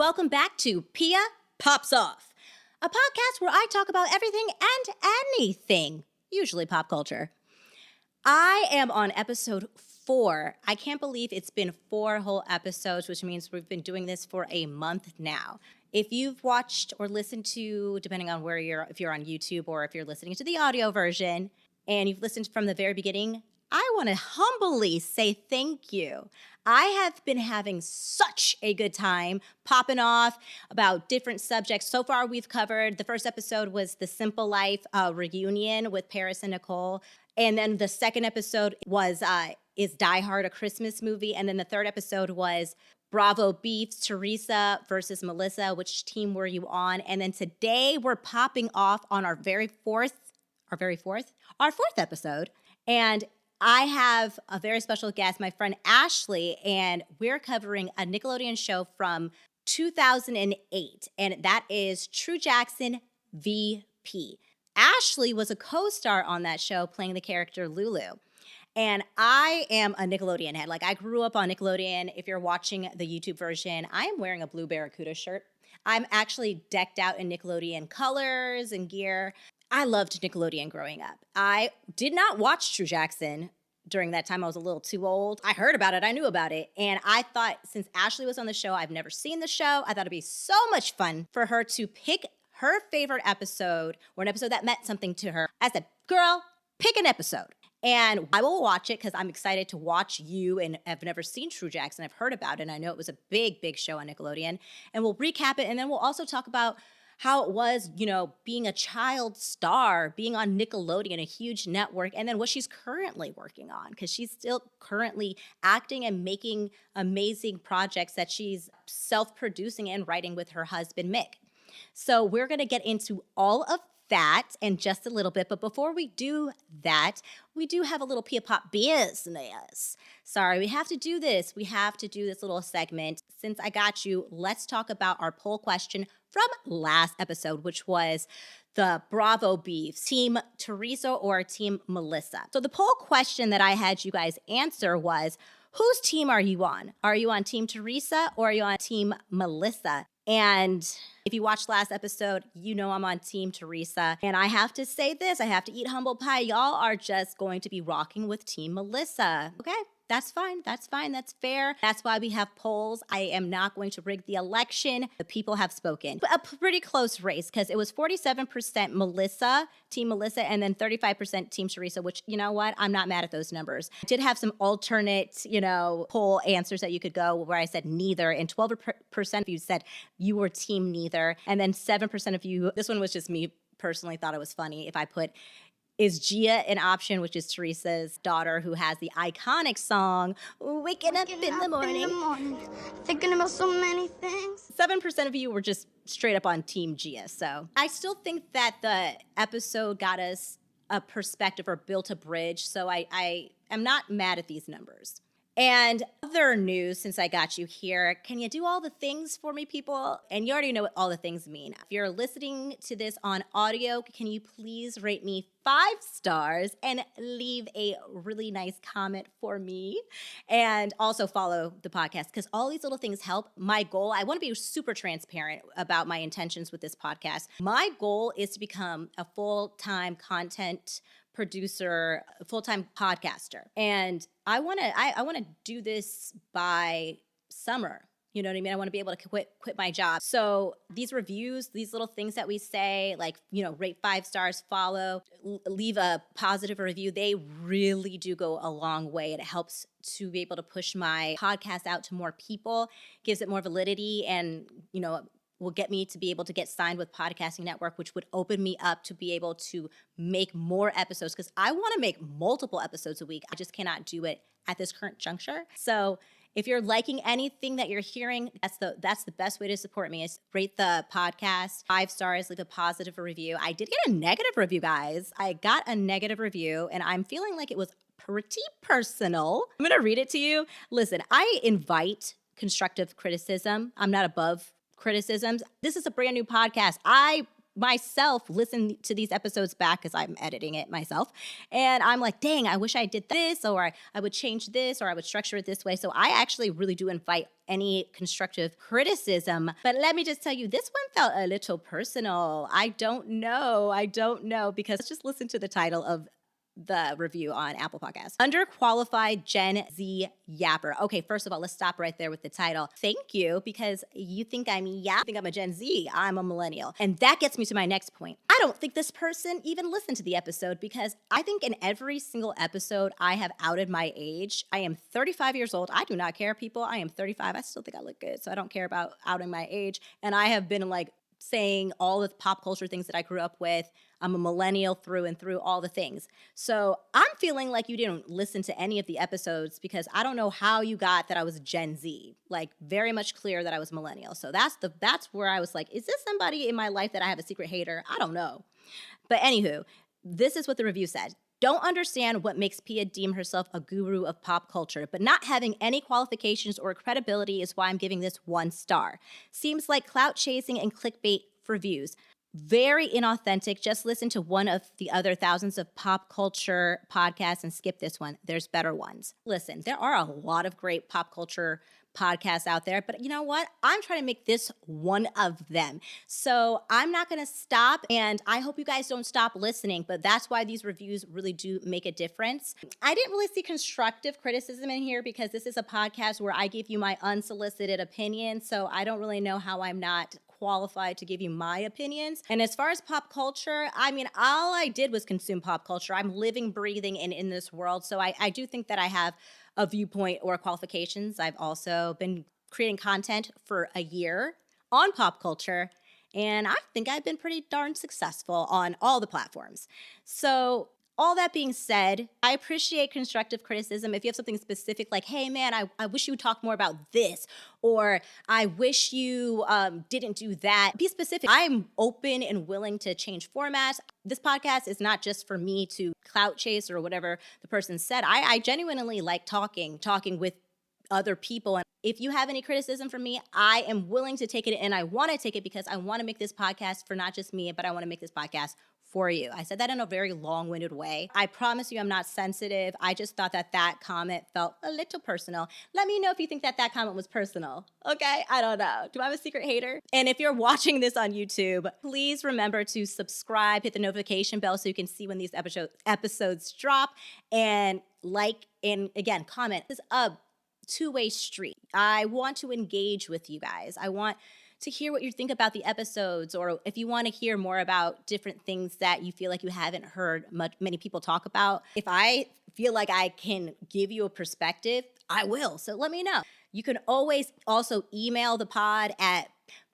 welcome back to Pia Pops Off, a podcast where I talk about everything and anything, usually pop culture. I am on episode 4. I can't believe it's been 4 whole episodes, which means we've been doing this for a month now. If you've watched or listened to, depending on if you're on YouTube or if you're listening to the audio version, and you've listened from the very beginning, I want to humbly say thank you. I have been having such a good time popping off about different subjects. So far, we've covered, the first episode was the Simple Life reunion with Paris and Nicole. And then the second episode was Is Die Hard a Christmas movie? And then the third episode was Bravo Beefs, Teresa versus Melissa. Which team were you on? And then today we're popping off on our fourth episode. And I have a very special guest, my friend Ashley, and we're covering a Nickelodeon show from 2008, and that is True Jackson VP. Ashley was a co-star on that show playing the character Lulu. And I am a Nickelodeon head. Like, I grew up on Nickelodeon. If you're watching the YouTube version, I am wearing a Blue Barracuda shirt. I'm actually decked out in Nickelodeon colors and gear. I loved Nickelodeon growing up. I did not watch True Jackson during that time. I was a little too old. I heard about it. I knew about it. And I thought, since Ashley was on the show, I've never seen the show. I thought it'd be so much fun for her to pick her favorite episode or an episode that meant something to her. I said, girl, pick an episode. And I will watch it because I'm excited to watch you, and I've never seen True Jackson. I've heard about it, and I know it was a big, big show on Nickelodeon. And we'll recap it, and then we'll also talk about how it was, being a child star, being on Nickelodeon, a huge network, and then what she's currently working on, because she's still currently acting and making amazing projects that she's self-producing and writing with her husband, Mick. So we're going to get into all of that in just a little bit. But before we do that, we do have a little Pia Pop business. Sorry, we have to do this. We have to do this little segment. Since I got you, let's talk about our poll question from last episode, which was the Bravo Beefs, Team Teresa or Team Melissa. So the poll question that I had you guys answer was, whose team are you on? Are you on Team Teresa or are you on Team Melissa? And if you watched last episode, you know I'm on Team Teresa. And I have to say this, I have to eat humble pie. Y'all are just going to be rocking with Team Melissa. Okay? That's fine. That's fine. That's fair. That's why we have polls. I am not going to rig the election. The people have spoken. A pretty close race because it was 47% Melissa, Team Melissa, and then 35% Team Teresa, which, you know what? I'm not mad at those numbers. I did have some alternate, poll answers that you could go where I said neither, and 12% of you said you were Team neither, and then 7% of you, this one was just me personally thought it was funny if I put, is Gia an option, which is Teresa's daughter, who has the iconic song, Waking Up in the Morning. Thinking about so many things. 7% of you were just straight up on Team Gia. So I still think that the episode got us a perspective or built a bridge. So I am not mad at these numbers. And other news, since I got you here, can you do all the things for me, people? And you already know what all the things mean. If you're listening to this on audio, can you please rate me 5 stars and leave a really nice comment for me? And also follow the podcast, because all these little things help. My goal, I want to be super transparent about my intentions with this podcast. My goal is to become a full-time content producer, full-time podcaster. And I want to do this by summer. You know what I mean? I want to be able to quit my job. So these reviews, these little things that we say, like, rate 5 stars, follow, leave a positive review, they really do go a long way. It helps to be able to push my podcast out to more people, gives it more validity, and, will get me to be able to get signed with Podcasting Network, which would open me up to be able to make more episodes, because I want to make multiple episodes a week. I just cannot do it at this current juncture. So if you're liking anything that you're hearing, that's the best way to support me, is rate the podcast 5 stars, leave a positive review. I did get a negative review, guys. I got a negative review, and I'm feeling like it was pretty personal. I'm going to read it to you. Listen, I invite constructive criticism. I'm not above criticisms. This is a brand new podcast. I myself listen to these episodes back because I'm editing it myself. And I'm like, dang, I wish I did this, or I would change this, or I would structure it this way. So I actually really do invite any constructive criticism. But let me just tell you, this one felt a little personal. I don't know, because let's just listen to the title of the review on Apple Podcasts. Underqualified Gen Z Yapper. Okay, first of all, let's stop right there with the title. Thank you, because you think I'm a Gen Z. I'm a millennial. And that gets me to my next point. I don't think this person even listened to the episode, because I think in every single episode I have outed my age. I am 35 years old. I do not care, people. I am 35. I still think I look good, so I don't care about outing my age. And I have been like saying all the pop culture things that I grew up with. I'm a millennial through and through, all the things. So I'm feeling like you didn't listen to any of the episodes, because I don't know how you got that I was Gen Z. Like, very much clear that I was millennial. So that's where I was like, is this somebody in my life that I have a secret hater? I don't know. But anywho, this is what the review said. Don't understand what makes Pia deem herself a guru of pop culture, but not having any qualifications or credibility is why I'm giving this 1 star. Seems like clout chasing and clickbait for views. Very inauthentic. Just listen to one of the other thousands of pop culture podcasts and skip this one. There's better ones. Listen, there are a lot of great pop culture podcasts out there, but you know what? I'm trying to make this one of them. So I'm not going to stop, and I hope you guys don't stop listening, but that's why these reviews really do make a difference. I didn't really see constructive criticism in here, because this is a podcast where I give you my unsolicited opinion, so I don't really know how I'm not qualified to give you my opinions. And as far as pop culture, I mean, all I did was consume pop culture. I'm living, breathing, and in this world. So I do think that I have a viewpoint or qualifications. I've also been creating content for a year on pop culture, and I think I've been pretty darn successful on all the platforms. So all that being said, I appreciate constructive criticism. If you have something specific like, hey man, I wish you would talk more about this, or I wish you didn't do that, be specific. I'm open and willing to change formats. This podcast is not just for me to clout chase or whatever the person said. I genuinely like talking with other people. And if you have any criticism from me, I am willing to take it, and I want to take it because I want to make this podcast for not just me, but I want to make this podcast for you. I said that in a very long-winded way. I promise you I'm not sensitive. I just thought that comment felt a little personal. Let me know if you think that comment was personal, okay? I don't know. Do I have a secret hater? And if you're watching this on YouTube, please remember to subscribe, hit the notification bell so you can see when these episodes drop, and like, and again, comment. This is a two-way street. I want to engage with you guys. I want to hear what you think about the episodes, or if you want to hear more about different things that you feel like you haven't heard many people talk about. If I feel like I can give you a perspective, I will. So let me know. You can always also email the pod at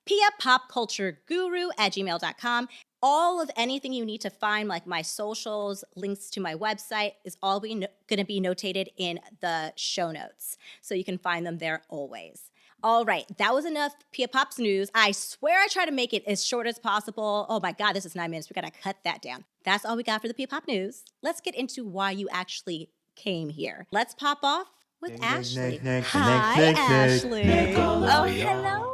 piapopcultureguru@gmail.com. All of anything you need to find, like my socials, links to my website, is all going to be notated in the show notes. So you can find them there always. All right, that was enough Pia Pops news. I swear I try to make it as short as possible. Oh my God, this is 9 minutes. We gotta cut that down. That's all we got for the Pia Pop news. Let's get into why you actually came here. Let's pop off with Ashley. Hi, Ashley. Oh, hello.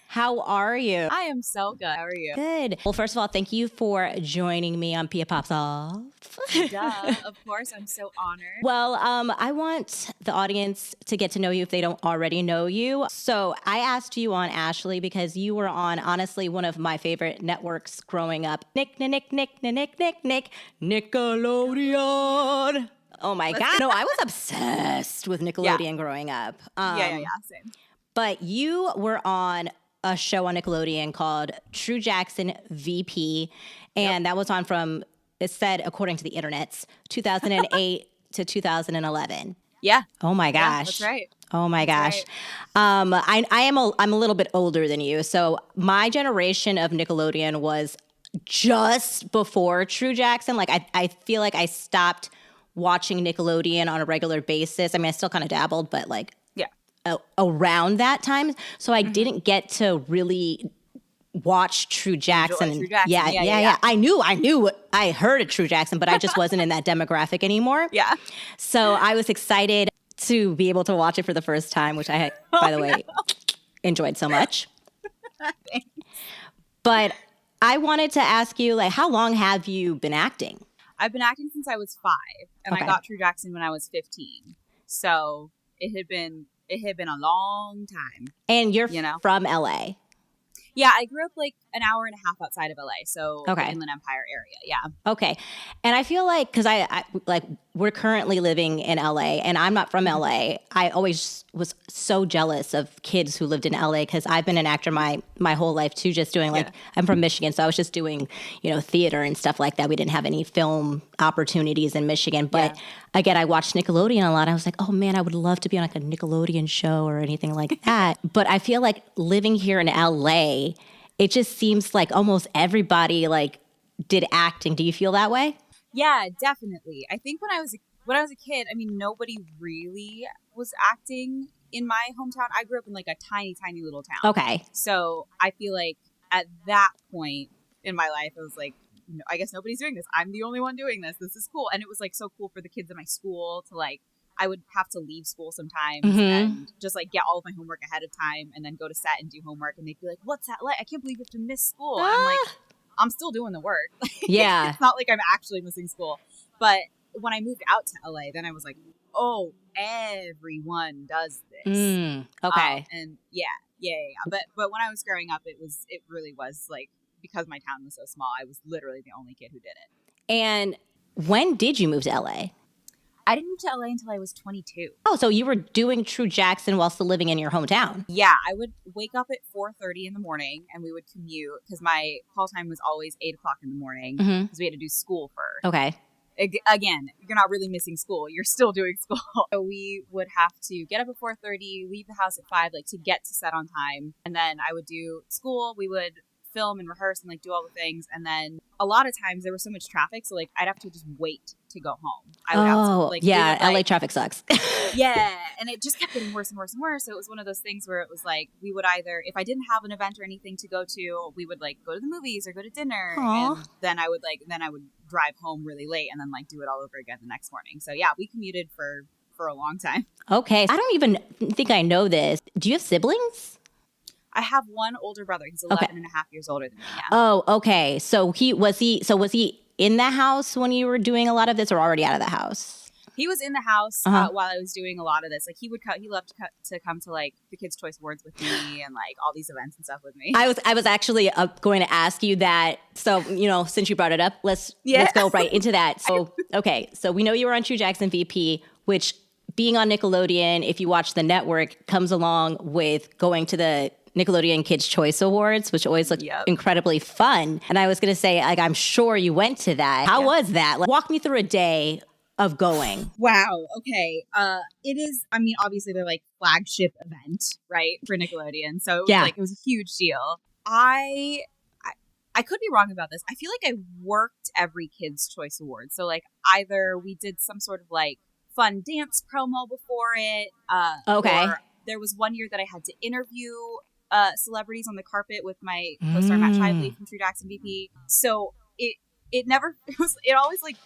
How are you? I am so good. How are you? Good. Well, first of all, thank you for joining me on Pia Pops Off. Duh, of course. I'm so honored. Well, I want the audience to get to know you if they don't already know you. So I asked you on, Ashley, because you were on, honestly, one of my favorite networks growing up. Nickelodeon. Oh my God. No, I was obsessed with Nickelodeon growing up. Yeah, same. But you were on a show on Nickelodeon called True Jackson VP. And that was on from, it said, according to the internets, 2008 to 2011. Yeah. Oh my gosh. Yeah, that's right. Oh my gosh. Right. I'm a little bit older than you. So my generation of Nickelodeon was just before True Jackson. Like I feel like I stopped watching Nickelodeon on a regular basis. I mean, I still kind of dabbled, but like around that time. So I didn't get to really watch True Jackson. True Jackson. Yeah. I knew I heard of True Jackson, but I just wasn't in that demographic anymore. Yeah. So I was excited to be able to watch it for the first time, which I had, by the way, enjoyed so much. Thanks. But I wanted to ask you, like, how long have you been acting? I've been acting since I was 5, and Okay. I got True Jackson when I was 15. So it had been a long time. And you're You know? from LA. Yeah, I grew up like an hour and a half outside of LA, so Okay. the Inland Empire area. Yeah. Okay. And I feel like, because I like, we're currently living in LA and I'm not from LA. I always was so jealous of kids who lived in LA because I've been an actor my whole life too, just doing like, I'm from Michigan. So I was just doing, theater and stuff like that. We didn't have any film opportunities in Michigan. But again, I watched Nickelodeon a lot. I was like, oh man, I would love to be on like a Nickelodeon show or anything like that. But I feel like living here in LA, it just seems like almost everybody like did acting. Do you feel that way? Yeah, definitely. I think when I was a kid, I mean, nobody really was acting in my hometown. I grew up in like a tiny, tiny little town. Okay. So I feel like at that point in my life, I was like, I guess nobody's doing this. I'm the only one doing this. This is cool. And it was like so cool for the kids in my school to like, I would have to leave school sometimes and just like get all of my homework ahead of time and then go to set and do homework. And they'd be like, what's that like? I can't believe you have to miss school. I'm like, I'm still doing the work. Yeah. It's not like I'm actually missing school. But when I moved out to LA, then I was like, oh, everyone does this. Okay. And yeah. But when I was growing up, it really was like, because my town was so small, I was literally the only kid who did it. And when did you move to LA? I didn't move to LA until I was 22. Oh, so you were doing True Jackson while still living in your hometown. Yeah, I would wake up at 4:30 in the morning and we would commute because my call time was always 8 o'clock in the morning because we had to do school first. Okay. Again, you're not really missing school. You're still doing school. So we would have to get up at 4:30, leave the house at 5, like to get to set on time. And then I would do school. We would film and rehearse and like do all the things. And then a lot of times there was so much traffic. So like I'd have to just wait to go home. I would have to, like, yeah. we would, LA traffic sucks. Yeah. And it just kept getting worse and worse and worse. So it was one of those things where it was like, we would either, if I didn't have an event or anything to go to, we would like go to the movies or go to dinner. Aww. And then I would drive home really late and then like do it all over again the next morning. So yeah, we commuted for a long time. Okay. I don't even think I know this. Do you have siblings? I have one older brother. He's 11 and a half years older than me. Yeah. Oh, okay. So was he in the house when you were doing a lot of this or already out of the house? He was in the house while I was doing a lot of this. Like he loved to come to like the Kids Choice Awards with me and like all these events and stuff with me. I was actually going to ask you that. So, since you brought it up, let's go right into that. So, okay. So we know you were on True Jackson VP, which being on Nickelodeon, if you watch the network, comes along with going to the Nickelodeon Kids Choice Awards, which always look incredibly fun. And I was going to say, like, I'm sure you went to that. How was that? Like, walk me through a day of going. Wow. Okay. It is, I mean, obviously they're like flagship event, right? For Nickelodeon. So it was a huge deal. I could be wrong about this. I feel like I worked every Kids Choice Award. So like either we did some sort of like fun dance promo before it. Okay. Or there was one year that I had to interview celebrities on the carpet with my co-star Matt Shively from True Jackson VP. So it always like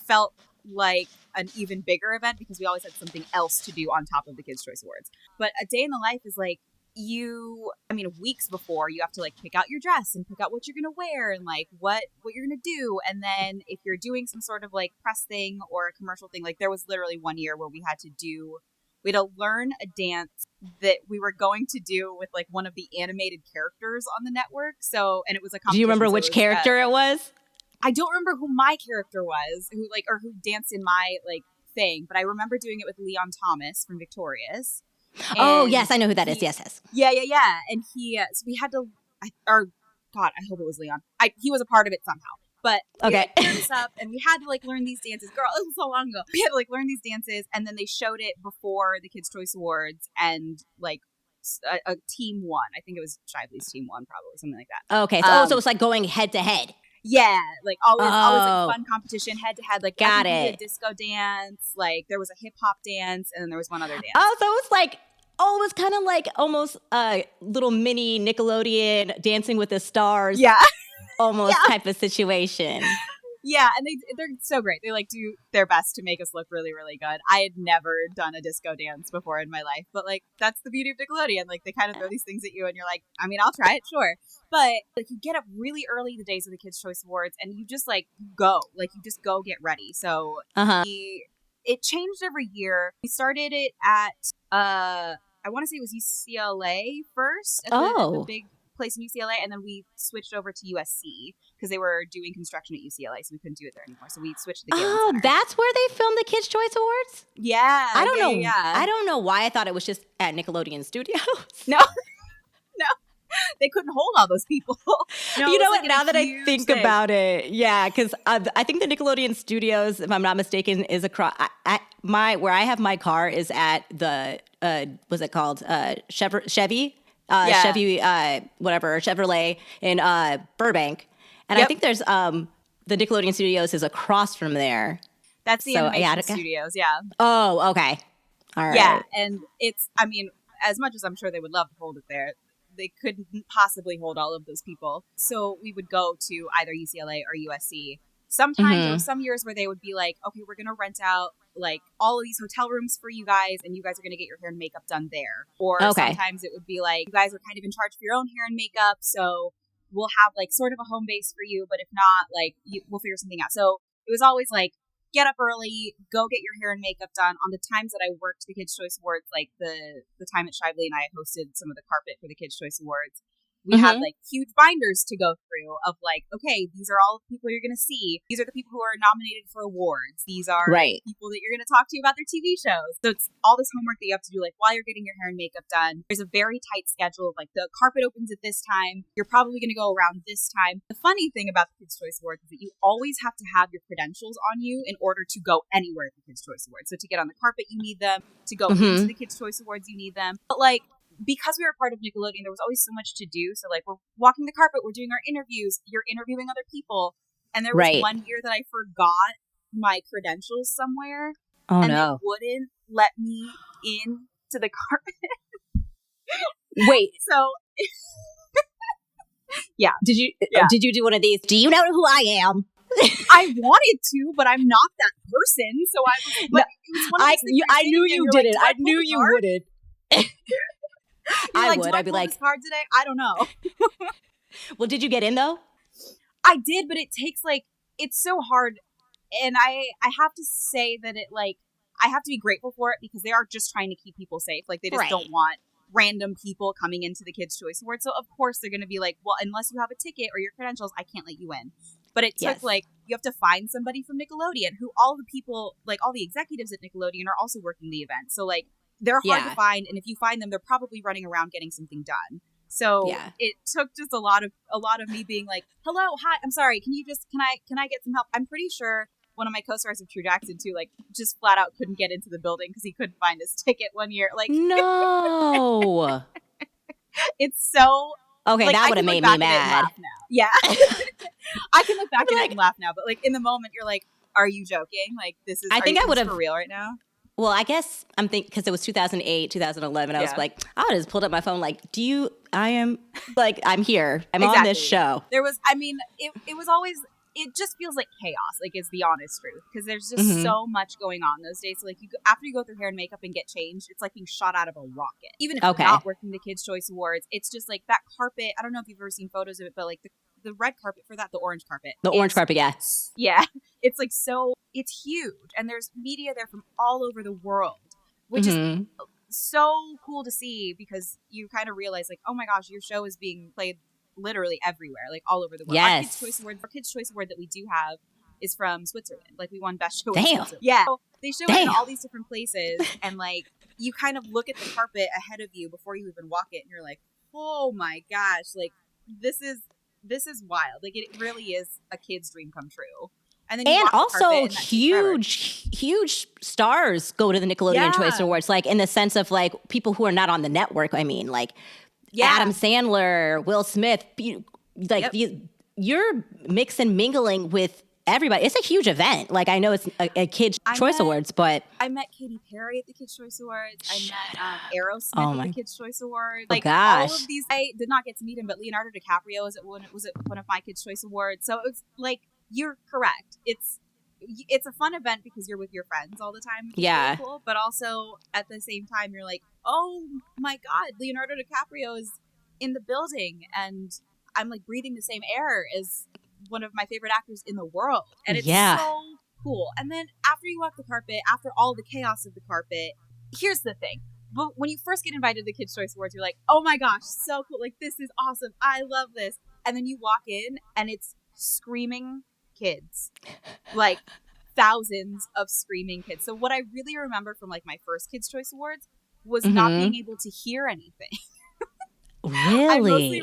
felt like an even bigger event because we always had something else to do on top of the Kids Choice Awards. But a day in the life is like weeks before you have to like pick out your dress and pick out what you're gonna wear and like what you're gonna do. And then if you're doing some sort of like press thing or a commercial thing, like there was literally one year where we had to learn a dance that we were going to do with like one of the animated characters on the network. So, and it was a competition. Do you remember which character it was? I don't remember who my character was, who danced in my like thing, but I remember doing it with Leon Thomas from Victorious. Oh, yes, I know who that is. Yes. Yeah. And so we had to, I hope it was Leon. He was a part of it somehow. But we put this up and we had to like learn these dances. Girl, it was so long ago. We had to like learn these dances and then they showed it before the Kids Choice Awards and like a team won. I think it was Shively's team won probably, something like that. Okay. So it's like going head to head. Yeah, like always like fun competition, head to head. Like got it. it. A disco dance, like there was a hip hop dance, and then there was one other dance. Oh, so it was like it was kind of like almost a little mini Nickelodeon Dancing with the Stars. Yeah, almost type of situation. Yeah, and they're so great. They like do their best to make us look really, really good. I had never done a disco dance before in my life, but like that's the beauty of Nickelodeon. Like they kind of throw these things at you, and you're like, I mean, I'll try it, sure. But like you get up really early the days of the Kids Choice Awards, and you just like go, like you just go get ready. So it changed every year. We started it at I want to say it was UCLA first, at the big place in UCLA, and then we switched over to USC because they were doing construction at UCLA, so we couldn't do it there anymore. So we switched to the Galen Center. That's where they filmed the Kids Choice Awards? Yeah. I don't know. Yeah. I don't know why I thought it was just at Nickelodeon Studios. No. They couldn't hold all those people. No, you know what? Like now that I think about it, yeah, because I think the Nickelodeon Studios, if I'm not mistaken, is across. Where I have my car is at the what's it called? Chevy. Chevy, Chevrolet in Burbank. And I think there's the Nickelodeon Studios is across from there. That's the animation studios, yeah. Oh, okay. All right. Yeah, and it's, I mean, as much as I'm sure they would love to hold it there, they couldn't possibly hold all of those people. So we would go to either UCLA or USC. Sometimes there were some years where they would be like, okay, we're going to rent out like all of these hotel rooms for you guys, and you guys are going to get your hair and makeup done there. Or sometimes it would be like, you guys are kind of in charge of your own hair and makeup, so we'll have like sort of a home base for you, but if not, like we'll figure something out. So it was always like, get up early, go get your hair and makeup done. On the times that I worked the Kids Choice Awards, like the time at Shively and I hosted some of the carpet for the Kids Choice Awards, we had like huge binders to go through of like, okay, these are all the people you're going to see. These are the people who are nominated for awards. These are people that you're going to talk to about their TV shows. So it's all this homework that you have to do like while you're getting your hair and makeup done. There's a very tight schedule of like the carpet opens at this time. You're probably going to go around this time. The funny thing about the Kids Choice Awards is that you always have to have your credentials on you in order to go anywhere at the Kids Choice Awards. So to get on the carpet, you need them. To go into the Kids Choice Awards, you need them. But like, because we were part of Nickelodeon, there was always so much to do. So like we're walking the carpet, we're doing our interviews, you're interviewing other people. And there was one year that I forgot my credentials somewhere. Oh, and no. they wouldn't let me in to the carpet. Wait. So yeah. Did you do one of these? Do you know who I am? I wanted to, but I'm not that person. So I was like, it was one of those things I knew you did it. I knew you wouldn't. I would. I'd be like, this card today? I don't know. Well, did you get in though? I did, but it takes like, it's so hard. And I have to say that it like, I have to be grateful for it because they are just trying to keep people safe. Like they just don't want random people coming into the Kids Choice Awards. So of course they're going to be like, well, unless you have a ticket or your credentials, I can't let you in. But it took like, you have to find somebody from Nickelodeon who all the people, like all the executives at Nickelodeon are also working the event. So like, they're hard to find, and if you find them, they're probably running around getting something done. So it took just a lot of me being like, "Hello, hi, I'm sorry. Can I get some help?" I'm pretty sure one of my co-stars of True Jackson too, like just flat out couldn't get into the building because he couldn't find his ticket one year. Like no, it's so okay. Like, that would have made me mad. Yeah, I can look back at it and laugh now, but like in the moment, you're like, "Are you joking? Like this is? I think I would have for real right now." Well, I guess I'm thinking because it was 2008, 2011. I was like, I would have just pulled up my phone. Like, I'm here. I'm on this show. There was, I mean, it was always, it just feels like chaos. Like, it's the honest truth because there's just so much going on those days. So, like, after you go through hair and makeup and get changed, it's like being shot out of a rocket. Even if you're not working the Kids Choice Awards, it's just like that carpet. I don't know if you've ever seen photos of it, but like the red carpet for that, the orange carpet. The orange carpet, yes. Yeah. It's like it's huge. And there's media there from all over the world, which is so cool to see because you kind of realize like, oh my gosh, your show is being played literally everywhere, like all over the world. Yes. Our Kids Choice Award that we do have is from Switzerland. Like we won Best Show in Switzerland. Yeah. So they show it in all these different places and like you kind of look at the carpet ahead of you before you even walk it and you're like, oh my gosh, like this is wild. Like it really is a kid's dream come true. And also huge stars go to the Nickelodeon Choice Awards, like in the sense of like people who are not on the network. I mean, like Adam Sandler, Will Smith, you're mix and mingling with everybody. It's a huge event. Like I know it's a Kids Choice Awards, but I met Katy Perry at the Kids Choice Awards. I met Aerosmith at the Kids Choice Awards. Like all of these, I did not get to meet him, but Leonardo DiCaprio was at one of my Kids Choice Awards. So it's like you're correct. It's a fun event because you're with your friends all the time, which is Yeah. really cool. But also at the same time, you're like, oh my God, Leonardo DiCaprio is in the building, and I'm like breathing the same air as one of my favorite actors in the world, and it's so cool. And then after you walk the carpet, after all the chaos of the carpet, here's the thing. But when you first get invited to the Kids Choice Awards, you're like, oh my gosh, so cool. Like, this is awesome. I love this. And then you walk in and it's screaming kids. Like, thousands of screaming kids. So what I really remember from like my first Kids Choice Awards was not being able to hear anything. Really? I mostly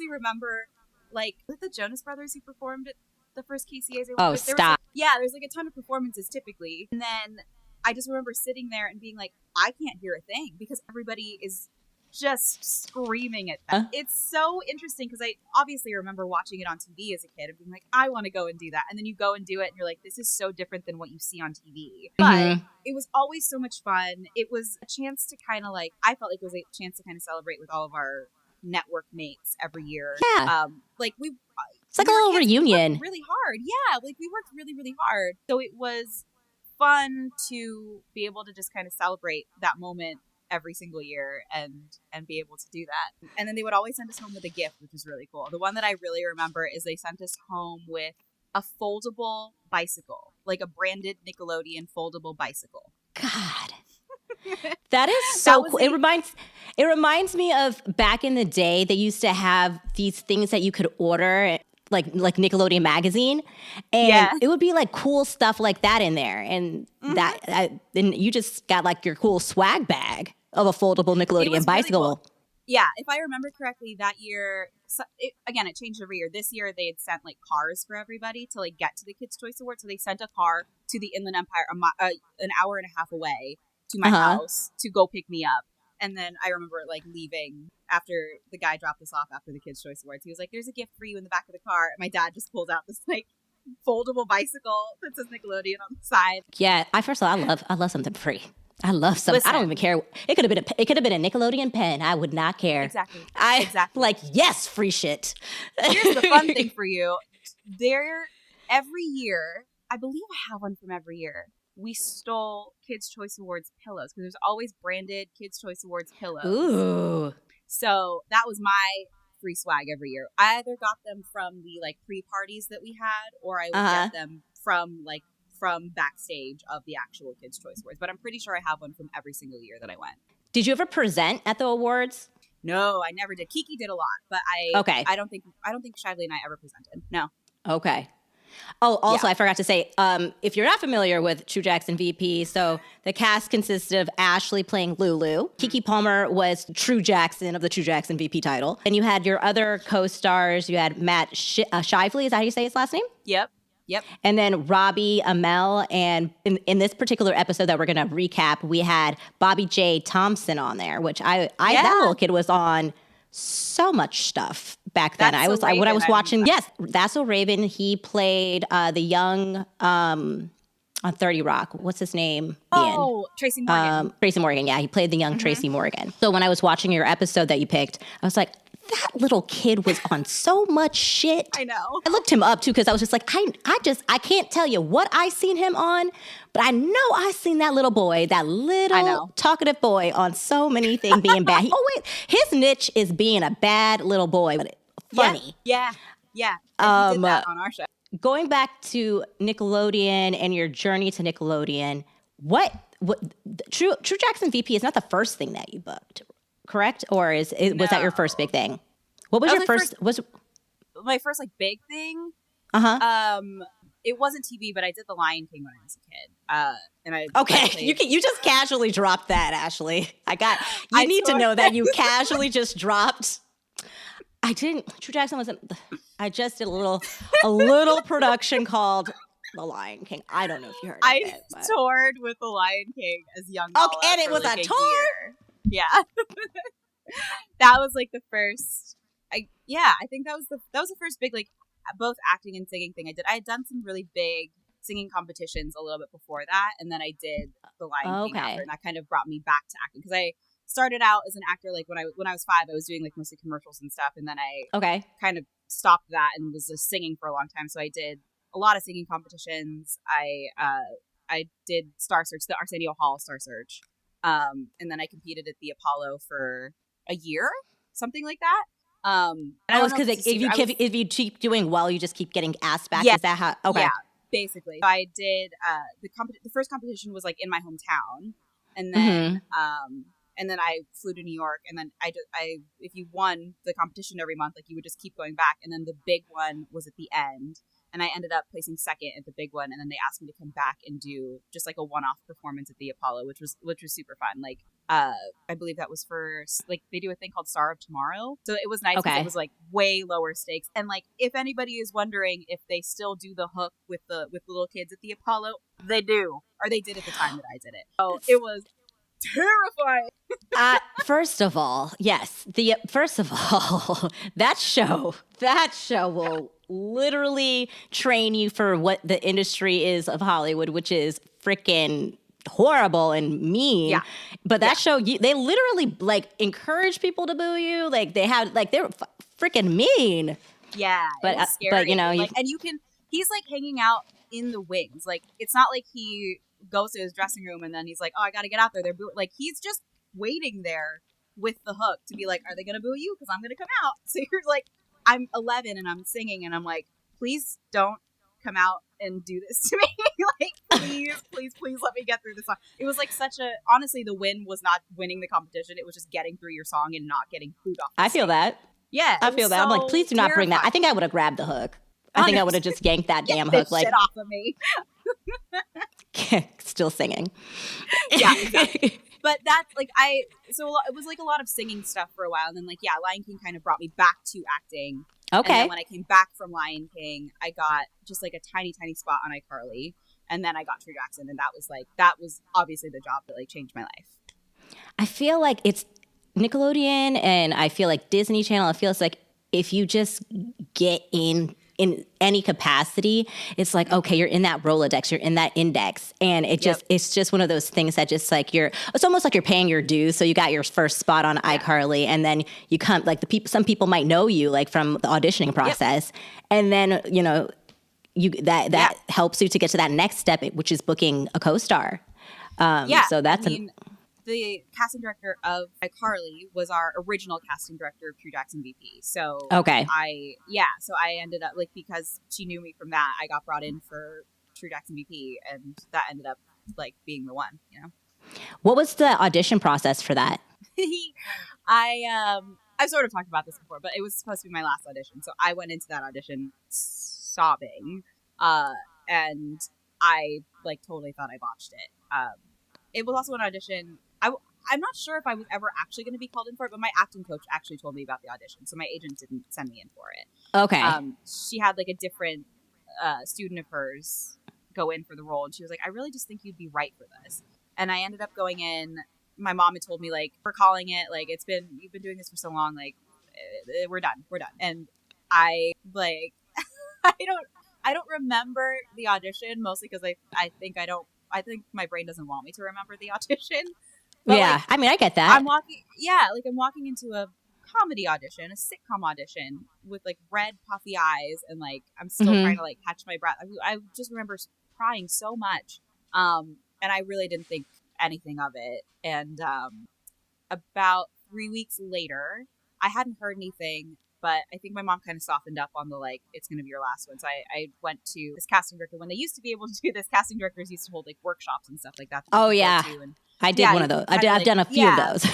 remember like the Jonas Brothers who performed at the first KCA's Awards. Oh, stop. There's like a ton of performances typically. And then I just remember sitting there and being like, I can't hear a thing because everybody is just screaming at them. It's so interesting because I obviously remember watching it on TV as a kid and being like, I want to go and do that. And then you go and do it and you're like, this is so different than what you see on TV. But it was always so much fun. It was a chance to kind of like, I felt like it was a chance to kind of celebrate with all of our network mates every year. Yeah. It's like a little reunion. Really hard. Yeah. Like we worked really, really hard. So it was fun to be able to just kind of celebrate that moment every single year and be able to do that. And then they would always send us home with a gift, which was really cool. The one that I really remember is they sent us home with a foldable bicycle, like a branded Nickelodeon foldable bicycle. God. That is so cool. It reminds me of back in the day, they used to have these things that you could order like Nickelodeon magazine, and it would be like cool stuff like that in there, and then you just got like your cool swag bag of a foldable Nickelodeon bicycle. Really cool. Yeah, if I remember correctly, that year, it changed every year. This year, they had sent like cars for everybody to like get to the Kids Choice Awards. So they sent a car to the Inland Empire an hour and a half away to my house to go pick me up. And then I remember like leaving after the guy dropped us off after the Kids Choice Awards. He was like, there's a gift for you in the back of the car. And my dad just pulled out this like foldable bicycle that says Nickelodeon on the side. Yeah, I love something free. I love something. Listen, I don't even care. It could have been a Nickelodeon pen. I would not care. Exactly. Like, yes, free shit. Here's the fun thing for you. Every year, I believe I have one from every year. We stole Kids Choice Awards pillows because there's always branded Kids Choice Awards pillows. Ooh. So that was my free swag every year. I either got them from the like pre-parties that we had, or I would get them from backstage of the actual Kids Choice Awards. But I'm pretty sure I have one from every single year that I went. Did you ever present at the awards? No, I never did. Kiki did a lot, but I don't think Shively and I ever presented. No. Okay. Oh, also, I forgot to say, if you're not familiar with True Jackson VP, so the cast consisted of Ashley playing Lulu. Keke Palmer was True Jackson of the True Jackson VP title. And you had your other co-stars. You had Matt Shively, is that how you say his last name? Yep. And then Robbie Amell. And in this particular episode that we're going to recap, we had Bobby J. Thompson on there, which that little kid was on so much stuff back then. I was watching. Yes, That's So Raven. He played the young on 30 Rock. What's his name? Oh, Tracy Morgan. Tracy Morgan. Yeah, he played the young Tracy Morgan. So when I was watching your episode that you picked, I was like, that little kid was on so much shit. I know. I looked him up too because I was just like, I can't tell you what I seen him on, but I know I seen that little boy, that little talkative boy on so many things being bad. His niche is being a bad little boy, but funny. Yeah. He did that on our show. Going back to Nickelodeon and your journey to Nickelodeon, what True Jackson VP is not the first thing that you booked, correct? Or was that your first big thing? What was your first? My first like big thing? It wasn't TV, but I did The Lion King when I was a kid. You just casually dropped that, Ashley. You need to know that you casually just dropped. I didn't. True Jackson wasn't. I just did a little production called The Lion King. I don't know if you heard of it. I toured with The Lion King as young Nala. Okay, and it was like a tour? Year. Yeah. That was like the first. I think that was the first big like both acting and singing thing I did. I had done some really big singing competitions a little bit before that, and then I did The Lion King after, and that kind of brought me back to acting because I started out as an actor like when I was 5, I was doing like mostly commercials and stuff, and then I kind of stopped that and was just singing for a long time. So I did a lot of singing competitions. I did Star Search, the Arsenio Hall Star Search, and then I competed at the Apollo for a year, something like that. And I Oh, don't it's know because it's a secret. if you keep doing well, you just keep getting asked back. Yeah, Is that how? Okay. yeah, basically. So I did the first competition was like in my hometown, and then I flew to New York, and then I if you won the competition every month, like you would just keep going back, and then the big one was at the end. And I ended up placing second at the big one, and then they asked me to come back and do just like a one-off performance at the Apollo, which was super fun. Like, I believe that was for like they do a thing called Star of Tomorrow, so it was nice because it was like way lower stakes. And like, if anybody is wondering if they still do the hook with little kids at the Apollo, they do, or they did at the time that I did it. So it was terrifying. First of all, yes. That show will literally train you for what the industry is of Hollywood, which is freaking horrible and mean. Yeah. But that show, they literally like encourage people to boo you. Like they were freaking mean. Yeah, but it was scary. But you know, like, and he's like hanging out in the wings. Like, it's not like he goes to his dressing room and then he's like, oh, I got to get out there. They're like, he's just waiting there with the hook to be like, are they going to boo you? Because I'm going to come out. So you're like, I'm 11 and I'm singing and I'm like, please don't come out and do this to me. Like, please let me get through the song. It was like honestly, the win was not winning the competition. It was just getting through your song and not getting booed off. I feel that. Yeah. I feel that. So I'm like, please do not bring that. I think I would have grabbed the hook. I think I would have just yanked that damn hook. Like, shit off of me. Still singing. Yeah, exactly. But that's like, it was like a lot of singing stuff for a while. And then like, yeah, Lion King kind of brought me back to acting. Okay. And then when I came back from Lion King, I got just like a tiny spot on iCarly. And then I got True Jackson. And that was obviously the job that like changed my life. I feel like it's Nickelodeon and I feel like Disney Channel. It feels like if you just get in any capacity, it's like, okay, you're in that Rolodex, you're in that index. And it's just one of those things that just like it's almost like you're paying your dues. So you got your first spot on iCarly and then you come like some people might know you like from the auditioning process. And then, you know, that helps you to get to that next step, which is booking a co-star. So that's the casting director of iCarly was our original casting director of True Jackson VP. So I ended up like, because she knew me from that, I got brought in for True Jackson VP, and that ended up like being the one, you know. What was the audition process for that? I've sort of talked about this before, but it was supposed to be my last audition. So I went into that audition sobbing, and I like totally thought I botched it. It was also an audition. I'm not sure if I was ever actually going to be called in for it, but my acting coach actually told me about the audition, so my agent didn't send me in for it. Okay. She had like a different student of hers go in for the role, and she was like, I really just think you'd be right for this. And I ended up going in. My mom had told me, like, we're calling it, like, you've been doing this for so long, like, we're done. And I like I don't remember the audition, mostly because I think my brain doesn't want me to remember the audition. But yeah, like, I mean, I get that. I'm walking into a comedy audition, a sitcom audition with like red puffy eyes, and like I'm still trying to like catch my breath. I just remember crying so much, and I really didn't think anything of it. And about 3 weeks later, I hadn't heard anything, but I think my mom kind of softened up on the like, it's going to be your last one. So I went to this casting director. When they used to be able to do this, casting directors used to hold like workshops and stuff like that. Oh yeah, I did one of those. I've done a few of those.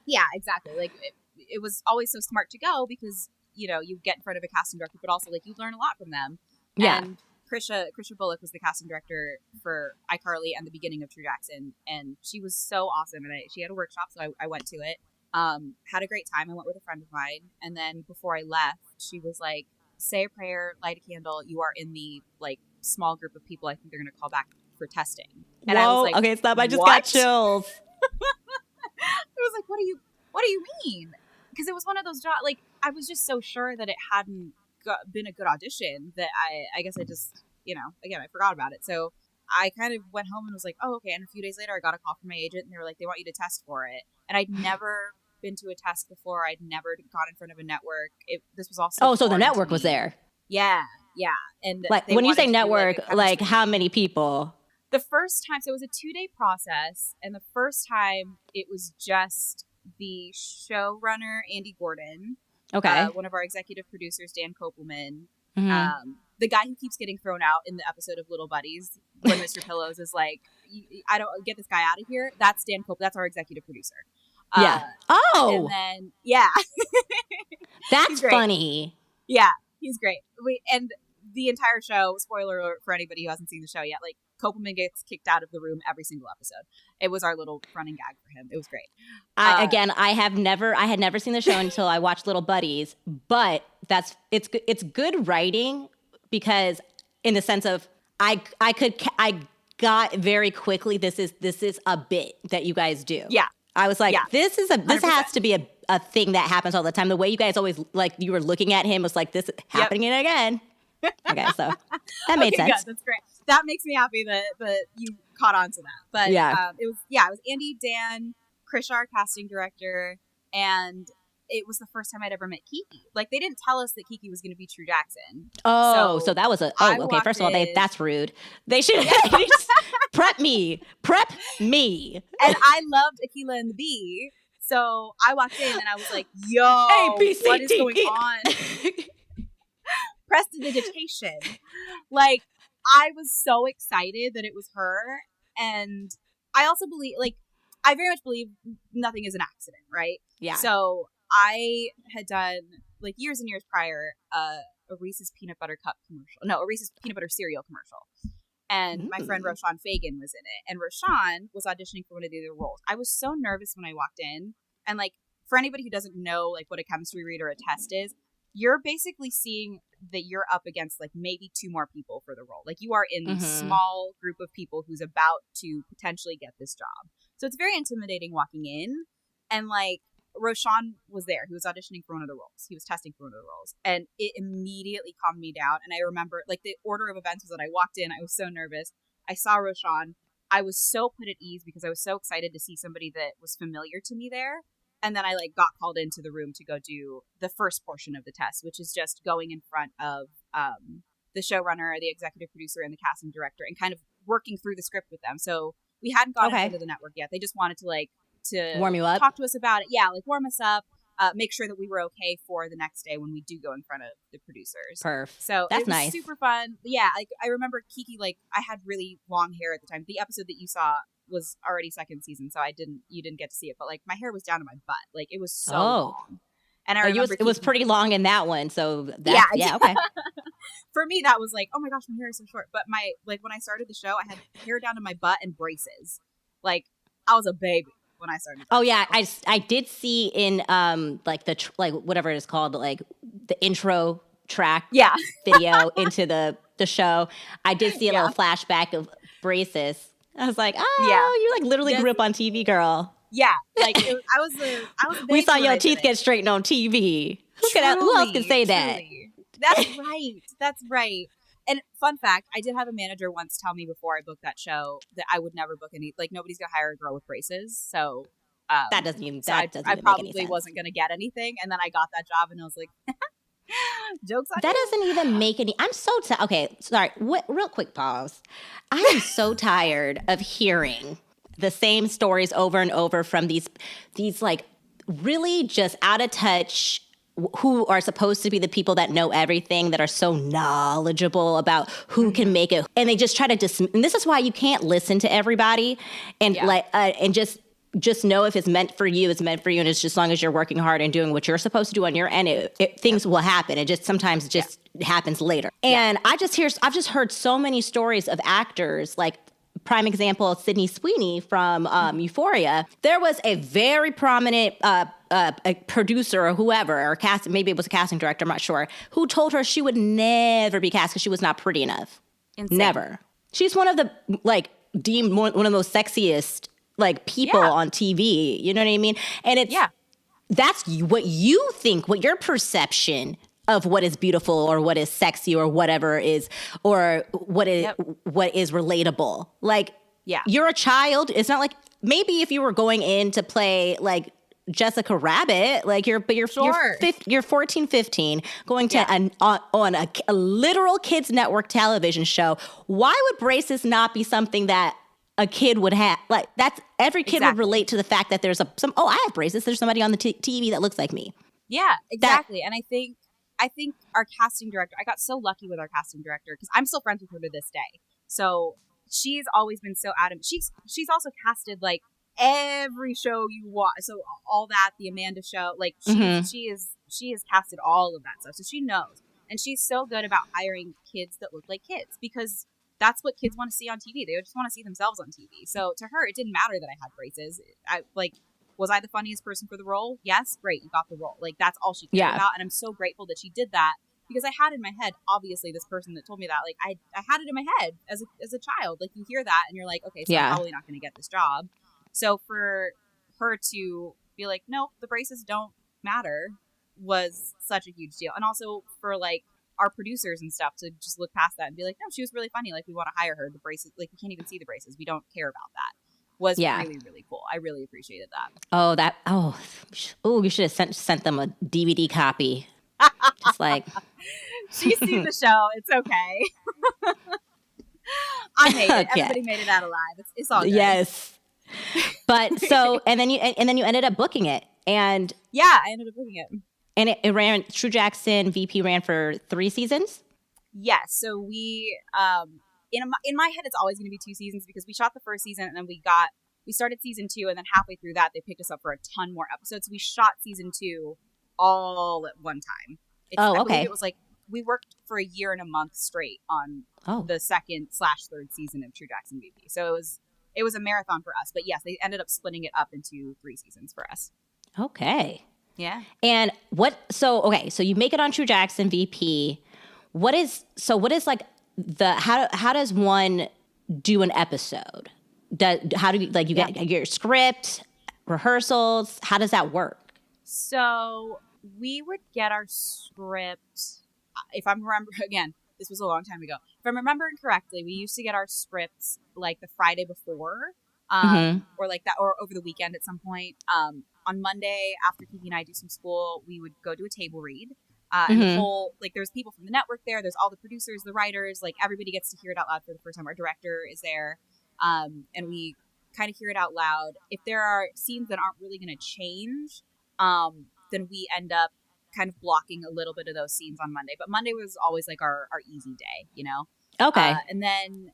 Yeah, exactly. Like it was always so smart to go because, you know, you get in front of a casting director, but also like you learn a lot from them. Yeah. And Krisha Bullock was the casting director for iCarly and the beginning of True Jackson, and she was so awesome. And she had a workshop, so I went to it. Had a great time. I went with a friend of mine, and then before I left, she was like, "Say a prayer, light a candle. You are in the like small group of people I think they're going to call back for testing." And I was like, okay, stop! I just got chills. I was like, "What do you mean?" Because it was one of those jobs. Like, I was just so sure that it hadn't been a good audition that I guess I just, you know, again, I forgot about it. So I kind of went home and was like, oh, okay. And a few days later, I got a call from my agent, and they were like, they want you to test for it. And I'd never been to a test before. I'd never gone in front of a network. This was also Oh, so the foreign to network was me. there. Yeah. And Like they when you wanted say to do, network, a like chemistry. how many people? The first time, so it was a 2-day process, and the first time it was just the showrunner, Andy Gordon, Okay. one of our executive producers, Dan Kopelman, Mm-hmm. the guy who keeps getting thrown out in the episode of Little Buddies when Mr. Pillows is like, I don't get this guy out of here. That's Dan Kopelman. That's our executive producer. Yeah. And then, yeah. That's funny. Yeah, he's great. And the entire show, spoiler alert for anybody who hasn't seen the show yet, like Kopelman gets kicked out of the room every single episode. It was our little running gag for him. It was great. I had never seen the show until I watched Little Buddies, but it's good writing because in the sense of I got very quickly this is a bit that you guys do. Yeah. I was like, this 100%. has to be a thing that happens all the time. The way you guys always, like, you were looking at him was like, this is happening again. Okay, so that made sense. Good. That's great. That makes me happy that you caught on to that. But it was Andy, Dan, Krish, our casting director, and it was the first time I'd ever met Kiki. Like, they didn't tell us that Kiki was going to be True Jackson. Oh, so that was okay. First of all, that's rude. They should prep me. And I loved Aquila and the Bee. So I walked in and I was like, yo, A-B-C-D-E. what is going on? Prestidigitation. Like, I was so excited that it was her. And I also believe, like, I very much believe nothing is an accident, right? Yeah. So I had done, like, years and years prior, a Reese's peanut butter cup commercial. No, a Reese's peanut butter cereal commercial. And my friend Roshan Fagan was in it. And Roshan was auditioning for one of the other roles. I was so nervous when I walked in. And, like, for anybody who doesn't know, like, what a chemistry read or a test is, you're basically seeing that you're up against, like, maybe 2 more people for the role. Like, you are in a small group of people who's about to potentially get this job. So it's very intimidating walking in. And, like, Roshan was there. He was auditioning for one of the roles. He was testing for one of the roles. And it immediately calmed me down. And I remember, like, the order of events was that I walked in. I was so nervous. I saw Roshan. I was so put at ease because I was so excited to see somebody that was familiar to me there. And then I, like, got called into the room to go do the first portion of the test, which is just going in front of the showrunner, the executive producer, and the casting director and kind of working through the script with them. So we hadn't gone in front of the network yet. They just wanted to, like, to warm you up, talk to us about it. Yeah, like, warm us up, make sure that we were okay for the next day when we do go in front of the producers. Perf. So that's it was nice. Super fun. Yeah, like, I remember Kiki, like, I had really long hair at the time. The episode that you saw was already second season, so you didn't get to see it, but, like, my hair was down to my butt. Like, it was so long. And I remember it was pretty long in that one, so yeah, okay. For me, that was like, oh my gosh, my hair is so short. But when I started the show, I had hair down to my butt and braces. Like, I was a baby when I started. Oh yeah, I did see in like like whatever it is called, like the intro track video into the show. I did see a little flashback of braces. I was like, oh, you, like, literally grew up on TV, girl. Yeah, like, I was a we saw your teeth get straightened on TV. Who else can say that? That's right. And fun fact, I did have a manager once tell me before I booked that show that I would never book nobody's gonna hire a girl with braces. So that doesn't even. I probably wasn't gonna get anything, and then I got that job, and I was like, jokes on that you. Doesn't even make any. I'm so okay. Sorry. Real quick pause. I am so tired of hearing the same stories over and over from these like really just out of touch, who are supposed to be the people that know everything, that are so knowledgeable about who can make it, and they just try to and this is why you can't listen to everybody, and and just know if it's meant for you, it's meant for you, and it's just as long as you're working hard and doing what you're supposed to do on your end, things will happen. It just sometimes happens later. And I've just heard so many stories of actors, like prime example, Sydney Sweeney from Euphoria. There was a very prominent a producer or whoever, or maybe it was a casting director, I'm not sure, who told her she would never be cast because she was not pretty enough. Insane. Never. She's one of the, like, deemed one of the most sexiest, like, people on TV. You know what I mean? And it's that's what you think, what your perception of what is beautiful or what is sexy or whatever is, or what is relatable. Like, you're a child. It's not like, maybe if you were going in to play, like, Jessica Rabbit. Like you're 14, 15, going to on a literal kids network television show. Why would braces not be something that a kid would have? Like that's every kid would relate to the fact that there's I have braces. There's somebody on the TV that looks like me. Yeah, exactly. And I think our casting director, I got so lucky with our casting director because I'm still friends with her to this day. So she's always been so adamant. She's also casted like every show you watch. So all that, the Amanda show, like she has casted all of that stuff. So she knows. And she's so good about hiring kids that look like kids because that's what kids want to see on TV. They just want to see themselves on TV. So to her, it didn't matter that I had braces. Was I the funniest person for the role? Yes. Great. You got the role. Like that's all she cared about. And I'm so grateful that she did that because I had in my head, obviously this person that told me that, like I had it in my head as a child. Like you hear that and you're like, okay, so I'm probably not going to get this job. So for her to be like, no, the braces don't matter was such a huge deal. And also for like our producers and stuff to just look past that and be like, no, she was really funny. Like we want to hire her. The braces, like we can't even see the braces. We don't care about that. Was really, really cool. I really appreciated that. You should have sent them a DVD copy. Just like she's seen the show. It's okay. I made it. Everybody made it out alive. It's all good. Yes. But so and then you ended up booking it. And I ended up booking it. And it ran, True Jackson VP ran for 3 seasons? Yes. So we in my head, it's always going to be 2 seasons because we shot the first season and then we started season 2 and then halfway through that, they picked us up for a ton more episodes. So we shot season 2 all at one time. I believe it was like, we worked for a year and a month straight on the 2nd/3rd season of True Jackson VP. So it was a marathon for us. But yes, they ended up splitting it up into 3 seasons for us. Okay. Yeah. And so you make it on True Jackson VP. What is like how does one do an episode? How do you get your script, rehearsals? How does that work? So we would get our script. If I'm remembering, again, this was a long time ago. If I'm remembering correctly, we used to get our scripts like the Friday before, or like that, or over the weekend at some point. On Monday, after Kiki and I do some school, we would go do a table read. And the whole, like, there's people from the network there. There's all the producers, the writers, like everybody gets to hear it out loud for the first time. Our director is there. And we kind of hear it out loud. If there are scenes that aren't really going to change, then we end up kind of blocking a little bit of those scenes on Monday. But Monday was always like our easy day, you know? Okay. And then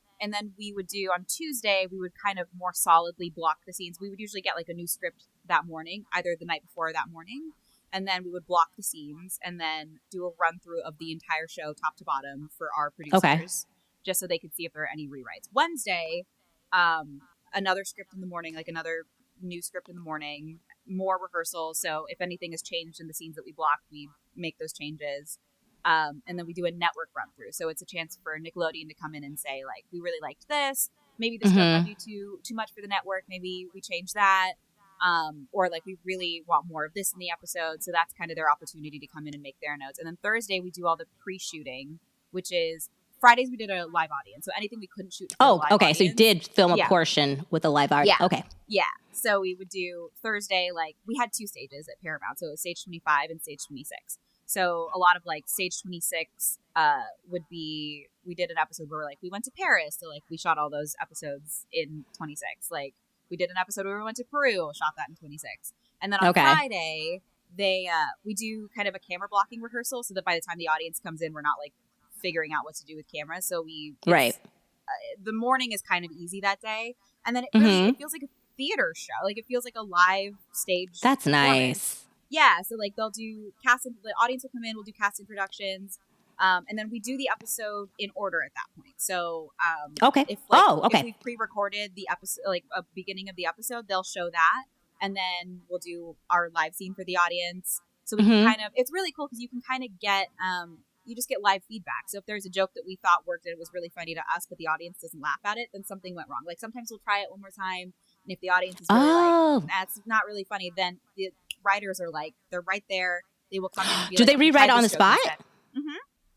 we would do on Tuesday, we would kind of more solidly block the scenes. We would usually get like a new script that morning, either the night before or that morning. And then we would block the scenes and then do a run through of the entire show, top to bottom, for our producers, just so they could see if there are any rewrites. Wednesday, another script in the morning, like another new script in the morning, more rehearsal. So if anything has changed in the scenes that we blocked, we make those changes. And then we do a network run through. So it's a chance for Nickelodeon to come in and say, like, we really liked this. Maybe this doesn't do too much for the network. Maybe we change that. Or like, we really want more of this in the episode. So that's kind of their opportunity to come in and make their notes. And then Thursday, we do all the pre-shooting, which is Fridays, we did a live audience. So anything we couldn't shoot. Okay. So you did film a portion with a live audience. Yeah. Okay. Yeah. So we would do Thursday, like we had 2 stages at Paramount. So it was stage 25 and stage 26. So a lot of like stage 26 would be, we did an episode where like we went to Paris. So like we shot all those episodes in 26. Like we did an episode where we went to Peru, shot that in 26. And then on Friday, we do kind of a camera blocking rehearsal so that by the time the audience comes in, we're not like figuring out what to do with cameras. So the morning is kind of easy that day. And then it really, it feels like a theater show. Like it feels like a live stage. That's nice. Yeah, so like they'll do casting, the audience will come in, we'll do cast introductions, and then we do the episode in order at that point. So if we pre-recorded the episode, like a beginning of the episode, they'll show that, and then we'll do our live scene for the audience. So we can kind of, it's really cool because you can kind of get, you just get live feedback. So if there's a joke that we thought worked and it was really funny to us, but the audience doesn't laugh at it, then something went wrong. Like sometimes we'll try it one more time, and if the audience is really like, that's not really funny, then the writers are like, they're right there. They will come in and be do they rewrite on the spot?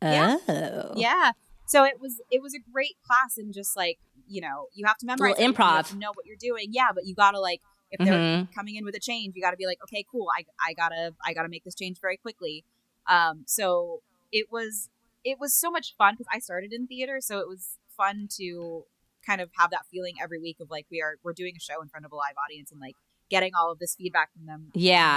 Yeah. Oh. Yeah. So it was a great class, and just like, you know, you have to memorize improv. You have to know what you're doing. Yeah, but you gotta like, if they're coming in with a change, you got to be like, okay, cool. I gotta make this change very quickly. So it was so much fun because I started in theater, so it was fun to kind of have that feeling every week of like we're doing a show in front of a live audience and like getting all of this feedback from them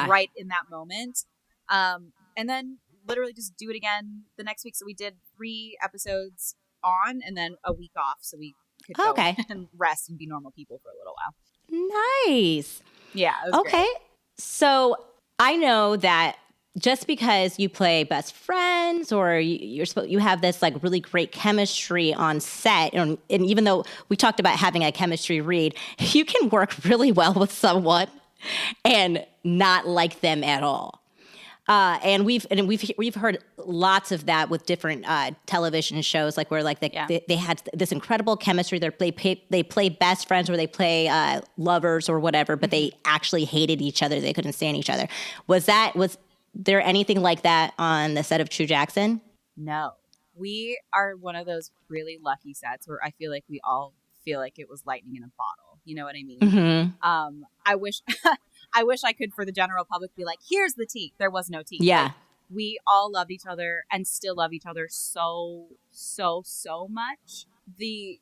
right in that moment. And then literally just do it again the next week. So we did 3 episodes on and then a week off so we could go and rest and be normal people for a little while. Nice. Yeah. It was great. So I know that just because you play best friends or you have this like really great chemistry on set, and even though we talked about having a chemistry read, you can work really well with someone and not like them at all. And we've heard lots of that with different television shows, like where like they had this incredible chemistry. They play best friends or they play lovers or whatever, but they actually hated each other. They couldn't stand each other. Was there anything like that on the set of True Jackson? No, we are one of those really lucky sets where I feel like we all feel like it was lightning in a bottle. You know what I mean? Mm-hmm. I wish I could for the general public be like, here's the tea. There was no tea. Yeah. Like, we all loved each other and still love each other so much. The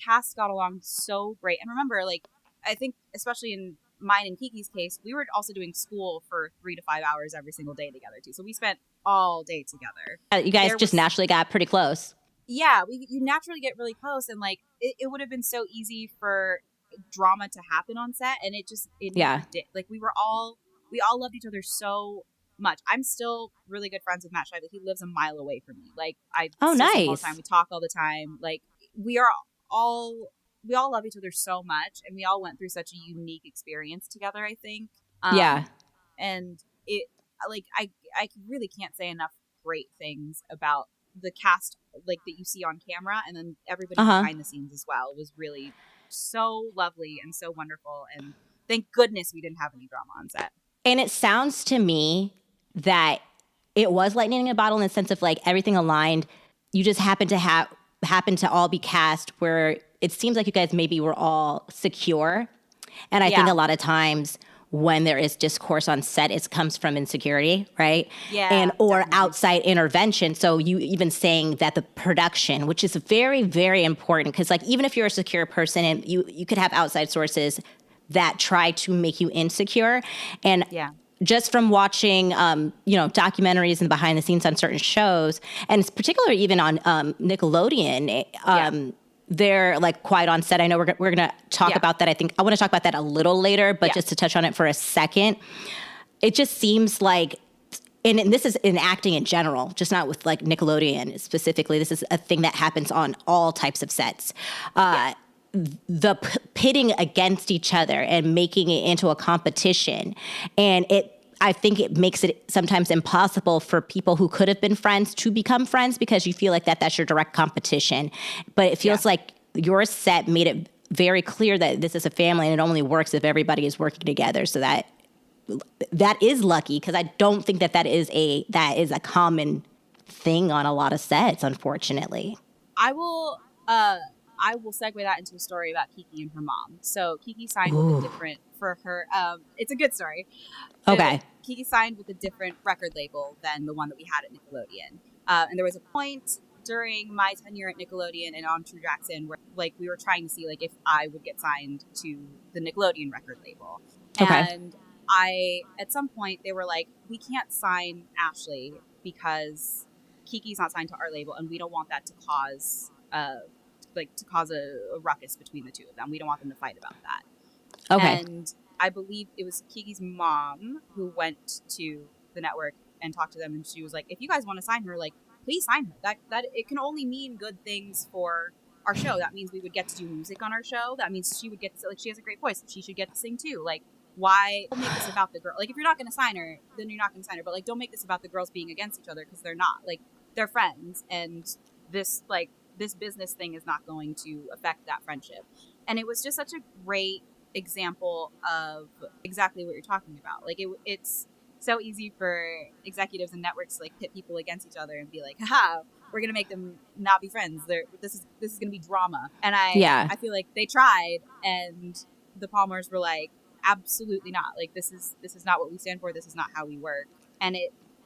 cast got along so great. And remember, like, I think especially in mine and Kiki's case, we were also doing school for 3 to 5 hours every single day together too. So we spent all day together. You guys naturally got pretty close. Yeah, you naturally get really close, and like it would have been so easy for drama to happen on set, and it never did. Like we all loved each other so much. I'm still really good friends with Matt Shively. He lives a mile away from me. Like I see him all the time. We talk all the time. Like we all love each other so much, and we all went through such a unique experience together, I think. And it like I really can't say enough great things about the cast, like that you see on camera, and then everybody behind the scenes as well. It was really so lovely and so wonderful, and thank goodness we didn't have any drama on set. And it sounds to me that it was lightning in a bottle in the sense of like everything aligned. You just happened to all be cast where it seems like you guys maybe were all secure. And I think a lot of times when there is discourse on set, it comes from insecurity, right? Yeah. Or outside intervention. So you even saying that the production, which is very, very important, because like even if you're a secure person and you could have outside sources that try to make you insecure. And just from watching, documentaries and behind the scenes on certain shows, and it's particularly even on Nickelodeon, they're like quiet on set. I know we're going to talk about that. I want to talk about that a little later, but just to touch on it for a second, it just seems like, and this is in acting in general, just not with like Nickelodeon specifically. This is a thing that happens on all types of sets. The pitting against each other and making it into a competition. And I think it makes it sometimes impossible for people who could have been friends to become friends because you feel like that's your direct competition. But it feels like your set made it very clear that this is a family and it only works if everybody is working together. So that is lucky, because I don't think that is a common thing on a lot of sets, unfortunately. I will segue that into a story about Kiki and her mom. So Kiki signed with a different, for her, it's a good story. Okay. Kiki signed with a different record label than the one that we had at Nickelodeon. And there was a point during my tenure at Nickelodeon and on True Jackson where like we were trying to see like if I would get signed to the Nickelodeon record label. Okay. And at some point they were like, we can't sign Ashley because Kiki's not signed to our label and we don't want that to cause a ruckus between the two of them. We don't want them to fight about that. Okay. And I believe it was Kiki's mom who went to the network and talked to them, and she was like, if you guys want to sign her, like, please sign her. That it can only mean good things for our show. That means we would get to do music on our show. That means she would get to, like, she has a great voice. She should get to sing too. Like, why make this about the girl? Like, if you're not going to sign her, then you're not going to sign her. But like, don't make this about the girls being against each other, because they're not. Like, they're friends, and this business thing is not going to affect that friendship. And it was just such a great example of exactly what you're talking about. Like it's so easy for executives and networks to like pit people against each other and be like, haha, we're gonna make them not be friends. This is gonna be drama. And I feel like they tried, and the Palmers were like, absolutely not. Like, this is not what we stand for. This is not how we work. And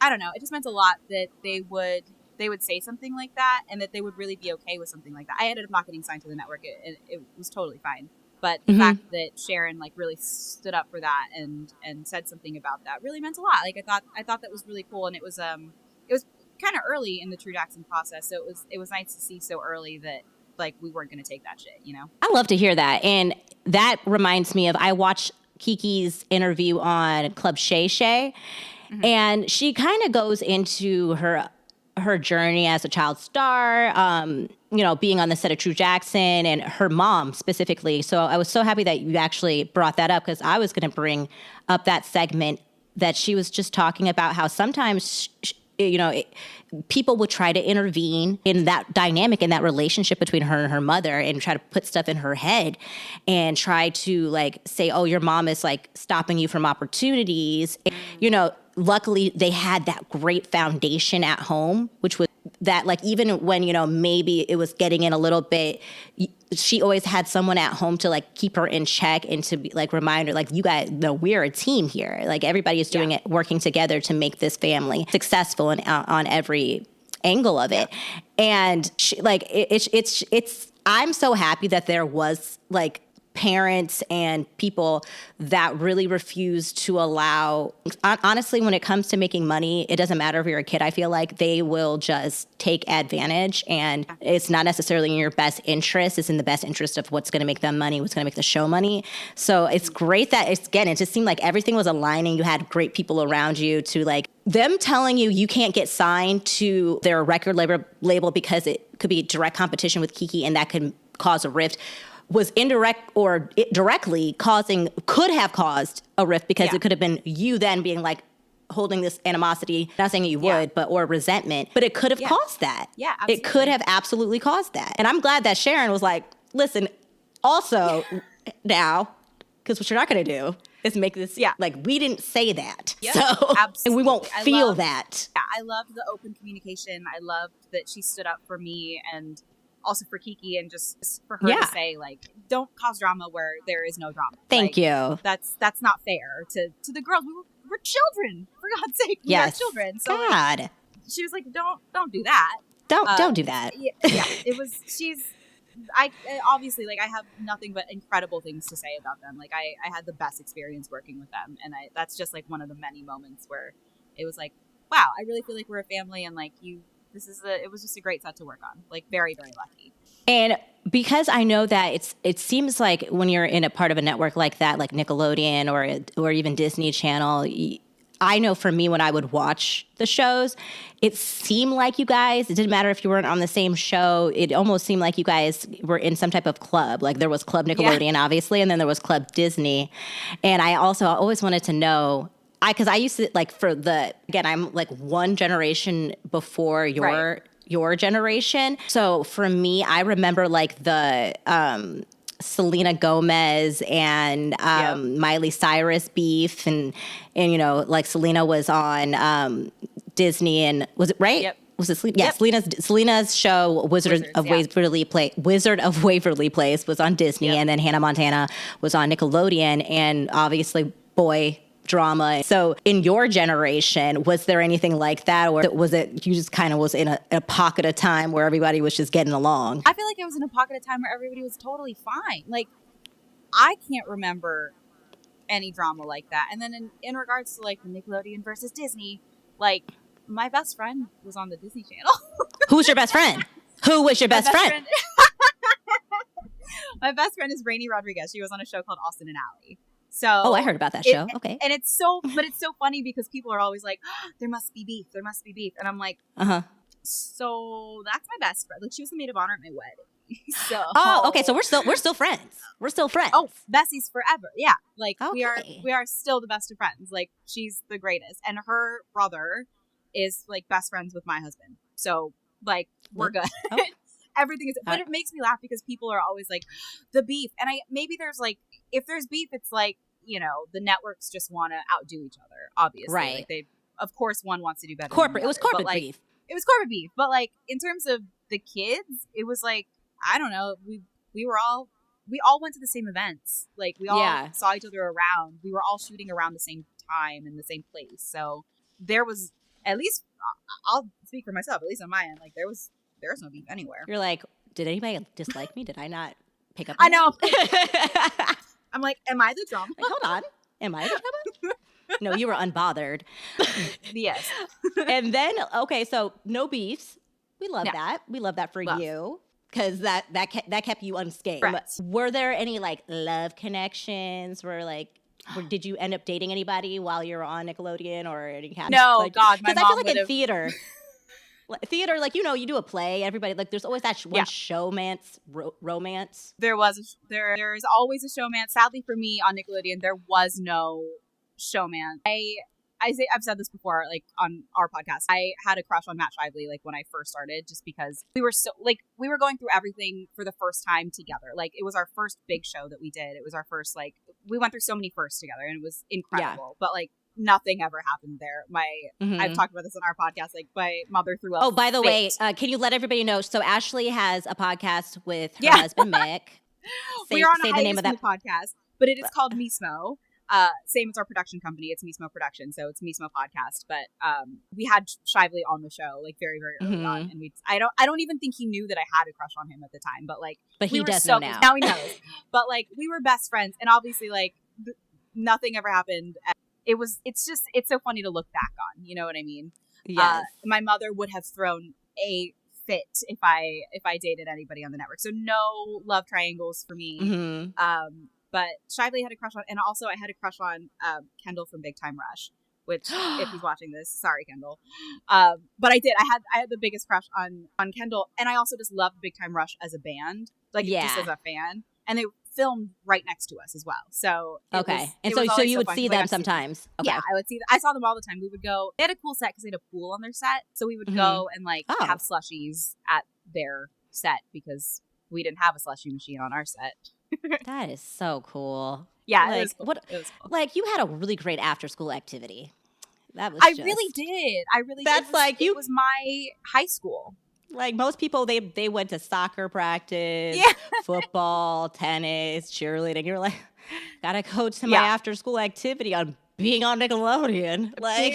I don't know, it just meant a lot that they would say something like that, and that they would really be okay with something like that. I ended up not getting signed to the network. It was totally fine. But the fact that Sharon like really stood up for that and said something about that really meant a lot. Like, I thought that was really cool, and it was kind of early in the True Jackson process, so it was nice to see so early that like we weren't going to take that shit, you know? I love to hear that. And that reminds me of, I watched Kiki's interview on Club Shay Shay, and she kind of goes into her journey as a child star, being on the set of True Jackson, and her mom specifically. So I was so happy that you actually brought that up, because I was going to bring up that segment that she was just talking about how sometimes, people would try to intervene in that dynamic, in that relationship between her and her mother, and try to put stuff in her head and try to like say, oh, your mom is like stopping you from opportunities. And, luckily they had that great foundation at home, which was that, like, even when, maybe it was getting in a little bit, she always had someone at home to like keep her in check and to be like, remind her, like, you guys know we're a team here. Like, everybody is doing it, working together to make this family successful and on every angle of it. And she, like, it's I'm so happy that there was like parents and people that really refuse to allow, honestly, when it comes to making money, it doesn't matter if you're a kid. I feel like they will just take advantage, and it's not necessarily in your best interest. It's in the best interest of what's going to make them money, what's going to make the show money. So it's great that it just seemed like everything was aligning. You had great people around you to like, them telling you can't get signed to their record label because it could be direct competition with Kiki and that could cause a rift, was indirect or directly could have caused a rift, because it could have been you then being like holding this animosity, not saying that you would, or resentment, but it could have caused that. Yeah, absolutely. It could have absolutely caused that. And I'm glad that Sharon was like, listen, also now, because what you're not going to do is make this, like, we didn't say that. Yep, so absolutely. and we won't feel that. Yeah, I loved the open communication. I loved that she stood up for me, and also for Kiki, and just for her to say, like, don't cause drama where there is no drama. Thank you. That's not fair to the girls. We're children, for God's sake. We are children. So God. She was like, don't do that. Don't do that. Yeah, it was, I obviously, like, I have nothing but incredible things to say about them. Like, I had the best experience working with them, and that's just like one of the many moments where it was like, wow, I really feel like we're a family, and like it was just a great set to work on. Like, very, very lucky. And because I know that it seems like when you're in a part of a network like that, like Nickelodeon or even Disney Channel, I know for me, when I would watch the shows, it seemed like you guys, it didn't matter if you weren't on the same show, it almost seemed like you guys were in some type of club. Like, there was Club Nickelodeon, obviously, and then there was Club Disney. And I always wanted to know, because I used to, like, I'm like one generation before your generation. So for me, I remember like the Selena Gomez and Miley Cyrus beef, and like Selena was on Disney, and was it right? Yep. Was it Selena? Yeah, Selena's show Wizard of Waverly Place was on Disney, and then Hannah Montana was on Nickelodeon, and obviously boy drama. So in your generation, was there anything like that, or was it you just kind of was in a pocket of time where everybody was just getting along? I feel like it was in a pocket of time where everybody was totally fine. Like, I can't remember any drama like that. And then in regards to like the Nickelodeon versus Disney, like, my best friend was on the Disney Channel. Who's your best friend? Who was your best friend? My best friend is Rainey Rodriguez. She was on a show called Austin and Ally. So, I heard about that show. Okay. And it's so funny because people are always like, oh, there must be beef. And I'm like, so that's my best friend. Like, she was the maid of honor at my wedding. So. Oh, okay. So we're still friends. We're still friends. Oh, besties forever. Yeah. Like, we are still the best of friends. Like, she's the greatest. And her brother is like best friends with my husband. So, like, we're good. Oh. Everything is, but it makes me laugh because people are always like, the beef. And maybe there's like, if there's beef, it's like, the networks just want to outdo each other, obviously. Right. Like, of course, one wants to do better. It was corporate beef. It was corporate beef. But like, in terms of the kids, it was like, I don't know, we were all we all went to the same events. Like we all Yeah. saw each other around. We were all shooting around the same time in the same place. So there was, at least I'll speak for myself, at least on my end, like there was no beef anywhere. You're like, did anybody dislike me? Did I not pick up I on know. it? I'm like, am I the drama? Like, hold on. Am I the drama? No, you were unbothered. Yes. And then, okay, so no beefs. We love No. that. We love that for Love. you. Because that kept you unscathed. Correct. Were there any like love connections? Did you end up dating anybody while you were on Nickelodeon or any kind No, of, like, God, my because I mom feel like in would've- theater, like, you know, you do a play, everybody, like, there's always that one Yeah. showmance romance. There's always a showman. Sadly for me on Nickelodeon, there was no showman. I've said this before, like on our podcast. I had a crush on Matt Shively, like when I first started, just because we were going through everything for the first time together. Like it was our first big show that we did. It was our first, like, we went through so many firsts together, and it was incredible. But like nothing ever happened there. I've talked about this on our podcast. Like my mother threw up. Oh, by the way, can you let everybody know? So Ashley has a podcast with her husband Mick. We are on say a the name of that podcast, but it is called Mismo. Same as our production company. It's Mismo Production, so it's Mismo Podcast. But we had Shively on the show like very, very early on, and I don't even think he knew that I had a crush on him at the time. But like, But he we were does so know now. Now he knows. But like, we were best friends, and obviously like nothing ever happened. It's so funny to look back on. You know what I mean? Yes. My mother would have thrown a fit if I dated anybody on the network. So no love triangles for me. But Shively had a crush on, and also I had a crush on Kendall from Big Time Rush, which if he's watching this, sorry Kendall. But I had the biggest crush on Kendall, and I also just loved Big Time Rush as a band, like just as a fan. And they filmed right next to us as well. So so you would see them sometimes. Okay. Yeah, I would see. I saw them all the time. We would go. They had a cool set because they had a pool on their set, so we would go and like have slushies at their set because we didn't have a slushie machine on our set. That is so cool. Yeah, like, it was cool. It was cool. Like you had a really great after school activity. That was. I really did. That's like you. It was my high school. Like most people, they went to soccer practice, football, tennis, cheerleading. You're like, gotta go to my after school activity on being on Nickelodeon. Like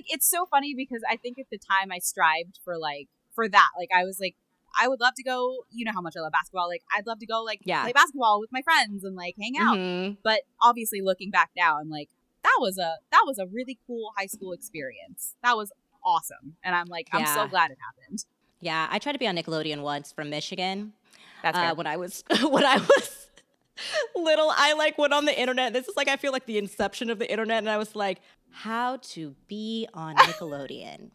it's so funny because I think at the time I strived for that. Like I was like, I would love to go, you know how much I love basketball. Like I'd love to go play basketball with my friends and like hang out. But obviously looking back now, I'm like, that was a really cool high school experience. That was awesome. And I'm like, I'm so glad it happened. Yeah, I tried to be on Nickelodeon once from Michigan. That's fair. When I was little, I like went on the internet. This is like I feel like the inception of the internet, and I was like, how to be on Nickelodeon.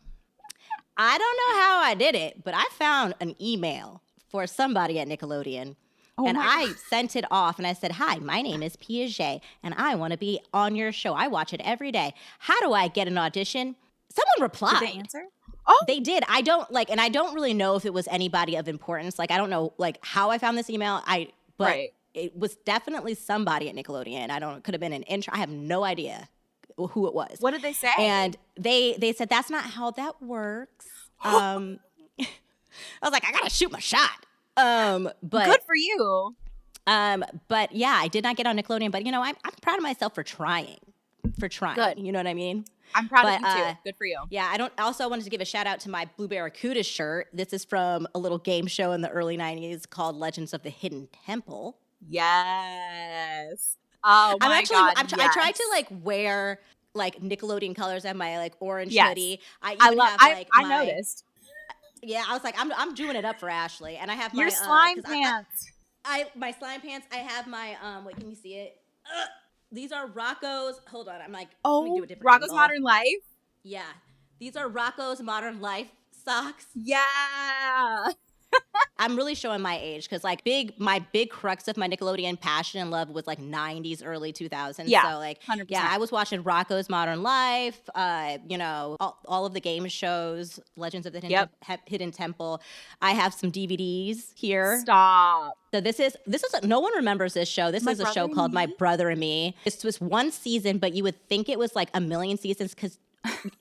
I don't know how I did it, but I found an email for somebody at Nickelodeon. And I sent it off and I said, hi, my name is Pia Pops, and I want to be on your show. I watch it every day. How do I get an audition? Someone replied. Did they answer? Oh, they did. I don't really know if it was anybody of importance. Like, I don't know like how I found this email. But it was definitely somebody at Nickelodeon. Could have been an intern. I have no idea who it was. What did they say? And they said, that's not how that works. I was like, I got to shoot my shot. But good for you. But yeah, I did not get on Nickelodeon, but you know, I'm proud of myself for trying. Good. You know what I mean? I'm proud of you too. Good for you. Yeah, I also wanted to give a shout out to my Blue Barracuda shirt. This is from a little game show in the early 90s called Legends of the Hidden Temple. Yes. Oh my God. I tried to like wear like Nickelodeon colors. I have my like orange hoodie. I noticed. Yeah, I was like, I'm doing it up for Ashley, and I have your my slime pants. My slime pants. I have my wait, can you see it? These are Rocco's. Hold on, I'm like, let me do a different Rocco's angle. Modern Life. Yeah, these are Rocco's Modern Life socks. Yeah. I'm really showing my age because like my big crux of my Nickelodeon passion and love was like 90s, early 2000s. Yeah, so like 100%. Yeah, I was watching Rocco's Modern Life, you know, all of the game shows, Legends of the Hidden Temple. I have some DVDs here. Stop. So this is no one remembers this show. This is a show called My Brother and Me. This was one season, but you would think it was like a million seasons because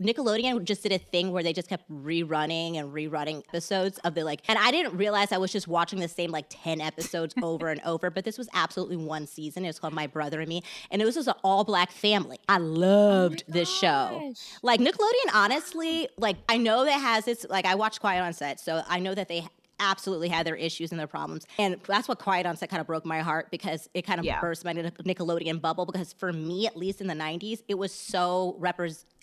Nickelodeon just did a thing where they just kept rerunning and rerunning episodes of the and I didn't realize I was just watching the same 10 episodes over and over, but this was absolutely one season. It was called My Brother and Me, and it was just an all-black family. I loved this show. Nickelodeon, honestly, I know that has its, I watched Quiet on Set, so I know that they absolutely had their issues and their problems. And that's what Quiet on Set kind of broke my heart, because it kind of burst my Nickelodeon bubble, because for me, at least in the 90s, it was so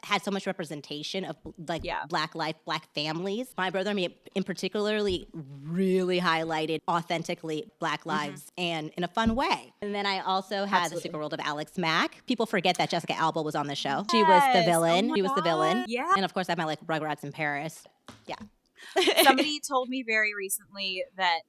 had so much representation of black life, black families. My Brother and Me in particularly really highlighted authentically black lives and in a fun way. And then I also had The Secret World of Alex Mack. People forget that Jessica Alba was on the show. She was the villain. She was the villain. Yeah. And of course I had my Rugrats in Paris. Yeah. Somebody told me very recently that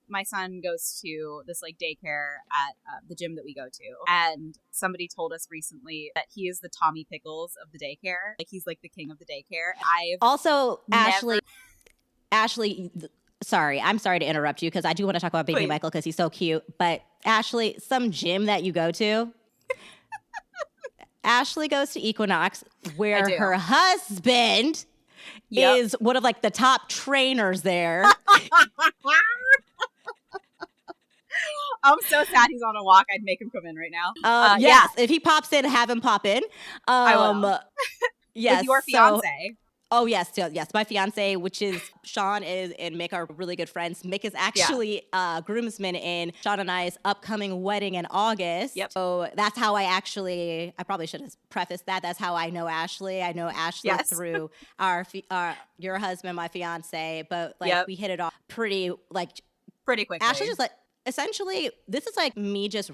my son goes to this daycare at the gym that we go to, and somebody told us recently that he is the Tommy Pickles of the daycare. He's the king of the daycare. Ashley, sorry, I'm sorry to interrupt you, because I do want to talk about Baby Michael because he's so cute. But Ashley, some gym that you go to. Ashley goes to Equinox, where her husband is one of the top trainers there. I'm so sad he's on a walk. I'd make him come in right now. Yes, if he pops in, have him pop in. I will. Yes, with your fiance. Oh, yes, my fiance, which is Sean, and Mick are really good friends. Mick is actually groomsman in Sean and I's upcoming wedding in August. Yep. So that's how I probably should have prefaced that. That's how I know Ashley. I know Ashley through your husband, my fiance, but we hit it off pretty quickly. Ashley just essentially, this is me just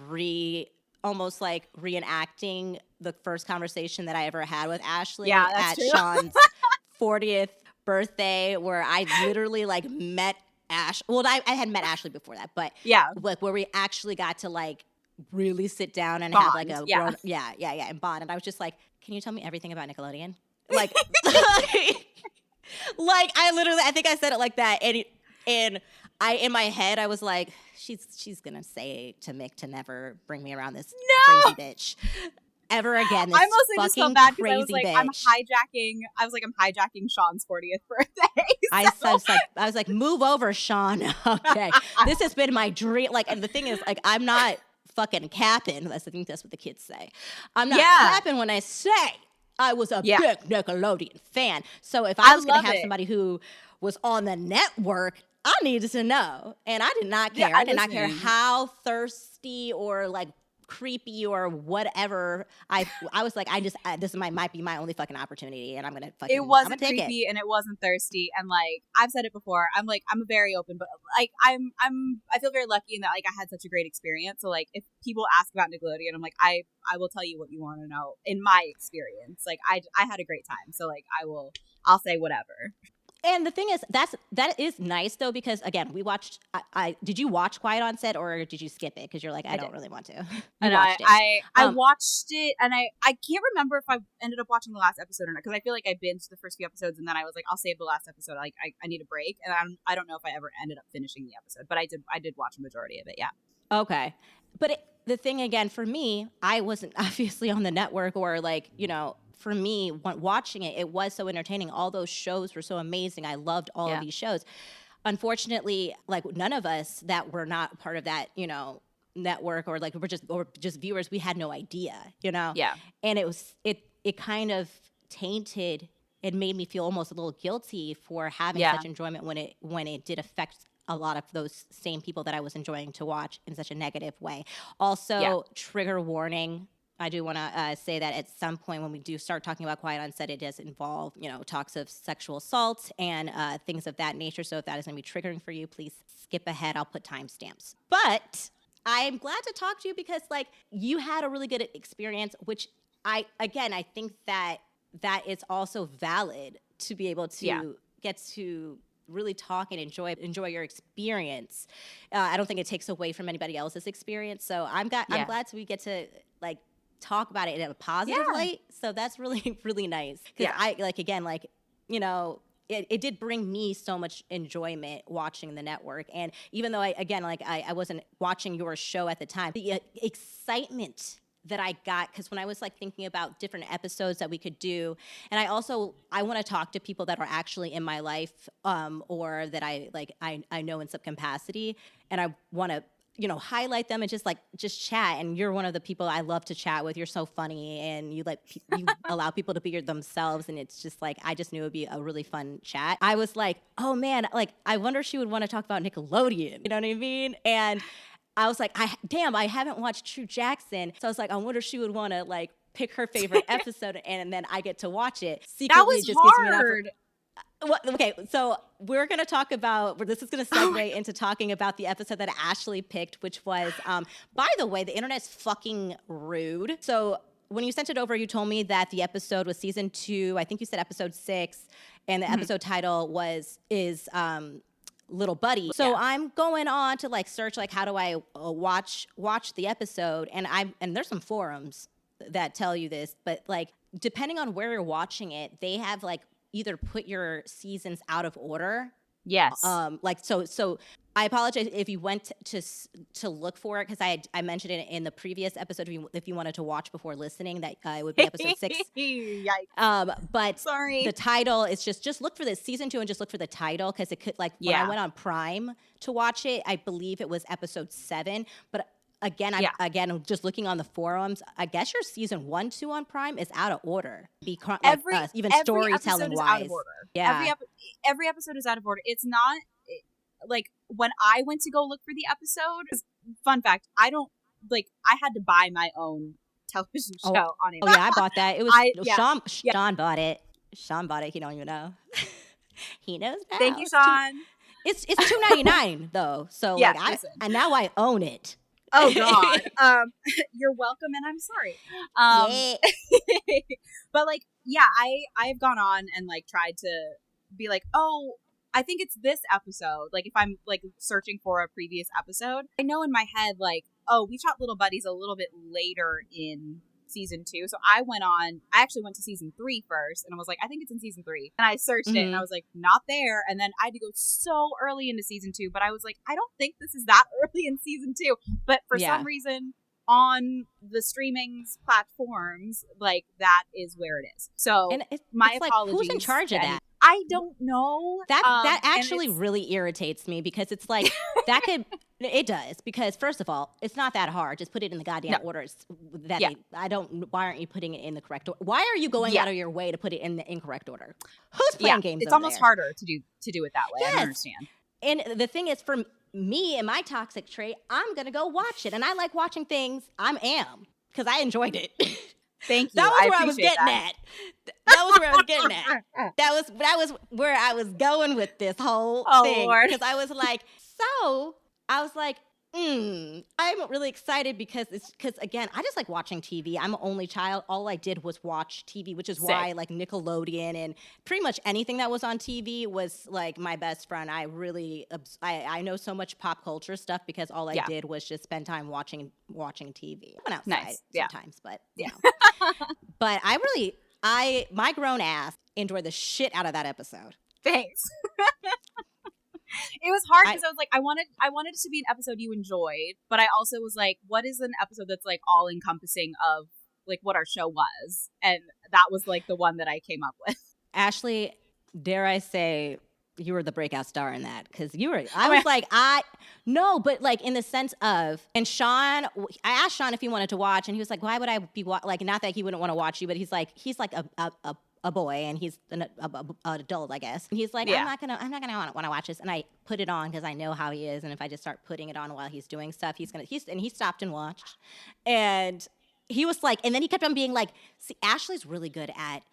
almost reenacting the first conversation that I ever had with Ashley at Sean's 40th birthday, where I literally met Ash. Well, I had met Ashley before that, but where we actually got to really sit down and bond. have and bond. And I was just can you tell me everything about Nickelodeon? I literally, I think I said it like that, and I, in my head, I was like, she's gonna say to Mick to never bring me around this crazy bitch ever again. This I mostly just felt bad because I was bitch. I'm hijacking Sean's 40th birthday. So. I was like, move over, Sean. Okay, this has been my dream. And the thing is, I'm not fucking capping. I think that's what the kids say. I'm not capping when I say I was a big Nickelodeon fan. So if I was gonna have somebody who was on the network, I needed to know, and I did not care. I did not care how thirsty or creepy or whatever. I was this might be my only fucking opportunity, and I'm gonna fucking. It wasn't take creepy, it. and it wasn't thirsty, and I've said it before. I'm very open, but I feel very lucky in that I had such a great experience. So if people ask about Nickelodeon, I'm I will tell you what you want to know. In my experience, I had a great time. So I'll say whatever. And the thing is, that is nice though, because again, we watched. Did you watch Quiet on Set, or did you skip it because you're I don't really want to? And I watched it, and I can't remember if I ended up watching the last episode or not, because I feel like I binged the first few episodes, and then I was I'll save the last episode. I need a break, and I don't know if I ever ended up finishing the episode, but I did watch a majority of it. Yeah. Okay, but the thing again for me, I wasn't obviously on the network or For me, watching it, it was so entertaining. All those shows were so amazing. I loved all of these shows. Unfortunately, none of us that were not part of that, network or we're just viewers, we had no idea, Yeah. And it kind of tainted. It made me feel almost a little guilty for having such enjoyment when it did affect a lot of those same people that I was enjoying to watch in such a negative way. Also, trigger warning. I do want to say that at some point when we do start talking about Quiet on Set, it does involve, talks of sexual assault and things of that nature. So if that is going to be triggering for you, please skip ahead. I'll put timestamps. But I'm glad to talk to you because, you had a really good experience, which I think that is also valid to be able to get to really talk and enjoy your experience. I don't think it takes away from anybody else's experience. So I'm glad we get to, talk about it in a positive light. So that's really, really nice. Because it did bring me so much enjoyment watching the network. And even though I wasn't watching your show at the time, the excitement that I got, because when I was like thinking about different episodes that we could do, and I want to talk to people that are actually in my life, or that I know in some capacity, and I want to highlight them and just chat. And you're one of the people I love to chat with. You're so funny, and you allow people to be themselves, and it's just like I just knew it would be a really fun chat. I was like, oh man, like I wonder if she would want to talk about Nickelodeon. You know what I mean? And I was like, I haven't watched True Jackson. So I was like, I wonder if she would want to like pick her favorite episode, and then I get to watch it. Secretly, that was it just hard. Gives me okay, so we're going to talk about, this is going to segue into talking about the episode that Ashley picked, which was, by the way, the internet's fucking rude. So when you sent it over, you told me that the episode was season 2. I think you said episode 6, and the episode title is Little Buddy. So I'm going on to like search like how do I watch the episode, and there's some forums that tell you this, but like depending on where you're watching it, they have like either put your seasons out of order. Yes. So I apologize if you went to look for it, because I mentioned it in the previous episode. If you wanted to watch before listening, that it would be episode 6. Yikes. But sorry, the title is just look for this season 2 and just look for the title, because it could when I went on Prime to watch it, I believe it was episode 7. But again, I'm just looking on the forums. I guess your season 1, 2 on Prime is out of order. Even storytelling wise, yeah. Every episode is out of order. It's not like when I went to go look for the episode. Fun fact: I had to buy my own television show on it. Oh yeah, I bought that. It was Sean bought it. Sean bought it. He don't even know. He knows now. Thank you, Sean. It's $2.99 though. So and now I own it. Oh God. You're welcome, and I'm sorry. But like, yeah, I've gone on and like tried to be like, oh, I think it's this episode. Like if I'm like searching for a previous episode, I know in my head like, oh, we shot Little Buddies a little bit later in season 2. So I actually went to season 3 first, and I was like, I think it's in season 3. And I searched it, and I was like, not there. And then I had to go so early into season 2, but I was like, I don't think this is that early in season 2. But for some reason, on the streaming platforms, like that is where it is. So my apologies. Who's in charge of that? I don't know. That actually really irritates me, because it's like that could. It does, because first of all, it's not that hard. Just put it in the goddamn orders. Why aren't you putting it in the correct order? Why are you going out of your way to put it in the incorrect order? Who's playing games? It's almost harder to do it that way. Yes. I don't understand. And the thing is, for me and my toxic trait, I'm gonna go watch it, and I like watching things. Because I enjoyed it. Thank you. That was where I was getting at. That was where I was getting at. That was where I was going with this whole thing. Lord. Because I was like, I'm really excited because again, I just like watching TV. I'm an only child. All I did was watch TV, which is why like Nickelodeon and pretty much anything that was on TV was like my best friend. I know so much pop culture stuff because all I did was just spend time watching TV. I went outside sometimes, but but my grown ass enjoyed the shit out of that episode. Thanks. It was hard because I was like, I wanted it to be an episode you enjoyed, but I also was like, what is an episode that's like all encompassing of like what our show was? And that was like the one that I came up with. Ashley, dare I say you were the breakout star in that, because you were. But like in the sense of, and Sean, I asked Sean if he wanted to watch, and he was like, why would I be like? Not that he wouldn't want to watch you, but he's like a boy, and he's an adult, I guess. And he's like, I'm not gonna want to watch this. And I put it on because I know how he is, and if I just start putting it on while he's doing stuff, and he stopped and watched, and he was like, and then he kept on being like, see, Ashley's really good at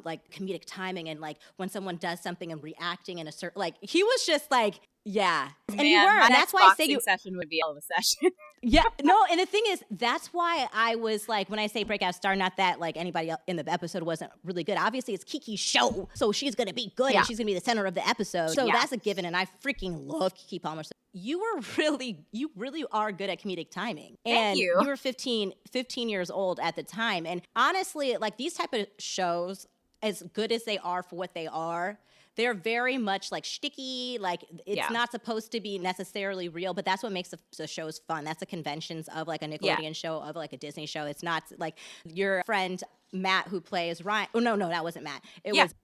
like comedic timing, and like when someone does something and reacting in a certain, like he was just like, yeah, and you were, and that's why I say session would be all of a session. Yeah, no, and the thing is, that's why I was like, when I say breakout star, not that like anybody else in the episode wasn't really good. Obviously, it's Kiki's show, so she's gonna be good, and she's gonna be the center of the episode. So that's a given, and I freaking love Kiki Palmer. You really are good at comedic timing. And you were 15 years old at the time, and honestly, like these type of shows, as good as they are for what they are, they're very much like shticky. Like it's not supposed to be necessarily real, but that's what makes the shows fun. That's the conventions of like a Nickelodeon show, of like a Disney show. It's not like your friend Matt who plays Ryan. Oh no, that wasn't Matt. It was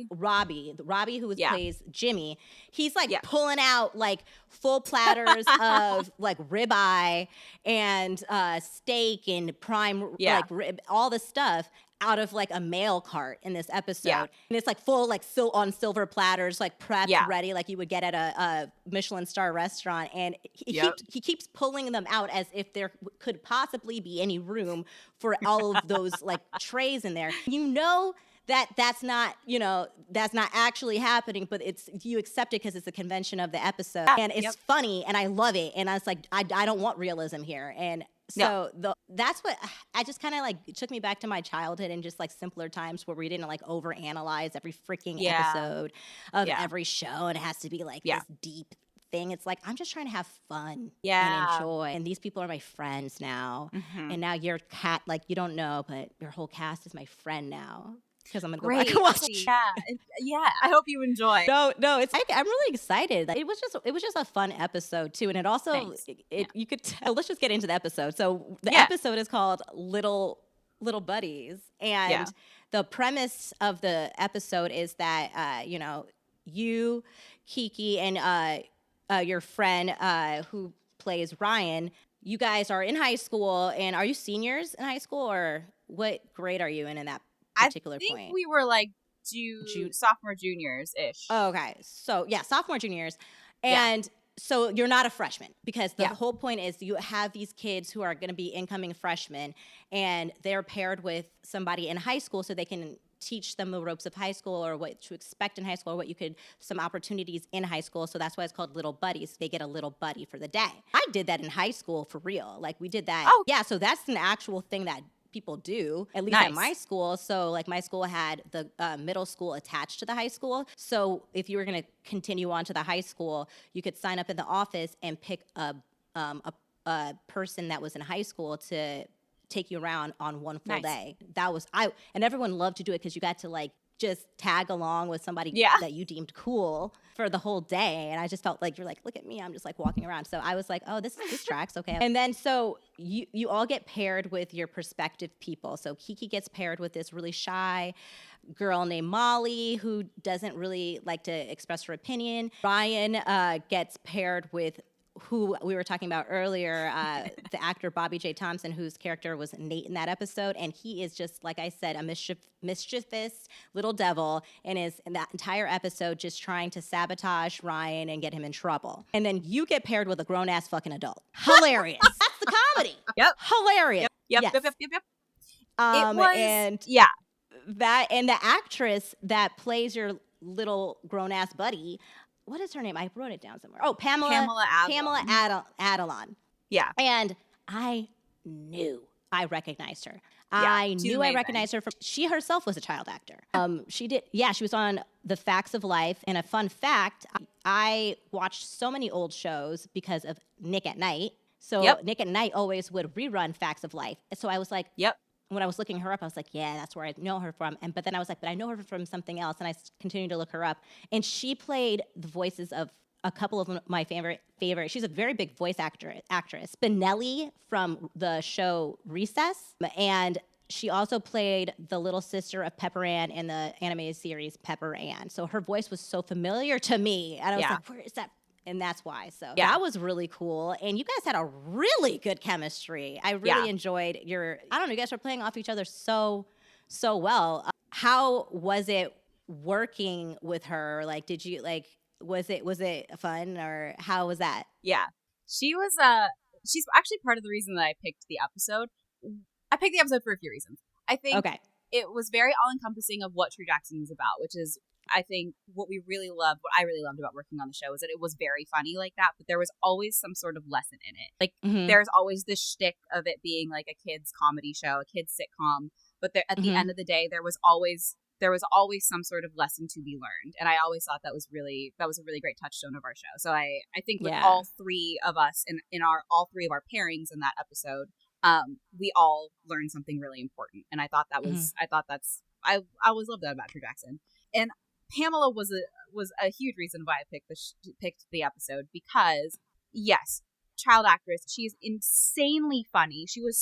Robbie who plays Jimmy. He's like pulling out like full platters of like ribeye and steak and prime like rib, all the stuff out of like a mail cart in this episode. And it's like full like on silver platters, like prepped ready like you would get at a Michelin star restaurant. And he keeps pulling them out as if there could possibly be any room for all of those like trays in there. You know that's not, you know, that's not actually happening, but it's, you accept it because it's a convention of the episode. And it's funny and I love it. And I was like, I don't want realism here. And so that's what I just kind of like, it took me back to my childhood and just like simpler times where we didn't like overanalyze every freaking episode of every show. And it has to be like this deep thing. It's like, I'm just trying to have fun and enjoy. And these people are my friends now. And now your cat, like you don't know, but your whole cast is my friend now. Because I'm gonna go back and watch. Yeah. I hope you enjoy. No, it's. I'm really excited. It was just a fun episode too, and it also you could tell. Let's just get into the episode. So the episode is called Little Buddies, and the premise of the episode is that you know, you, Kiki, and your friend who plays Ryan, you guys are in high school, and are you seniors in high school, or what grade are you in that particular point? I think we were like sophomore, juniors-ish. Oh, okay. So, sophomore, juniors. And so you're not a freshman because the whole point is you have these kids who are going to be incoming freshmen and they're paired with somebody in high school so they can teach them the ropes of high school or what to expect in high school or some opportunities in high school. So that's why it's called Little Buddies. They get a little buddy for the day. I did that in high school for real. Like we did that. Oh. Yeah, so that's an actual thing that people do, at least at my school. So like my school had the middle school attached to the high school. So if you were going to continue on to the high school, you could sign up in the office and pick a person that was in high school to take you around on one full day. That was and everyone loved to do it because you got to like just tag along with somebody that you deemed cool for the whole day. And I just felt like, you're like, look at me, I'm just like walking around. So I was like, oh, this tracks, okay. And then so you all get paired with your prospective people. So Kiki gets paired with this really shy girl named Molly who doesn't really like to express her opinion. Ryan gets paired with who we were talking about earlier, the actor Bobby J. Thompson, whose character was Nate in that episode. And he is just, like I said, a mischievous little devil and is in that entire episode just trying to sabotage Ryan and get him in trouble. And then you get paired with a grown-ass fucking adult. Hilarious. That's the comedy. Yep. Hilarious. Yep. Yes. Yep. It was, and that, and the actress that plays your little grown-ass buddy, what is her name? I wrote it down somewhere. Oh, Pamela Adlon. Yeah. And I knew I recognized her. I knew I recognized her from, she herself was a child actor. She was on The Facts of Life. And a fun fact, I watched so many old shows because of Nick at Night. So Nick at Night always would rerun Facts of Life. So I was like, when I was looking her up, I was like, yeah, that's where I know her from. But then I was like, but I know her from something else. And I continued to look her up. And she played the voices of a couple of my favorite. She's a very big voice actress. Spinelli from the show Recess. And she also played the little sister of Pepper Ann in the animated series Pepper Ann. So her voice was so familiar to me. And I was like, where is that? And that's why. So that was really cool. And you guys had a really good chemistry. I really enjoyed you guys were playing off each other so well. How was it working with her? Like, did you was it fun or how was that? Yeah. She was, she's actually part of the reason that I picked the episode. I picked the episode for a few reasons. I think it was very all-encompassing of what True Jackson was about, which is, I think what I really loved about working on the show is that it was very funny like that, but there was always some sort of lesson in it. Like there's always this shtick of it being like a kid's comedy show, a kid's sitcom, but at the end of the day, there was always some sort of lesson to be learned. And I always thought that was a really great touchstone of our show. So I think with all three of us in all three of our pairings in that episode, we all learned something really important. And I thought that was, I always loved that about True Jackson. And Pamela was a huge reason why I picked the episode, because yes, child actress, she is insanely funny. She was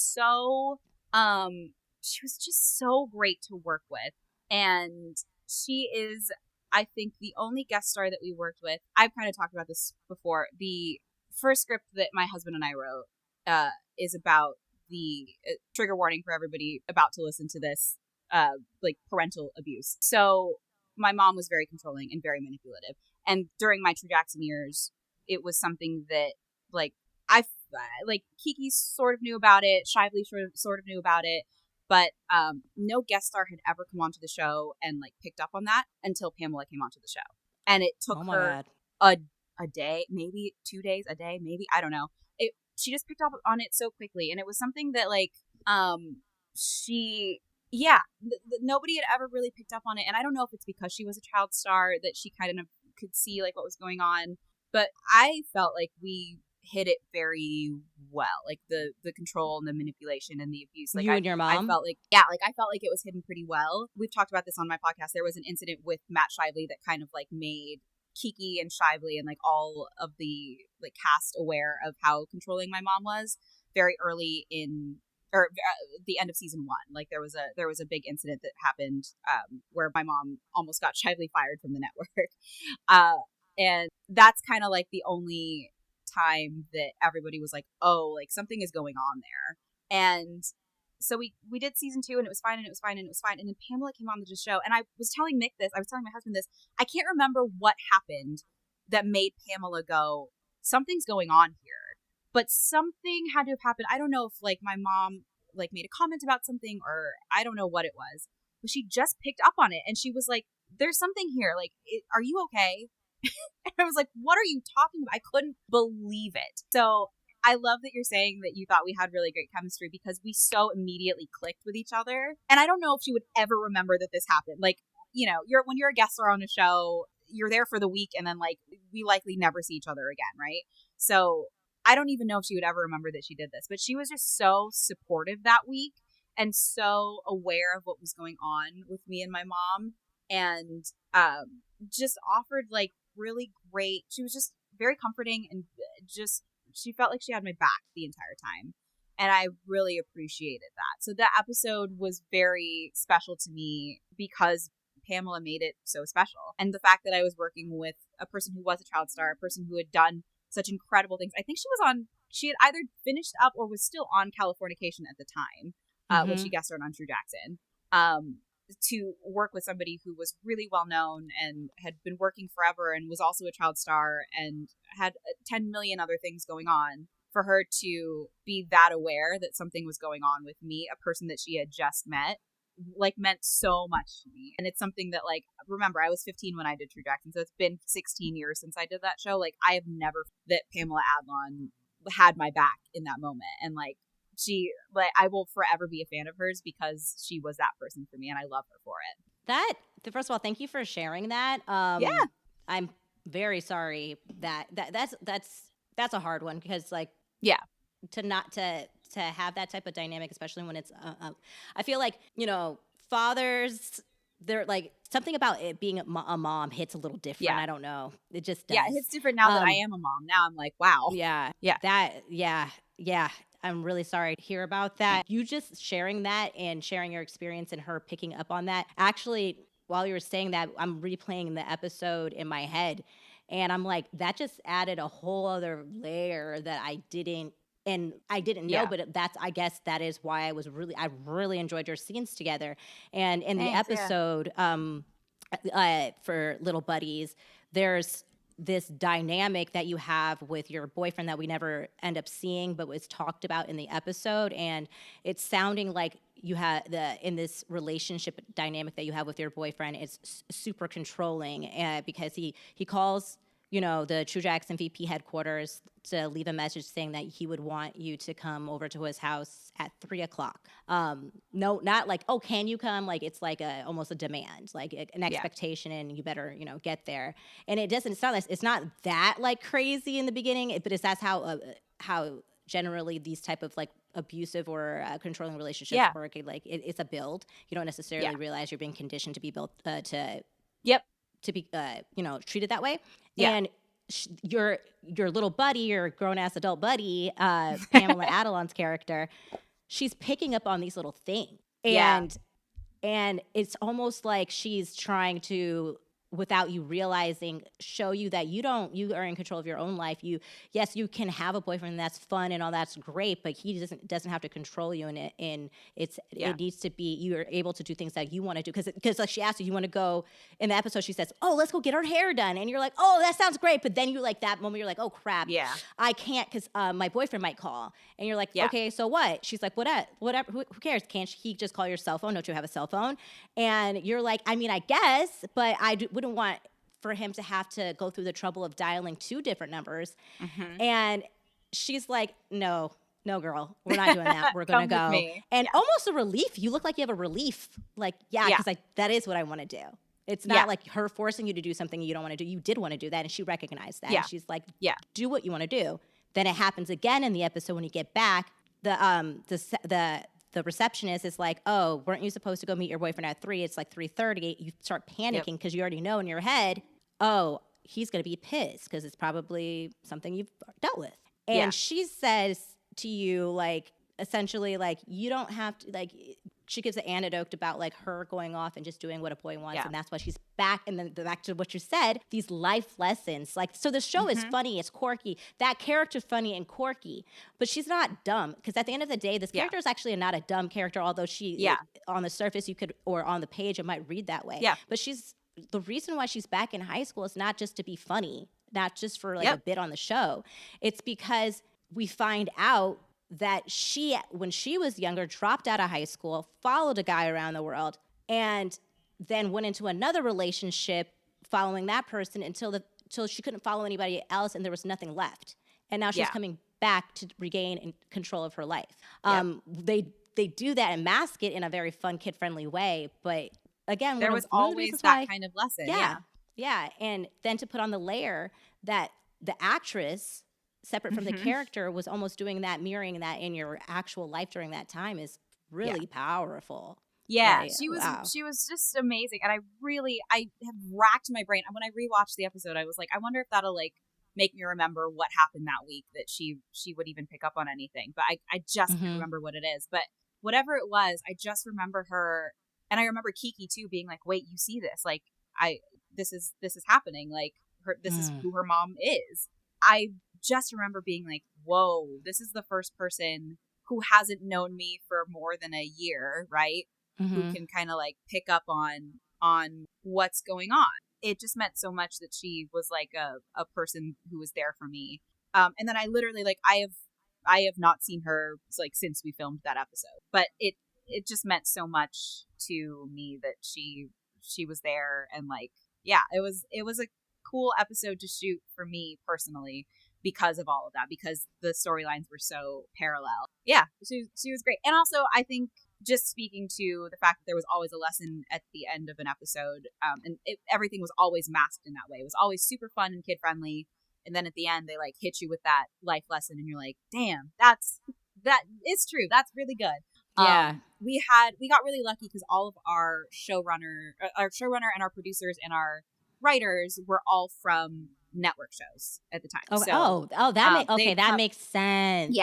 just so great to work with. And she is, I think, the only guest star that we worked with. I've kind of talked about this before. The first script that my husband and I wrote is about the trigger warning for everybody about to listen to this, like parental abuse. So my mom was very controlling and very manipulative. And during my True Jackson years, it was something that like Kiki sort of knew about it, Shively sort of knew about it, but no guest star had ever come onto the show and like picked up on that until Pamela came onto the show. And it took her a day, maybe 2 days, a day, maybe, I don't know. She just picked up on it so quickly, and it was something that like nobody had ever really picked up on it. And I don't know if it's because she was a child star that she kind of could see like what was going on, but I felt like we hit it very well, like the control and the manipulation and the abuse. Like and your mom? I felt like it was hidden pretty well. We've talked about this on my podcast. There was an incident with Matt Shively that kind of like made Kiki and Shively and like all of the like cast aware of how controlling my mom was very early in, or the end of season 1. Like there was a big incident that happened where my mom almost got Shively fired from the network. And that's kind of like the only time that everybody was like, oh, like something is going on there. And so we did season 2, and it was fine, and it was fine, and it was fine. And then Pamela came on the show, and I was telling my husband this. I can't remember what happened that made Pamela go, something's going on here. But something had to have happened. I don't know if like my mom like made a comment about something, or I don't know what it was. But she just picked up on it, and she was like, there's something here. Like, are you okay? And I was like, what are you talking about? I couldn't believe it. So I love that you're saying that you thought we had really great chemistry, because we so immediately clicked with each other. And I don't know if she would ever remember that this happened. Like, you know, when you're a guest star on a show, you're there for the week, and then like we likely never see each other again, right? So I don't even know if she would ever remember that she did this, but she was just so supportive that week and so aware of what was going on with me and my mom, and just offered like really great. She was just very comforting, and just she felt like she had my back the entire time, and I really appreciated that. So that episode was very special to me because Pamela made it so special, and the fact that I was working with a person who was a child star, a person who had done such incredible things. I think she had either finished up or was still on Californication at the time, when she guest starred on True Jackson. To work with somebody who was really well known and had been working forever and was also a child star and had 10 million other things going on, for her to be that aware that something was going on with me, a person that she had just met, like meant so much to me. And it's something that, like, remember, I was 15 when I did True Jackson, so it's been 16 years since I did that show. Like, I have never that Pamela Adlon had my back in that moment. And like, I will forever be a fan of hers because she was that person for me, and I love her for it. First of all, thank you for sharing that. Yeah. I'm very sorry that's a hard one, because like, yeah, to have that type of dynamic, especially when it's I feel like, you know, fathers, they're like, something about it being a mom hits a little different. Yeah. I don't know, it just does. Yeah, it hits different now that I am a mom. Now I'm like, wow. Yeah, I'm really sorry to hear about that. You just sharing that and sharing your experience and her picking up on that. Actually, while you were saying that, I'm replaying the episode in my head, and I'm like, that just added a whole other layer that I didn't know, but I guess that is why I really enjoyed your scenes together. And in the episode, for Little Buddies, there's this dynamic that you have with your boyfriend that we never end up seeing, but was talked about in the episode. And it's sounding like you have in this relationship dynamic that you have with your boyfriend, it's super controlling, because he calls, you know, the True Jackson VP headquarters to leave a message saying that he would want you to come over to his house at 3:00. No, not like, oh, can you come? Like, it's like almost a demand, like an expectation, and you better, you know, get there. And it's not that like crazy in the beginning, but that's how generally these type of like abusive or controlling relationships Yeah. work. Like it's a build. You don't necessarily realize you're being conditioned to be built to be treated that way. Yeah. And your little buddy, your grown ass adult buddy, Pamela Adlon's character, she's picking up on these little things, and it's almost like she's trying to, without you realizing, show you that you are in control of your own life. You can have a boyfriend, and that's fun and all, that's great, but he doesn't have to control you, and it needs to be, you're able to do things that you want to do, because like she asked you want to go, in the episode she says, oh, let's go get our hair done, and you're like, oh, that sounds great, but then you like that moment you're like, oh crap, I can't, because my boyfriend might call, and you're like, okay, so what? She's like, whatever, who cares? Can't he just call your cell phone? Don't you have a cell phone? And you're like, I mean, I guess, but wouldn't want for him to have to go through the trouble of dialing 2 different numbers. And she's like, no, girl, we're not doing that. We're going to go. And almost a relief. You look like you have a relief. Like, because that is what I want to do. It's not like her forcing you to do something you don't want to do. You did want to do that, and she recognized that. And she's like, do what you want to do. Then it happens again in the episode when you get back. The receptionist is like, oh, weren't you supposed to go meet your boyfriend at 3? It's like 3:30. You start panicking because you already know in your head, oh, he's going to be pissed because it's probably something you've dealt with. And she says to you, like, essentially, like, you don't have to, like, she gives an anecdote about, like, her going off and just doing what a boy wants, and that's why she's back. And then back to what you said, these life lessons. Like, so the show is funny, it's quirky. That character's funny and quirky, but she's not dumb, because at the end of the day, this character is actually not a dumb character, although she, on the surface, you could, or on the page, it might read that way. But the reason why she's back in high school is not just to be funny, not just for, like, a bit on the show. It's because we find out that she, when she was younger, dropped out of high school, followed a guy around the world, and then went into another relationship following that person until she couldn't follow anybody else, and there was nothing left. And now she's coming back to regain control of her life. They do that and mask it in a very fun, kid-friendly way, but again, there was always that kind of lesson. Yeah. And then to put on the layer that the actress, separate from the character, was almost doing that, mirroring that in your actual life during that time, is really powerful. Like, she was just amazing. And I have racked my brain. When I rewatched the episode, I was like, I wonder if that'll, like, make me remember what happened that week, that she would even pick up on anything. But I just can't remember what it is. But whatever it was, I just remember her. And I remember Kiki too being like, wait, you see this? Like, this is happening. Like, this is who her mom is. I just remember being like, whoa, this is the first person who hasn't known me for more than a year, right? Who can kind of, like, pick up on what's going on. It just meant so much that she was like a person who was there for me. And then I literally, like, I have not seen her, like, since we filmed that episode, but it just meant so much to me that she was there. And, like, it was a cool episode to shoot for me personally, because of all of that, because the storylines were so parallel. She was great. And also, I think, just speaking to the fact that there was always a lesson at the end of an episode, and everything was always masked in that way. It was always super fun and kid friendly, and then at the end they, like, hit you with that life lesson, and you're like, damn, that is true. That's really good. We got really lucky because all of our showrunner and our producers and our writers were all from network shows at the time. That makes sense.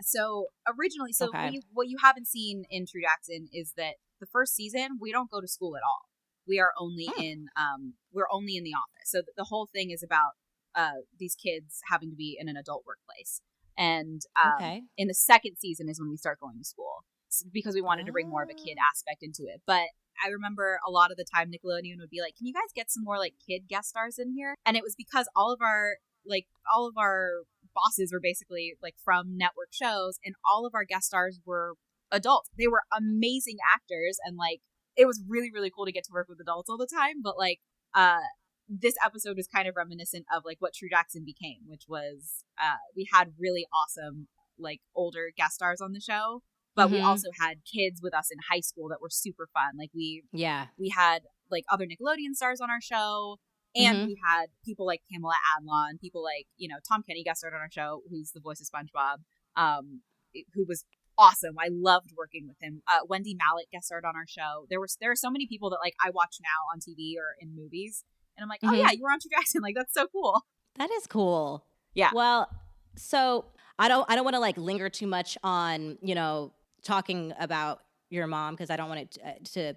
So originally, what you haven't seen in True Jackson is that the first season we don't go to school at all. We are only in the office. So the whole thing is about these kids having to be in an adult workplace. And in the second season is when we start going to school, because we wanted to bring more of a kid aspect into it. But I remember a lot of the time Nickelodeon would be like, can you guys get some more, like, kid guest stars in here? And it was because all of our bosses were basically, like, from network shows, and all of our guest stars were adults. They were amazing actors, and, like, it was really, really cool to get to work with adults all the time. But, like, this episode was kind of reminiscent of, like, what True Jackson became, which was we had really awesome, like, older guest stars on the show. But we also had kids with us in high school that were super fun. Like, we had, like, other Nickelodeon stars on our show, and we had people like Pamela Adlon, people like, Tom Kenny guest starred on our show, who's the voice of SpongeBob. who was awesome. I loved working with him. Wendy Mallett guest starred on our show. There are so many people that like I watch now on TV or in movies, and I'm like, oh yeah, you were on True Jackson. Like that's so cool. That is cool. Yeah. Well, so I don't want to like linger too much on, talking about your mom, because I don't want it to,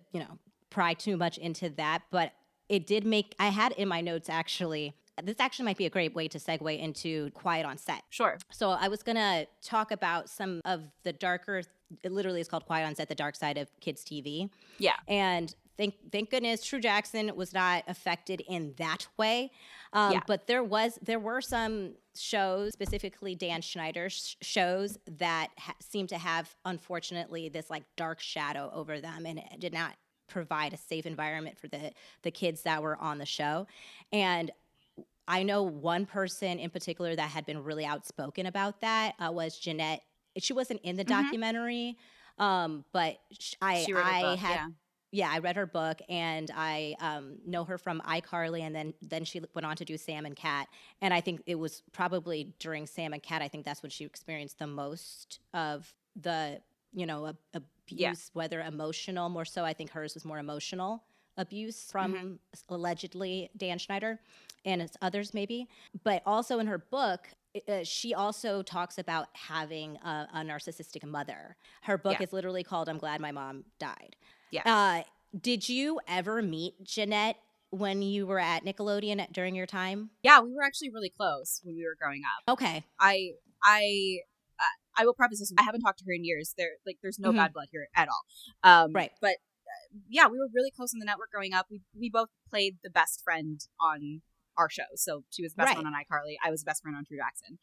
pry too much into that. But it did I had in my notes actually, this actually might be a great way to segue into Quiet on Set. Sure. So I was going to talk about some of the darker, it literally is called Quiet on Set, the dark side of kids TV. Yeah. And thank goodness True Jackson was not affected in that way. But there were some shows, specifically Dan Schneider's shows, that seemed to have, unfortunately, this like dark shadow over them, and it did not provide a safe environment for the kids that were on the show. And I know one person in particular that had been really outspoken about that was Jennette. She wasn't in the documentary, but I read her book, and I know her from iCarly, and then she went on to do Sam and Cat. And I think it was probably during Sam and Cat, I think that's when she experienced the most of the, abuse, whether emotional, more so. I think hers was more emotional abuse from allegedly Dan Schneider and others maybe. But also in her book, she also talks about having a narcissistic mother. Her book is literally called I'm Glad My Mom Died. Yeah. Did you ever meet Jennette when you were at Nickelodeon during your time? Yeah, we were actually really close when we were growing up. Okay. I will preface this. I haven't talked to her in years. There's no bad blood here at all. Right. But yeah, we were really close on the network growing up. We both played the best friend on our show. So she was the best friend on iCarly. I was the best friend on True Jackson.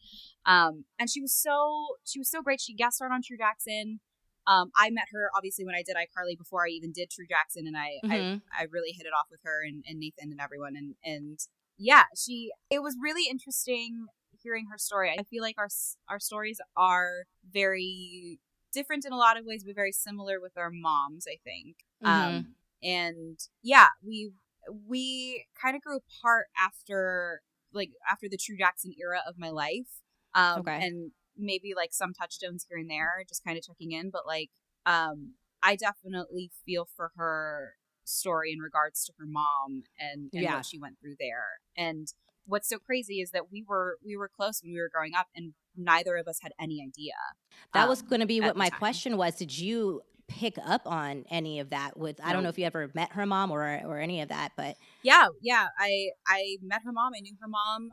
And she was so great. She guest starred on True Jackson. I met her obviously when I did iCarly before I even did True Jackson, and I really hit it off with her and Nathan and everyone. And yeah, it was really interesting hearing her story. I feel like our stories are very different in a lot of ways, but very similar with our moms, I think. And yeah, we kind of grew apart after the True Jackson era of my life. And maybe like some touchstones here and there, just kind of checking in. But like, I definitely feel for her story in regards to her mom and what she went through there. And what's so crazy is that we were close when we were growing up, and neither of us had any idea. That was going to be what my question was. Did you pick up on any of that I don't know if you ever met her mom or any of that, but yeah, I met her mom. I knew her mom.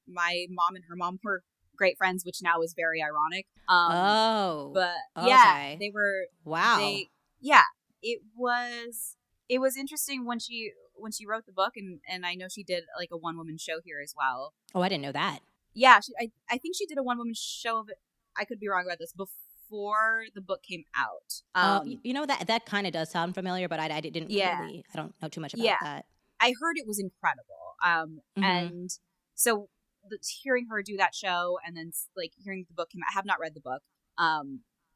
My mom and her mom were great friends, which now is very ironic. Yeah, they were. Wow. It was interesting when she wrote the book, and I know she did like a one-woman show here as well. Oh, I didn't know that. Yeah, I think she did a one-woman show of it. I could be wrong about this, before the book came out. That kind of does sound familiar, but I didn't really, I don't know too much about that. I heard it was incredible. And so hearing her do that show, and then like hearing the book came out, I have not read the book.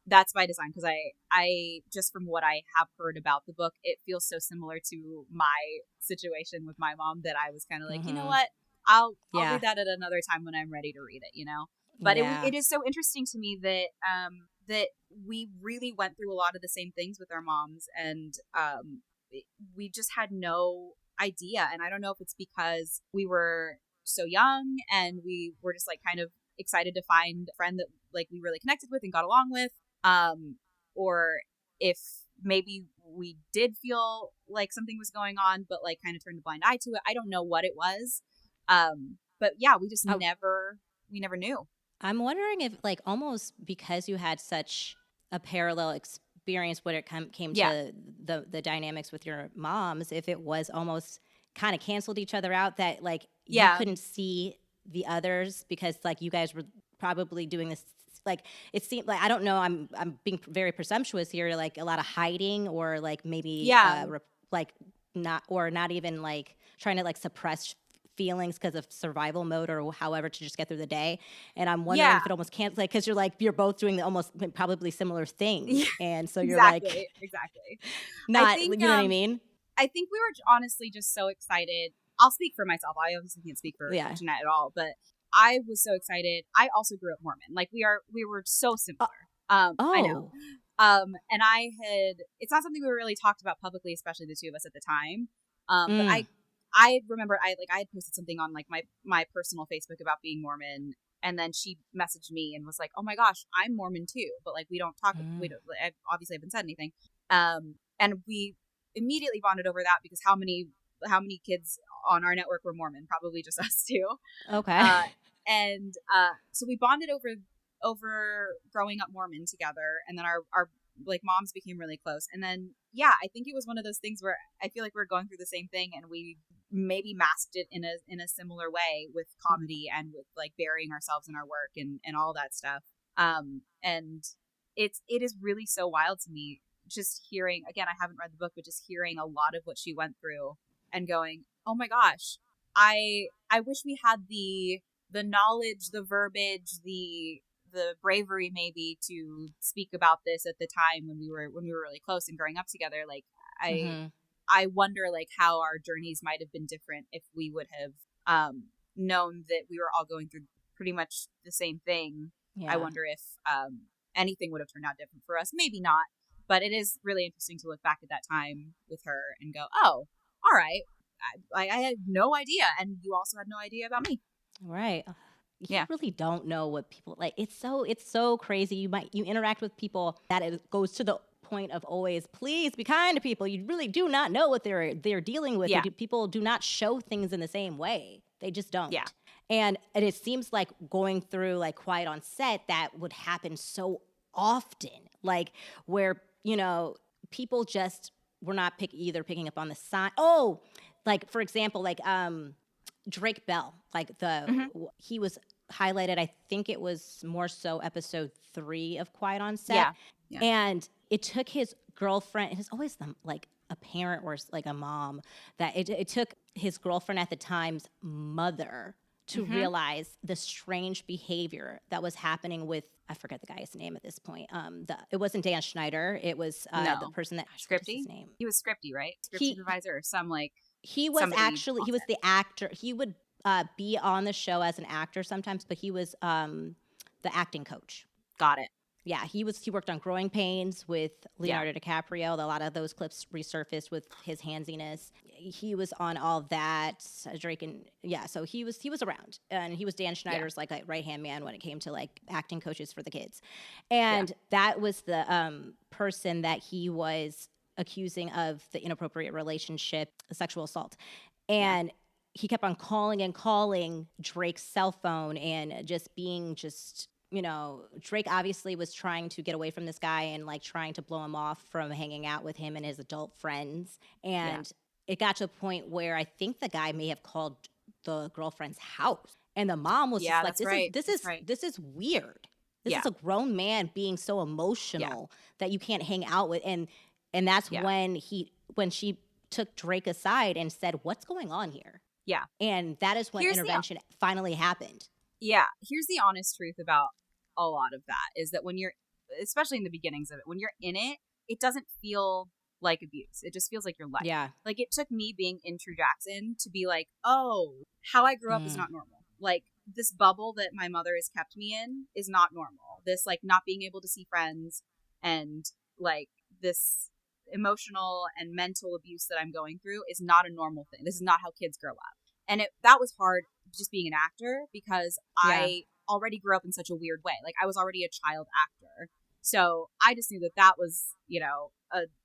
That's by design, because I just from what I have heard about the book, it feels so similar to my situation with my mom that I was kind of like, you know what, I'll read that at another time when I'm ready to read it, But it is so interesting to me that that we really went through a lot of the same things with our moms, and we just had no idea. And I don't know if it's because we were so young and we were just like kind of excited to find a friend that like we really connected with and got along with, or if maybe we did feel like something was going on but like kind of turned a blind eye to it. I don't know what it was, but yeah, we just never knew. I'm wondering if like almost because you had such a parallel experience when it came to the dynamics with your moms, if it was almost kind of canceled each other out, that like you couldn't see the others because like you guys were probably doing this, like it seemed like, I don't know, I'm being very presumptuous here, like a lot of hiding or like maybe like not even like trying to like suppress feelings because of survival mode or however to just get through the day. And I'm wondering if it almost can't, like, because you're both doing the almost probably similar things, and so you're exactly. Not, think, you know what I mean? I think we were honestly just so excited. I'll speak for myself. I obviously can't speak for Jennette at all, but I was so excited. I also grew up Mormon. Like we were so similar. I know. Oh. And it's not something we really talked about publicly, especially the two of us at the time. But Mm. I remember I had posted something on like my personal Facebook about being Mormon, and then she messaged me and was like, "Oh my gosh, I'm Mormon too," but like we don't talk. We don't, obviously haven't said anything. And we immediately bonded over that because how many kids on our network were Mormon? Probably just us two. Okay. And so we bonded over growing up Mormon together, and then our like moms became really close. And then I think it was one of those things where I feel like we're going through the same thing, and we maybe masked it in a similar way with comedy and with like burying ourselves in our work and all that stuff. And it is really so wild to me just hearing, again, I haven't read the book, but just hearing a lot of what she went through and going, oh my gosh, I wish we had the knowledge, the verbiage, the bravery maybe to speak about this at the time when we were really close and growing up together. Like I wonder like how our journeys might have been different if we would have known that we were all going through pretty much the same thing. Yeah. I wonder if anything would have turned out different for us. Maybe not, but it is really interesting to look back at that time with her and go, oh, all right, I had no idea, and you also had no idea about me. Right. You really don't know what people like. It's so crazy. You interact with people that it goes to the point of always, please be kind to people. You really do not know what they're dealing with. Yeah. People do not show things in the same way. They just don't. Yeah. And it seems like going through like Quiet on Set, that would happen so often, like where, people just were not either picking up on the sign. Oh, like for example, like Drake Bell, like he was highlighted. I think it was more so episode 3 of Quiet on Set. Yeah. And it took his girlfriend. It's always like a parent or like a mom that it took his girlfriend at the time's mother to realize the strange behavior that was happening with, I forget the guy's name at this point. It wasn't Dan Schneider. It was the person that Scripty. His name. He was Scripty, right? Script supervisor or some like. He was the actor. He would be on the show as an actor sometimes, but he was the acting coach. Got it. Yeah, he worked on Growing Pains with Leonardo DiCaprio. A lot of those clips resurfaced with his handsiness. He was on all that. Drake and so he was around, and he was Dan Schneider's like right hand man when it came to like acting coaches for the kids, and that was the person that he was accusing of the inappropriate relationship, sexual assault, and he kept on calling Drake's cell phone and just being Drake obviously was trying to get away from this guy and like trying to blow him off from hanging out with him and his adult friends. And it got to a point where I think the guy may have called the girlfriend's house. And the mom was just like, this is weird. This is a grown man being so emotional that you can't hang out with. And that's when she took Drake aside and said, what's going on here? Yeah. And that is when intervention finally happened. Yeah. Here's the honest truth about a lot of that is that when you're, especially in the beginnings of it, when you're in it, it doesn't feel like abuse. It just feels like your life. Yeah. Like it took me being in True Jackson to be like, oh, how I grew up is not normal. Like this bubble that my mother has kept me in is not normal. This like not being able to see friends and like this emotional and mental abuse that I'm going through is not a normal thing. This is not how kids grow up. And that was hard just being an actor because I already grew up in such a weird way. Like I was already a child actor. So I just knew that was,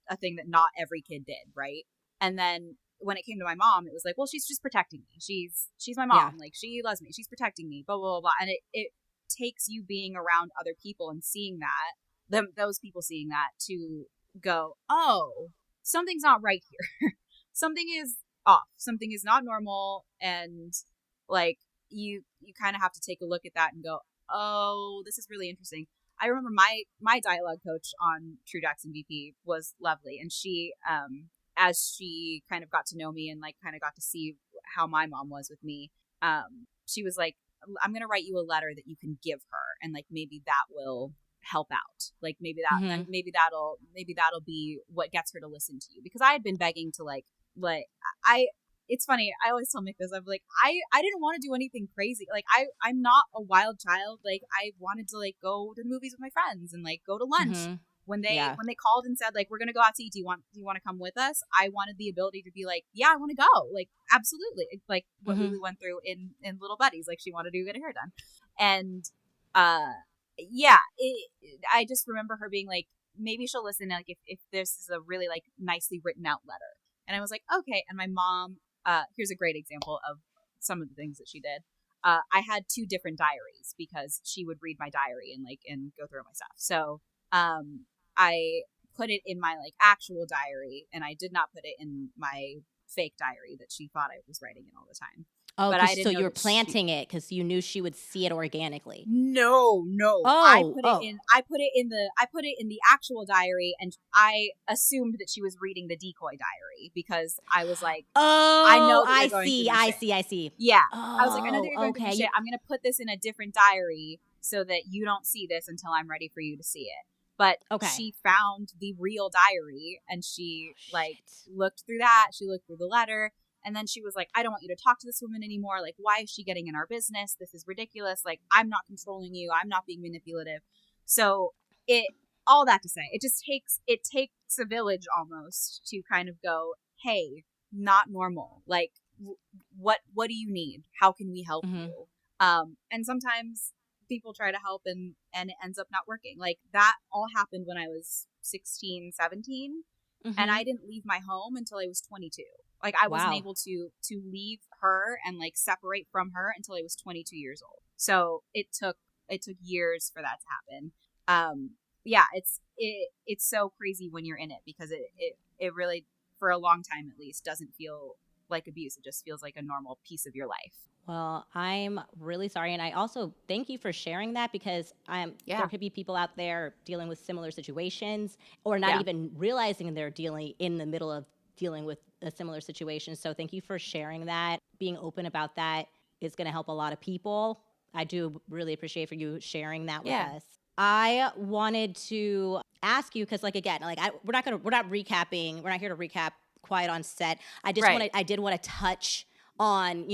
a thing that not every kid did. Right. And then when it came to my mom, it was like, well, she's just protecting me. She's my mom. Yeah. Like she loves me. She's protecting me, blah, blah, blah, blah. And it takes you being around other people and seeing that, those people seeing that to go, oh, something's not right here. Something is off. Something is not normal. And like you kind of have to take a look at that and go, oh, this is really interesting. I remember my dialogue coach on True Jackson VP was lovely, and she as she kind of got to know me and like kind of got to see how my mom was with me, she was like, I'm gonna write you a letter that you can give her, and like maybe that will help out. Like maybe that'll be what gets her to listen to you, because I had been begging to like I it's funny. I always tell Mick this. I'm like, I didn't want to do anything crazy. Like, I'm not a wild child. Like, I wanted to like go to the movies with my friends and like go to lunch. When they called and said like, we're gonna go out to eat, do you want to come with us? I wanted the ability to be like, yeah, I want to go. Like, absolutely. Like what Lulu went through in Little Buddies. Like, she wanted to get her hair done, and yeah, I just remember her being like, maybe she'll listen. Like, if this is a really like nicely written out letter, and I was like, okay. And my mom, here's a great example of some of the things that she did. I had 2 different diaries because she would read my diary and go through my stuff. So I put it in my like actual diary, and I did not put it in my fake diary that she thought I was writing in all the time. Oh, but I didn't so know you were that planting it because you knew she would see it organically. No. Oh, I put it in the actual diary, and I assumed that she was reading the decoy diary because I was like, oh, I know that I you're going see, through this I shit. see. Yeah, Oh, I was like, I know that you're going through this okay. shit. I'm gonna put this in a different diary so that you don't see this until I'm ready for you to see it. But she found the real diary, and she looked through that. She looked through the letter. And then she was like, I don't want you to talk to this woman anymore. Like, why is she getting in our business? This is ridiculous. Like, I'm not controlling you. I'm not being manipulative. So all that to say, it takes a village almost to kind of go, hey, not normal. Like, what do you need? How can we help you? And sometimes people try to help and it ends up not working. Like, that all happened when I was 16, 17. And I didn't leave my home until I was 22. Like, I wasn't able to leave her and like separate from her until I was 22 years old. So it took years for that to happen. Yeah, it's so crazy when you're in it, because it really, for a long time at least, doesn't feel like abuse. It just feels like a normal piece of your life. Well, I'm really sorry. And I also thank you for sharing that, because there could be people out there dealing with similar situations, or not even realizing they're in the middle of dealing with a similar situation. So thank you for sharing that. Being open about that is going to help a lot of people. I do really appreciate for you sharing that with us. I wanted to ask you, because like, again, like we're not recapping. We're not here to recap Quiet on Set. I did want to touch on,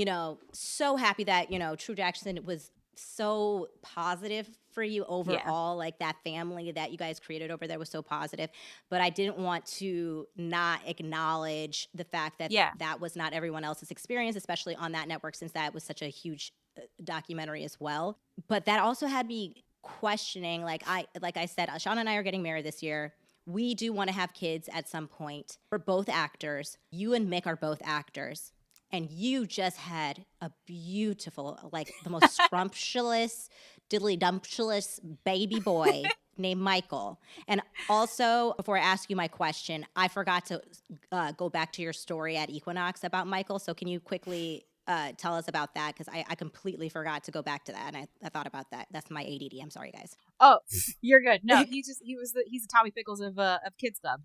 so happy that, True Jackson was so positive for you overall. Like, that family that you guys created over there was so positive. But I didn't want to not acknowledge the fact that that was not everyone else's experience, especially on that network, since that was such a huge documentary as well. But that also had me questioning, like I said, Sean and I are getting married this year. We do want to have kids at some point. We're both actors. You and Mick are both actors. And you just had a beautiful, like the most scrumptious, diddly-dumptious baby boy named Michael. And also, before I ask you my question, I forgot to go back to your story at Equinox about Michael. So can you quickly tell us about that? Because I completely forgot to go back to that, and I thought about that. That's my ADD. I'm sorry, guys. Oh, you're good. No, he's the Tommy Pickles of Kids Club.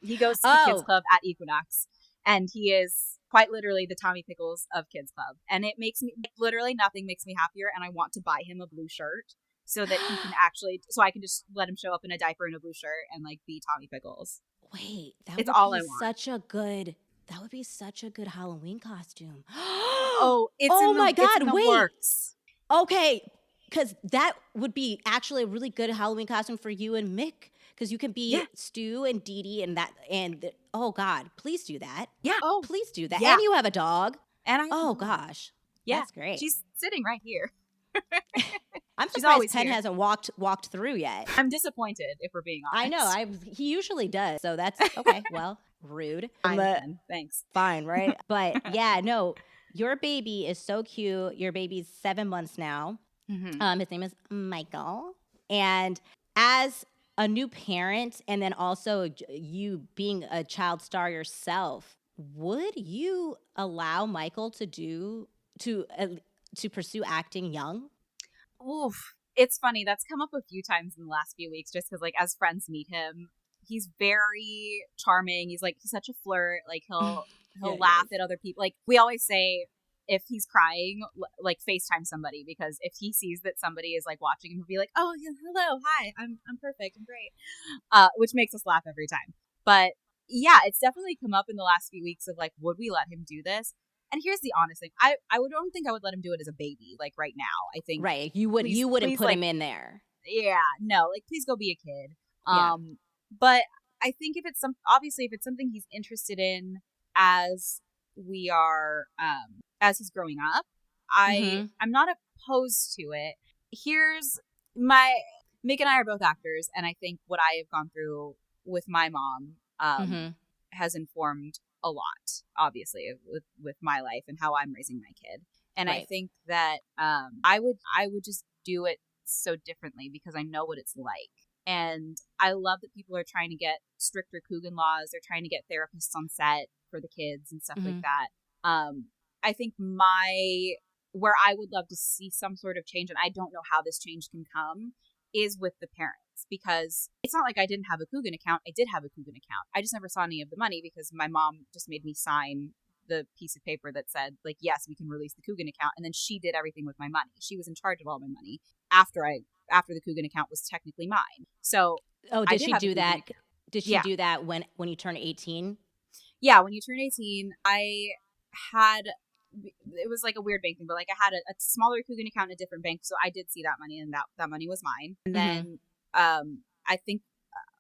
He goes to the Kids Club at Equinox, and he is quite literally the Tommy Pickles of Kids Club. And it makes me, literally nothing makes me happier, and I want to buy him a blue shirt so that he can so I can just let him show up in a diaper and a blue shirt and like be Tommy Pickles. Wait, that would be such a good Halloween costume. My God, wait. Works. Okay, because that would be actually a really good Halloween costume for you and Mick. Because you can be Stu and Dee Dee oh God, please do that. Yeah. Oh, please do that. Yeah. And you have a dog. And gosh. Yeah. That's great. She's sitting right here. I'm surprised Penn hasn't walked through yet. I'm disappointed, if we're being honest. I know. He usually does. So that's okay. Well, rude. Fine, thanks. Fine, right? But yeah, no, your baby is so cute. Your baby's 7 months now. Mm-hmm. His name is Michael. And as a new parent, and then also you being a child star yourself, would you allow Michael to pursue acting young? Oof. It's funny. That's come up a few times in the last few weeks, just because like as friends meet him, he's very charming. He's such a flirt. Like he'll laugh at other people. Like we always say, if he's crying, like FaceTime somebody, because if he sees that somebody is like watching him, he'll be like, "Oh, yeah, hello, hi, I'm perfect, I'm great," which makes us laugh every time. But yeah, it's definitely come up in the last few weeks of like, would we let him do this? And here's the honest thing. Don't think I would let him do it as a baby, like right now. I think Right. You wouldn't put like, him in there. Yeah, no, like please go be a kid. Yeah. But I think if it's obviously if it's something he's interested in as we are as he's growing up, I'm not opposed to it. Here's Mick and I are both actors, and I think what I have gone through with my mom has informed a lot, obviously, with my life and how I'm raising my kid. And I think that I would just do it so differently because I know what it's like. And I love that people are trying to get stricter Coogan laws. They're trying to get therapists on set for the kids and stuff like that. I think where I would love to see some sort of change, and I don't know how this change can come, is with the parents, because it's not like I didn't have a Coogan account. I did have a Coogan account. I just never saw any of the money because my mom just made me sign the piece of paper that said, like, yes, we can release the Coogan account. And then she did everything with my money. She was in charge of all my money after the Coogan account was technically mine. So did she do that? Did she do that when you turn 18? Yeah, when you turn 18, it was like a weird bank thing, but like I had a smaller Coogan account in a different bank, so I did see that money, and that money was mine. And then I think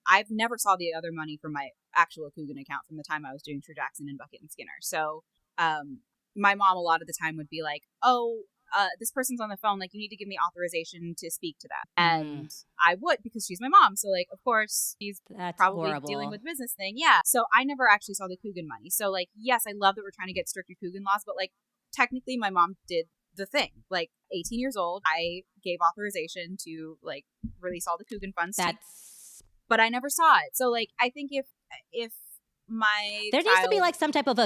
I've never saw the other money from my actual Coogan account from the time I was doing True Jackson and Bucket and Skinner. So my mom a lot of the time would be like, oh, this person's on the phone, like you need to give me authorization to speak to them. And I would, because she's my mom. So like, of course, she's probably horrible. Dealing with business thing. Yeah. So I never actually saw the Coogan money. So like, yes, I love that we're trying to get stricter Coogan laws, but like technically my mom did the thing. Like 18 years old, I gave authorization to like release all the Coogan funds. But I never saw it. So like, I think if there needs to be like some type of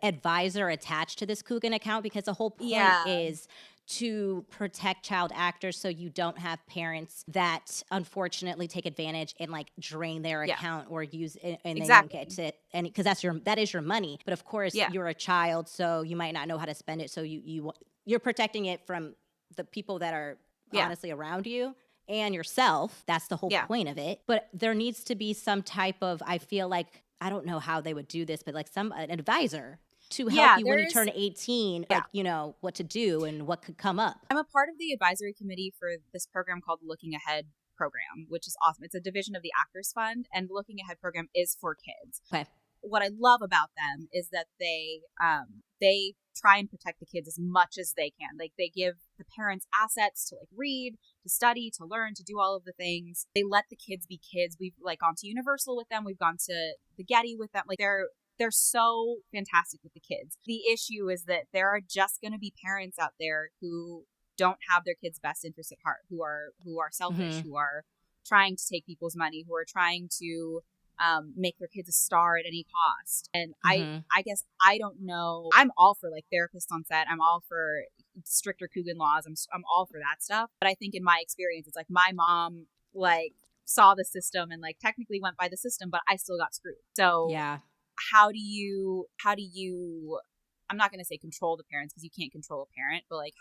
advisor attached to this Coogan account, because the whole point is to protect child actors, so you don't have parents that unfortunately take advantage and like drain their account or use it, and they don't get it, and because that is your money. But of course, you're a child, so you might not know how to spend it. So you're protecting it from the people that are honestly around you and yourself. That's the whole point of it. But there needs to be some type of, I feel like, I don't know how they would do this, but like an advisor to help you when you turn 18, like, you know, what to do and what could come up. I'm a part of the advisory committee for this program called Looking Ahead program, which is awesome. It's a division of the Actors Fund, and Looking Ahead program is for kids. Okay. What I love about them is that they try and protect the kids as much as they can. Like they give the parents assets to like read, to study, to learn, to do all of the things. They let the kids be kids. We've like gone to Universal with them. We've gone to the Getty with them. Like they're so fantastic with the kids. The issue is that there are just going to be parents out there who don't have their kids' best interests at heart, who are selfish, who are trying to take people's money, who are trying to make their kids a star at any cost. And I guess I don't know. I'm all for like therapists on set. I'm all for stricter Coogan laws. I'm all for that stuff. But I think in my experience, it's like my mom like saw the system and like technically went by the system, but I still got screwed. So how do you I'm not going to say control the parents, because you can't control a parent, but like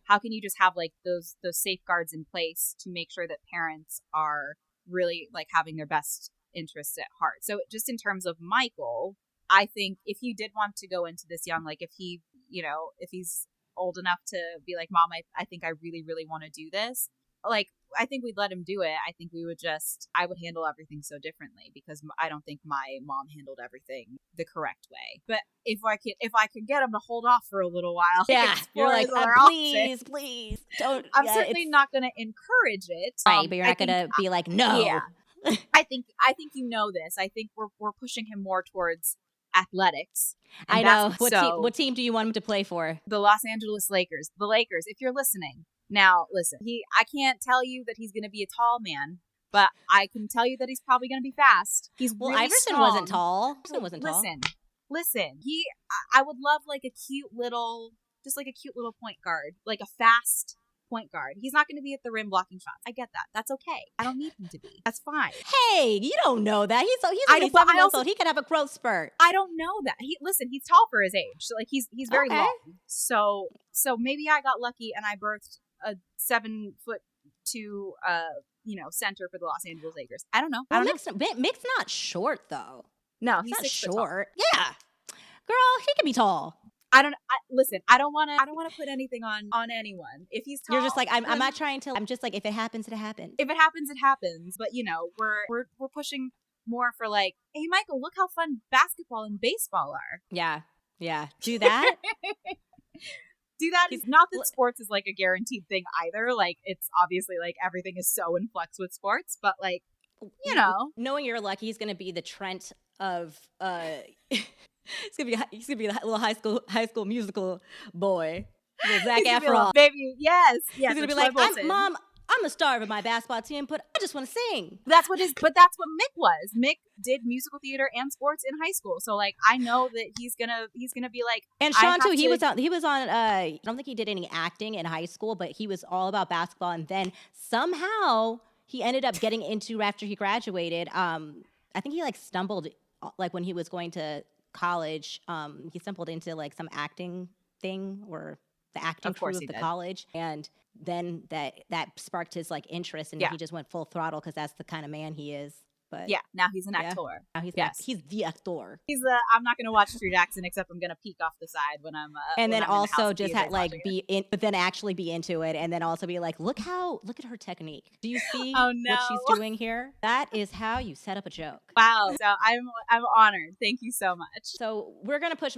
how can you just have like those safeguards in place to make sure that parents are really like having their best interests at heart? So just in terms of Michael, I think if you did want to go into this young, like if he, you know, if he's old enough to be like, Mom, I think I really, really want to do this, like I think we'd let him do it. I think I would handle everything so differently, because I don't think my mom handled everything the correct way. But if I could get him to hold off for a little while, you're like, please don't. I'm certainly not going to encourage it, right? But you're not going to be like, no. Yeah. I think you know this. I think we're pushing him more towards athletics. I know. What team do you want him to play for? The Los Angeles Lakers. The Lakers. If you're listening. Now, listen, I can't tell you that he's going to be a tall man, but I can tell you that he's probably going to be fast. He's really Iverson strong. wasn't tall. Listen. I would love like a cute little point guard, like a fast point guard. He's not going to be at the rim blocking shots. I get that. That's okay. I don't need him to be. That's fine. Hey, you don't know that. He's only 7 months old. He could have a growth spurt. I don't know that. He's tall for his age. So like he's very long. So maybe I got lucky and I birthed a 7'2" center for the Los Angeles Lakers. I don't know. Mick's not short though. No, He's he's not 6 foot tall. short. Yeah. Girl, he can be tall. Listen, I don't want to put anything on anyone. If he's tall, You're just like, I'm then not trying to, I'm just like, if it happens, it happens. if it happens, it happens. But we're pushing more for like, hey, Michael, look how fun basketball and baseball are. Yeah. Yeah. Do that. Do that. It's not that sports is like a guaranteed thing either. Like, it's obviously like everything is so in flux with sports, but like, knowing you're lucky, he's going to be the Trent of, he's gonna be a little high school musical boy. Little Zac Efron. Baby, yes. He's gonna be like, Mom, I'm the star of my basketball team, but I just want to sing. That's what Mick was. Mick did musical theater and sports in high school. So like, I know that he's gonna be like, and Sean too. He was on. I don't think he did any acting in high school, but he was all about basketball. And then somehow he ended up getting into, after he graduated. I think he like stumbled, like when he was going to college. He stumbled into like some acting thing, or the acting crew of the college, and then that sparked his like interest, and he just went full throttle because that's the kind of man he is. But yeah, now he's an actor. Now he's the actor. He's I'm not gonna watch True Jackson, except I'm gonna peek off the side when I'm and then also just like be in, but then actually be into it, and then also be like, look at her technique. Do you see what she's doing here? That is how you set up a joke. Wow. So I'm honored. Thank you so much. So we're gonna push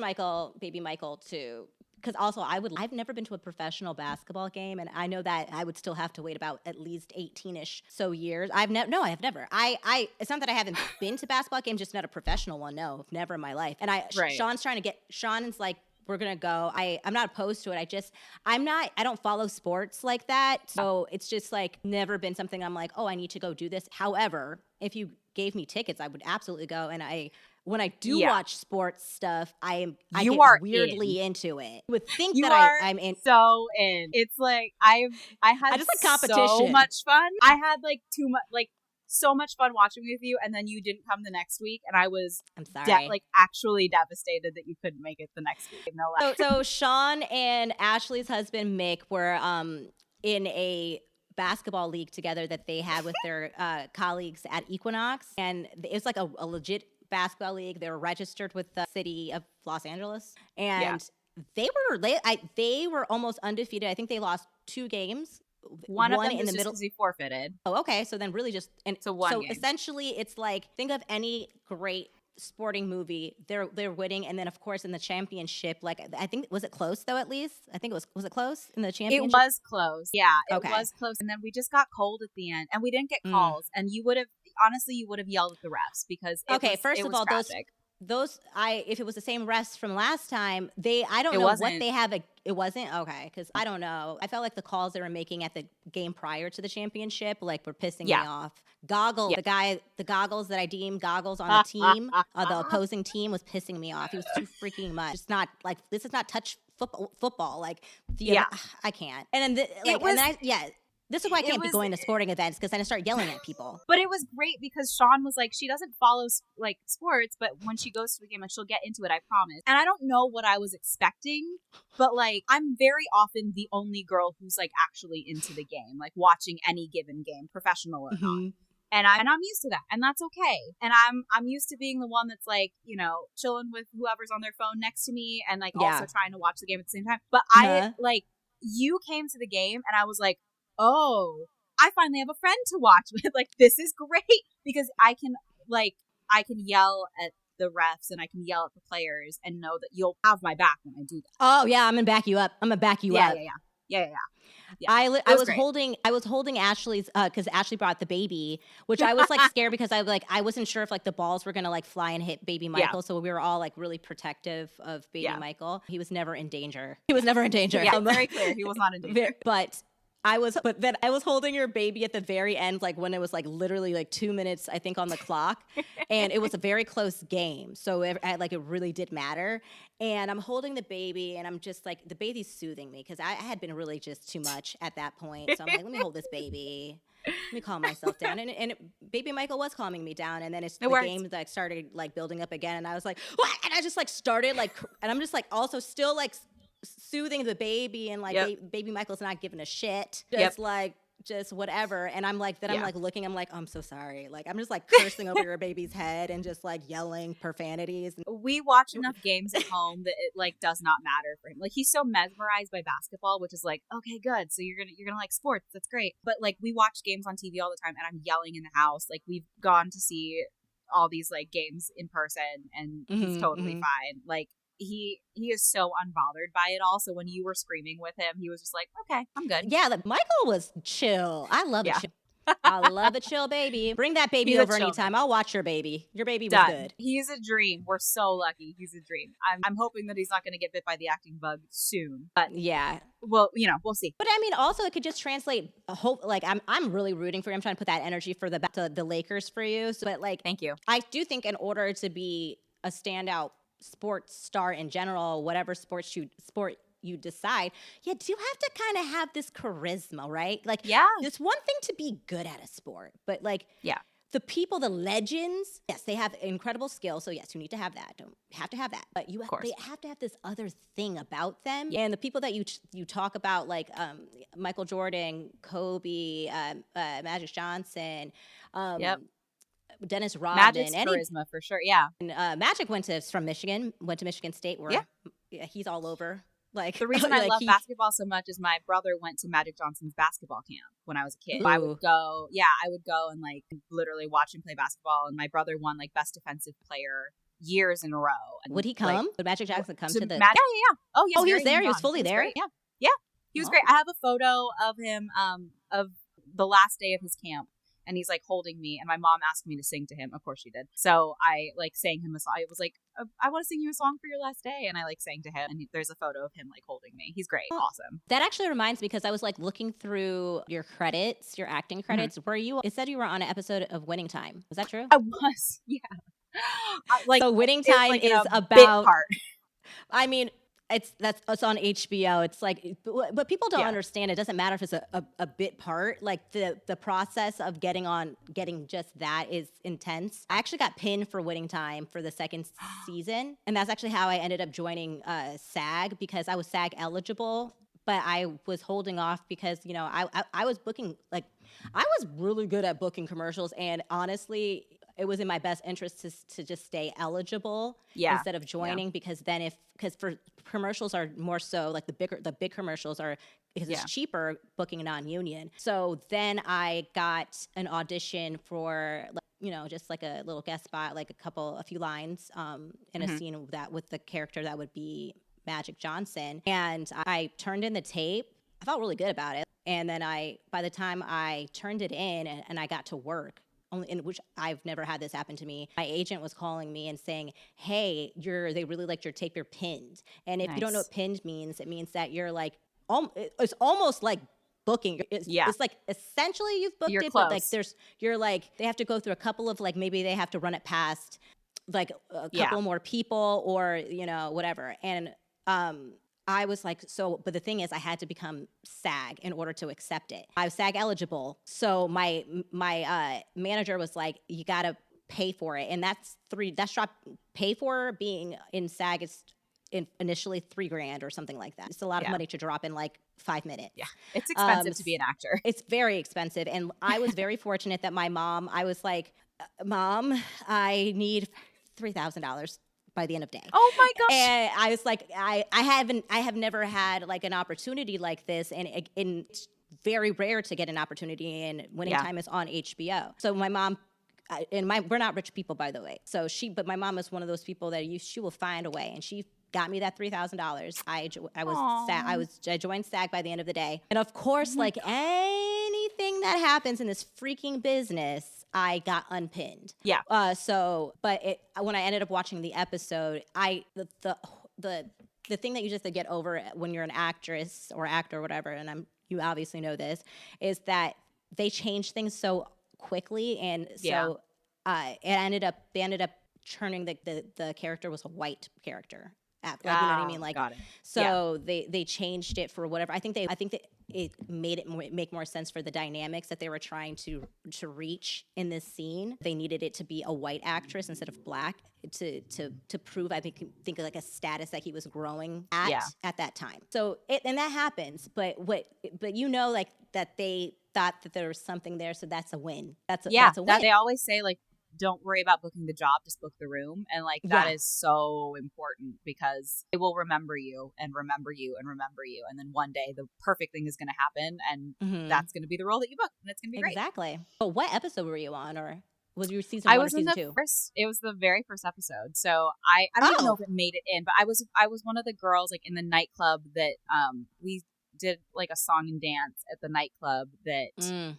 baby Michael to. Because also I've never been to a professional basketball game, and I know that I would still have to wait about at least 18-ish so years. I have never. It's not that I haven't been to basketball games, just not a professional one. No, never in my life. And Sean's like, we're gonna go. I'm not opposed to it. I don't follow sports like that. So it's just like never been something I'm like, oh, I need to go do this. However, if you gave me tickets, I would absolutely go. And when I do watch sports stuff, I get weirdly into it. You would think I'm in. So in. It's like I had just like competition. So much fun. I had like so much fun watching with you, and then you didn't come the next week, and I'm sorry. Actually devastated that you couldn't make it the next week. No. So Sean and Ashley's husband Mick were in a basketball league together that they had with their colleagues at Equinox, and it was like a legit basketball league. They were registered with the city of Los Angeles, and they were almost undefeated. I think they lost 2 games. One of them in the middle, he forfeited. Oh, okay. So then really just game. Essentially, it's like, think of any great sporting movie. They're winning, and then of course in the championship, like I think, was it close though? At least I think was it close in the championship? It was close. Yeah, it was close. And then we just got cold at the end, and we didn't get calls. And you would have yelled at the refs because first of all, tragic. Those if it was the same refs from last time, I don't know what they have. It wasn't okay, because I don't know. I felt like the calls they were making at the game prior to the championship were pissing me off. Goggles, the goggles that I deemed goggles on the team, the opposing team, was pissing me off. It was too freaking much. It's not like, this is not touch football. Like, I can't. And then this is why I can't be going to sporting events, because then I start yelling at people. But it was great because Sean was like, she doesn't follow like sports, but when she goes to the game, like, she'll get into it, I promise. And I don't know what I was expecting, but like, I'm very often the only girl who's like actually into the game, like watching any given game, professional or not. And I'm used to that, and that's okay. And I'm used to being the one that's like, chilling with whoever's on their phone next to me, and like also trying to watch the game at the same time. But you came to the game, and I was like, oh, I finally have a friend to watch with. Like, this is great, because I can yell at the refs and I can yell at the players and know that you'll have my back when I do that. Oh yeah, I'm gonna back you up. Yeah. I was holding Ashley's because Ashley brought the baby, which I was like scared because I wasn't sure if like the balls were gonna like fly and hit baby Michael, so we were all like really protective of baby Michael. He was never in danger. Yeah, very clear. He was not in danger. But then I was holding your baby at the very end, like when it was like literally like 2 minutes, I think, on the clock, and it was a very close game. So it really did matter. And I'm holding the baby, and I'm just like, the baby's soothing me because I had been really just too much at that point. So I'm like, let me hold this baby. Let me calm myself down. And baby Michael was calming me down. And then the game like started like building up again, and I was like, what? And I just like started like, and I'm just like also still like soothing the baby, and like baby Michael's not giving a shit, just like just whatever. And I'm like, then I'm Yeah. like looking, I'm like, oh, I'm so sorry. Like, I'm just like cursing over your baby's head and just like yelling profanities. We watch enough games at home that it like does not matter for him. Like he's so mesmerized by basketball, which is like, okay, good. So you're gonna like sports. That's great. But like we watch games on TV all the time, and I'm yelling in the house. Like we've gone to see all these like games in person, and he's totally fine. Like he is so unbothered by it all. So when you were screaming with him, he was just like, okay, I'm good. Yeah, like Michael was chill. I love it. Chill. I love a chill baby. Bring that baby He's a over chill anytime. I'll watch your baby. Your baby was Done. good. He's a dream. We're so lucky. He's a dream. I'm hoping that he's not going to get bit by the acting bug soon. But yeah, well, you know, we'll see. But I mean, also it could just translate. Like I'm really rooting for you. I'm trying to put that energy for the Lakers for you. So, but like, thank you. I do think in order to be a standout sports star in general, whatever sport you decide, you do have to kind of have this charisma, right? Like, yeah, it's one thing to be good at a sport, but like, yeah, the people, the legends, yes, they have incredible skill. So yes, you need to have that. Don't have to have that, but they have to have this other thing about them. And the people that you talk about, like Michael Jordan, Kobe, Magic Johnson, Dennis Rodman, Magic's charisma for sure. Yeah, and Magic went to Michigan State, where he's all over. Like the reason I love basketball so much is my brother went to Magic Johnson's basketball camp when I was a kid. I would go and like literally watch him play basketball. And my brother won like best defensive player years in a row. And, would he come? Like, would Magic Jackson come to the? Yeah. Oh, he was there. He was fully there. Great. Yeah. He was great. I have a photo of him of the last day of his camp. And he's like holding me, and my mom asked me to sing to him. Of course she did. So I like sang him a song. I was like, I want to sing you a song for your last day. And I like sang to him, and there's a photo of him like holding me. He's great. Awesome. That actually reminds me, because I was like looking through your credits, your acting credits. It said you were on an episode of Winning Time. Was that true? I was. Yeah. So Winning Time like is about bit part. I mean, it's on HBO. It's like, but people don't understand. It doesn't matter if it's a bit part. Like the process of getting just that is intense. I actually got pinned for Winning Time for the second season, and that's actually how I ended up joining SAG, because I was SAG eligible, but I was holding off because I was booking, like, I was really good at booking commercials, and honestly, it was in my best interest to just stay eligible instead of joining, because for commercials are more so like the big commercials are, because it's cheaper booking a non-union. So then I got an audition for just like a little guest spot, like a few lines in a scene with the character that would be Magic Johnson. And I turned in the tape. I felt really good about it. And then by the time I turned it in and I got to work, in which I've never had this happen to me, my agent was calling me and saying, hey, they really liked your tape, you're pinned. And if you don't know what pinned means, it means that you're like, it's almost like booking. It's like essentially you've booked it, but like they have to go through a couple of, like, maybe they have to run it past like a couple more people, or whatever. And I was like, but the thing is, I had to become SAG in order to accept it. I was SAG eligible. So my manager was like, you got to pay for it. And that's pay for being in SAG is initially $3,000 or something like that. It's a lot of money to drop in like 5 minutes. Yeah. It's expensive to be an actor. It's very expensive. And I was very fortunate that I was like, Mom, I need $3,000 by the end of day. Oh my gosh. And I was like, I have never had like an opportunity like this, and it's very rare to get an opportunity, and Winning Time is on HBO. So my mom, we're not rich people, by the way. So but my mom is one of those people that she will find a way, and she got me that $3,000. I joined SAG by the end of the day. And of course, like anything that happens in this freaking business, I got unpinned. Yeah. When I ended up watching the episode, the thing that you just have to get over when you're an actress or actor or whatever, and you obviously know this, is that they change things so quickly, and so they ended up turning the character was a white character. Like, you know what I mean? Like, got it. So they changed it for whatever. I think that it made it make more sense for the dynamics that they were trying to reach in this scene. They needed it to be a white actress instead of black to prove, I think like a status that he was growing at that time. So and that happens. But like that they thought that there was something there, so that's a win. That's a win. They always say, like, don't worry about booking the job, just book the room. And like that is so important because it will remember you and remember you and remember you. And then one day the perfect thing is going to happen and that's going to be the role that you book and it's going to be great. Exactly. But what episode were you on, or was you season I one was or in season the two? it was the very first episode. So I don't even know if it made it in, but I was one of the girls like in the nightclub that we did like a song and dance at the nightclub that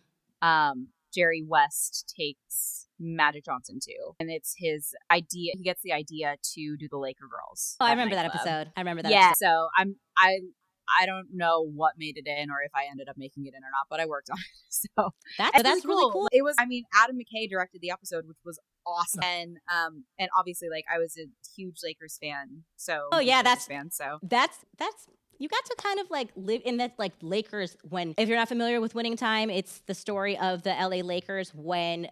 Jerry West takes Magic Johnson to, and it's his idea. He gets the idea to do the Laker Girls. Oh, I remember that episode. Yeah, so I don't know what made it in or if I ended up making it in or not, but I worked on it. So that's really cool. It was. I mean, Adam McKay directed the episode, which was awesome, and obviously, like I was a huge Lakers fan. So that's you got to kind of like live in that like Lakers when, if you're not familiar with Winning Time, it's the story of the LA Lakers when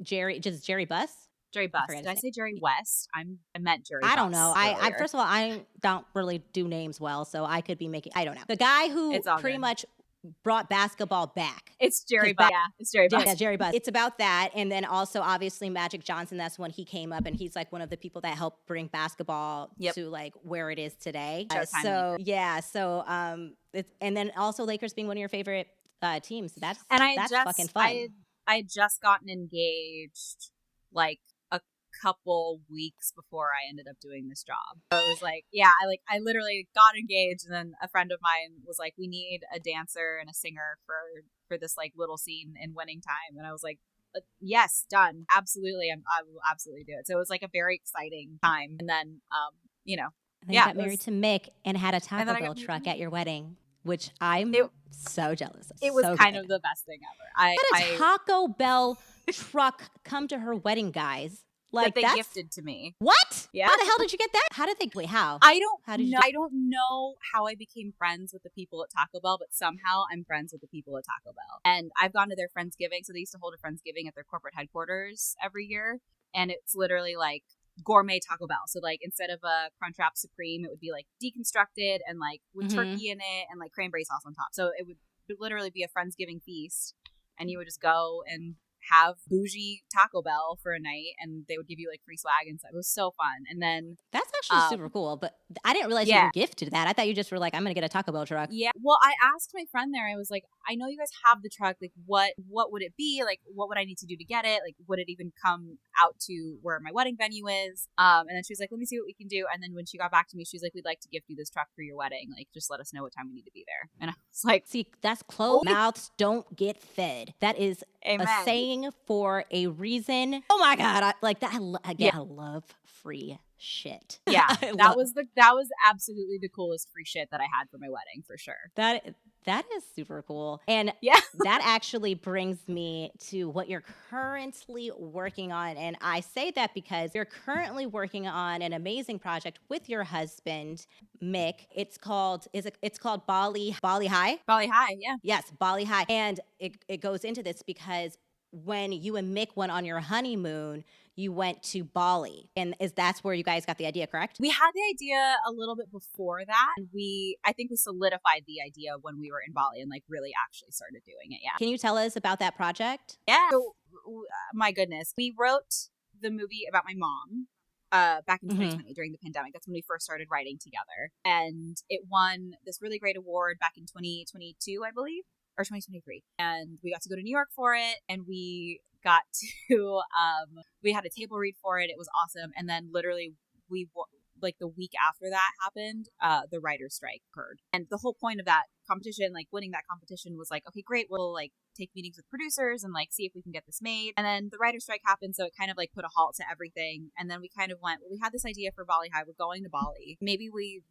Jerry Buss? Jerry Buss. Did I say Jerry West? I meant Jerry Buss. I don't know. I first of all, I don't really do names well, so I could be making, I don't know. The guy who pretty much brought basketball back. It's Jerry Buss. Yeah, it's Jerry Buss. Yeah, Jerry Buss. It's about that. And then also, obviously, Magic Johnson, that's when he came up, and he's like one of the people that helped bring basketball to like where it is today. And then also Lakers being one of your favorite teams. That's fucking fun. I had just gotten engaged like a couple weeks before I ended up doing this job. So it was like, I literally got engaged, and then a friend of mine was like, we need a dancer and a singer for this like little scene in Winning Time. And I was like, yes, done. Absolutely. I will absolutely do it. So it was like a very exciting time. And then, And then you got married to Mick and had a Taco Bell truck at your wedding, which I'm so jealous of. It was kind of the best thing ever. I had a Taco Bell truck come to her wedding, guys. Like that they gifted to me. What? Yeah. How the hell did you get that? How did they? Wait, how? I don't know how I became friends with the people at Taco Bell, but somehow I'm friends with the people at Taco Bell. And I've gone to their Friendsgiving. So they used to hold a Friendsgiving at their corporate headquarters every year. And it's literally like gourmet Taco Bell. So like instead of a Crunchwrap Supreme, it would be like deconstructed and like with turkey in it and like cranberry sauce on top. So it would literally be a Friendsgiving feast. And you would just go and have bougie Taco Bell for a night, and they would give you like free swag and stuff. It was so fun. And then that's actually super cool, but I didn't realize you were gifted that. I thought you just were like, I'm gonna get a Taco Bell truck. Yeah. Well, I asked my friend there, I was like, I know you guys have the truck, like what would it be? Like what would I need to do to get it? Like would it even come out to where my wedding venue is? And then she was like, let me see what we can do. And then when she got back to me, she was like, we'd like to gift you this truck for your wedding. Like just let us know what time we need to be there. And I was like, see, that's closed mouths don't get fed. That is a saying for a reason. Oh my God. I love free shit. Yeah. that was absolutely the coolest free shit that I had for my wedding for sure. That is super cool. And that actually brings me to what you're currently working on. And I say that because you're currently working on an amazing project with your husband, Mick. It's called Bali High? Bali High, yeah. Yes, Bali High. And it goes into this because when you and Mick went on your honeymoon, you went to Bali, and that's where you guys got the idea, correct? We had the idea a little bit before that. I think we solidified the idea when we were in Bali and like really actually started doing it. Yeah. Can you tell us about that project? Yeah. So, my goodness, we wrote the movie about my mom back in 2020 during the pandemic. That's when we first started writing together, and it won this really great award back in 2022, I believe. Or 2023. And we got to go to New York for it. And we got to, we had a table read for it. It was awesome. And then literally like the week after that happened, the writer's strike occurred. And the whole point of that competition, like winning that competition was like, okay, great. We'll like take meetings with producers and like see if we can get this made. And then the writer's strike happened. So it kind of like put a halt to everything. And then we kind of went, well, we had this idea for Bali High. We're going to Bali. Maybe we